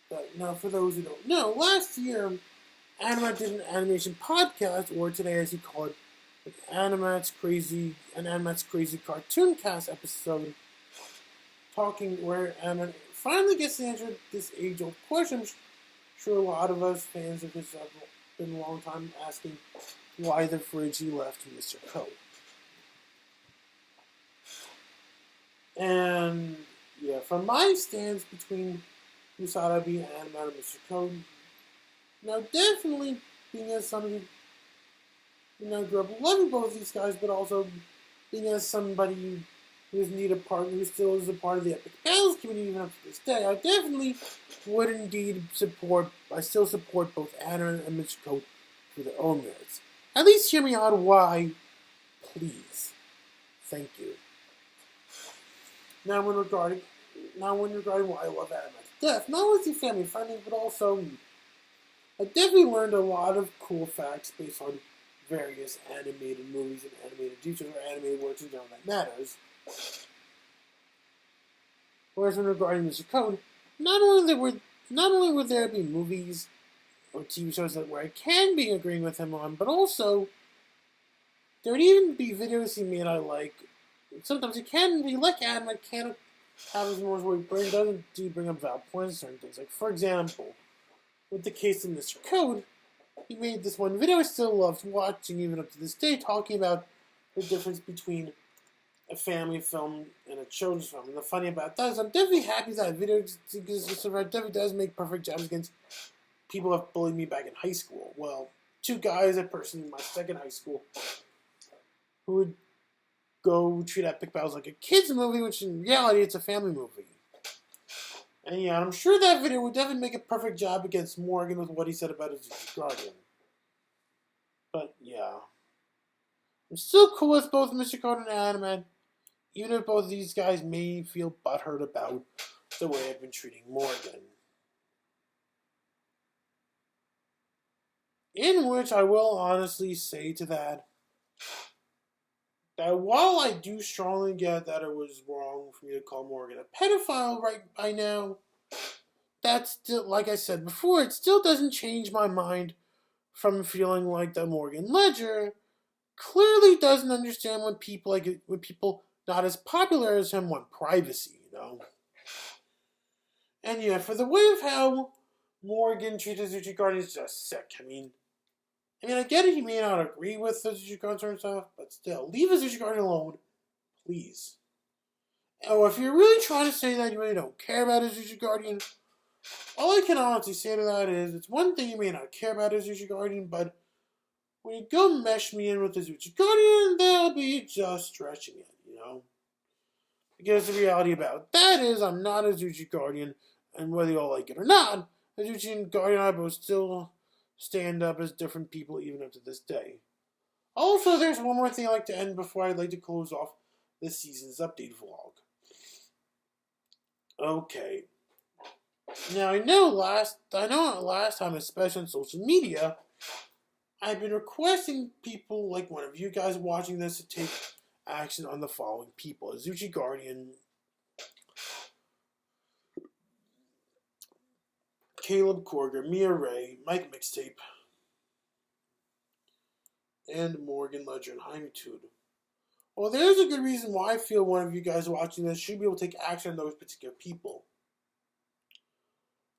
that now for those who don't know, last year AniMat did an animation podcast, or today as you call it, an AniMat's Crazy Cartoon Cast episode, talking where AniMat finally gets to answer this age-old question. I'm sure a lot of us fans of his have been a long time asking why the fridge he left Mr. Code. And yeah, from my stance between whose side I'd be, AniMat and Mr. Code, now definitely being as somebody grew up loving both these guys, but also being as somebody who's indeed a partner, who still is a part of the Epic Battles community even up to this day, I definitely would indeed still support both AniMat and Mr. Code for their own merits. At least hear me out why, please. Thank you. Now when regarding why I love AniMat to death, not only the family friendly, but also I definitely learned a lot of cool facts based on various animated movies and animated TV shows or animated works in general that matters. Whereas when regarding Mr. Code, not only would there be movies or TV shows where I can be agreeing with him on, but also there would even be videos he made I like. Sometimes he can be like Adam, I can't have his moments where he doesn't bring up valid points and certain things. Like, for example, with the case of Mr. Code, he made this one video I still loved watching even up to this day, talking about the difference between a family film and a children's film. And the funny about that is I'm definitely happy that video exists. It definitely does make perfect jabs against people who have bullied me back in high school. Well, two guys, a person in my second high school, who would go treat Epic Battles like a kid's movie, which in reality it's a family movie. And yeah, I'm sure that video would definitely make a perfect job against Morgan with what he said about his guardian. But yeah. I'm still cool with both Mr. Code and AniMat, even if both of these guys may feel butthurt about the way I've been treating Morgan. In which I will honestly say to that while I do strongly get that it was wrong for me to call Morgan a pedophile right by now, that's still, like I said before, it still doesn't change my mind from feeling like that Morgan Ledger clearly doesn't understand when people not as popular as him want privacy, And yeah, for the way of how Morgan treats Azuchi Guardian is just sick. I mean, I get it, he may not agree with Azuchi Guardian and stuff, but still, leave Azuchi Guardian alone, please. Oh, if you're really trying to say that you really don't care about Azuchi Guardian, all I can honestly say to that is, it's one thing you may not care about Azuchi Guardian, but when you go mesh me in with Azuchi Guardian, that'll be just stretching it, Because the reality about that is, I'm not Azuchi Guardian, and whether you all like it or not, Azuchi and Guardian and I both still stand up as different people even up to this day. Also, there's one more thing I'd like to end before I'd like to close off this season's update vlog. Okay. Now, I know last time, especially on social media, I've been requesting people like one of you guys watching this to take action on the following people: Azuchi Guardian, Caleb Corger, Mia Ray, Mike Mixtape, and Morgan Ledger and Jaime Tude. Well, there's a good reason why I feel one of you guys watching this should be able to take action on those particular people.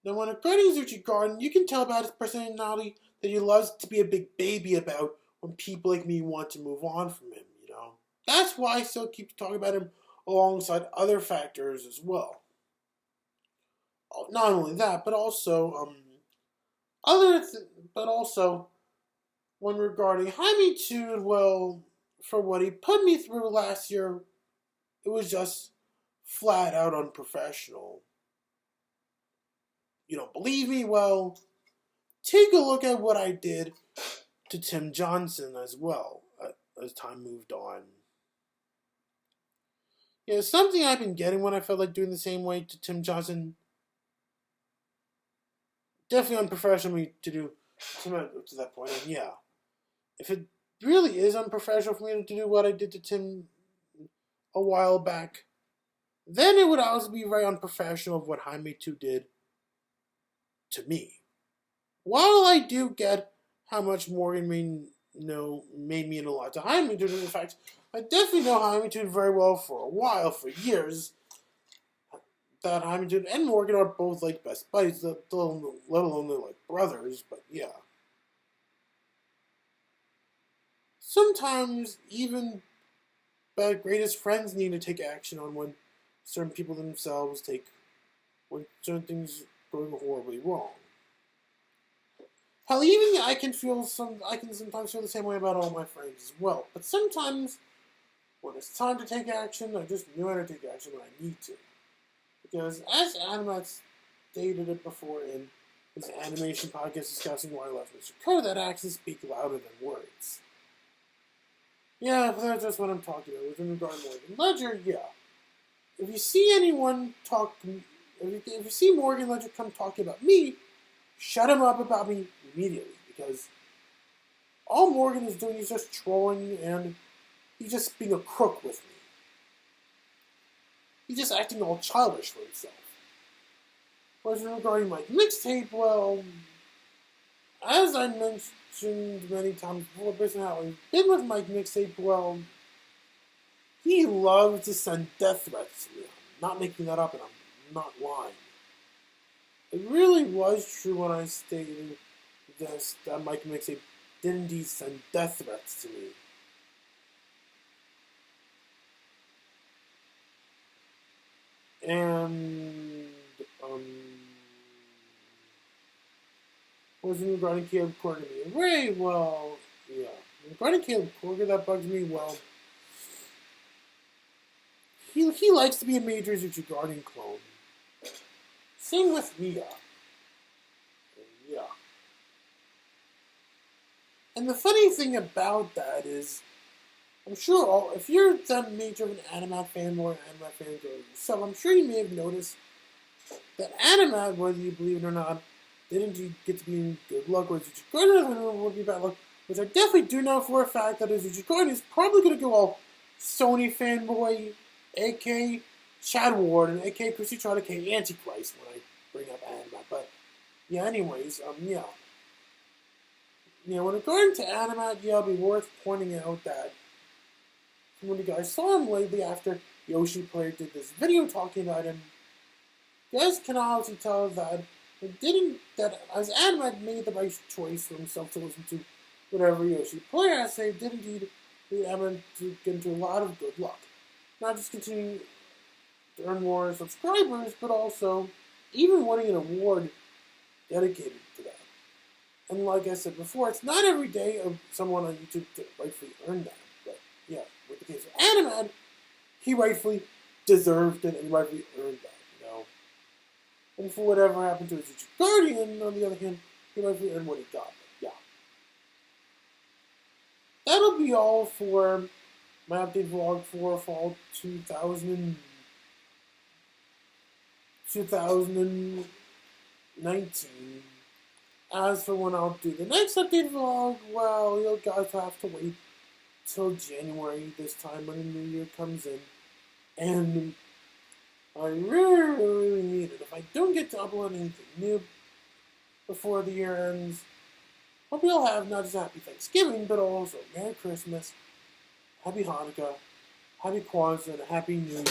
Now, when regarding Zuchi Garden, you can tell about his personality that he loves to be a big baby about when people like me want to move on from him, you know. That's why I still keep talking about him alongside other factors as well. Not only that, but also, when regarding Jaime Tude, well, for what he put me through last year, it was just flat out unprofessional. You don't believe me? Well, take a look at what I did to Tim Johnson as well as time moved on. Yeah, something I've been getting when I felt like doing the same way to Tim Johnson. Definitely unprofessional to do to that point. And yeah, if it really is unprofessional for me to do what I did to Tim a while back, then it would also be very unprofessional of what Jaime 2 did to me. While I do get how much Morgan made me in a lot to Jaime 2, in fact, I definitely know Jaime 2 very well for a while, for years. That Jaime 2 and Morgan are both like best buddies, let alone they're like brothers, but yeah. Sometimes even the greatest friends need to take action on when certain people themselves when certain things going horribly wrong. Hell, even I can sometimes feel the same way about all my friends as well. But sometimes, when it's time to take action, I just know how to take action when I need to. Because as AniMat stated it before in his animation podcast discussing why I love Mr. Code, that actions speak louder than words. Yeah, that's just what I'm talking about. With regard to Morgan Ledger, yeah. If you see anyone if you see Morgan Ledger come talking about me, shut him up about me immediately. Because all Morgan is doing is just trolling and he's just being a crook with me. He's just acting all childish for himself. Whereas regarding my mixtape, well, as I mentioned many times before, based on how I've been with my mixtape, well, he loves to send death threats to me. I'm not making that up and I'm not lying. It really was true when I stated this, that Mike Mixtape did indeed send death threats to me. And, was regarding Caleb Corger and Ray, well, yeah. Regarding Caleb Corger, that bugs me, well, he likes to be a major Zuchi Guardian clone. Same with Mia. Yeah. And the funny thing about that is, I'm sure if you're that major of an AniMat fanboy or AniMat fangirl yourself, I'm sure you may have noticed that AniMat, whether you believe it or not, didn't get to be in good luck, whereas Zuchi Guardian would be bad luck, which I definitely do know for a fact that Zuchi Guardian is probably going to go all Sony fanboy, a.k.a. Chad Ward, and a.k.a. Chrissy Trotter, a.k.a. Antichrist, when I bring up AniMat. But, yeah, anyways, yeah. When regarding to AniMat, yeah, it'll be worth pointing out that when you guys saw him lately after Yoshi Player did this video talking about him, you guys can obviously tell that as AniMat made the right choice for himself to listen to whatever Yoshi Player has to say, did indeed lead AniMat to get into a lot of good luck. Not just continuing to earn more subscribers, but also even winning an award dedicated to that. And like I said before, it's not every day of someone on YouTube to rightfully earn that. But yeah, with the case of AniMat, he rightfully deserved it and rightfully earned that, And for whatever happened to his Zuchi Guardian, on the other hand, he rightfully earned what he got. But yeah. That'll be all for my update vlog for fall 2019. As for when I'll do the next update vlog, well, you guys have to wait till January this time when the new year comes in. And I really need it. If I don't get to upload anything new, before the year ends. Hope you all have not just a happy Thanksgiving, but also Merry Christmas, Happy Hanukkah, Happy Kwanzaa, and a Happy New Year.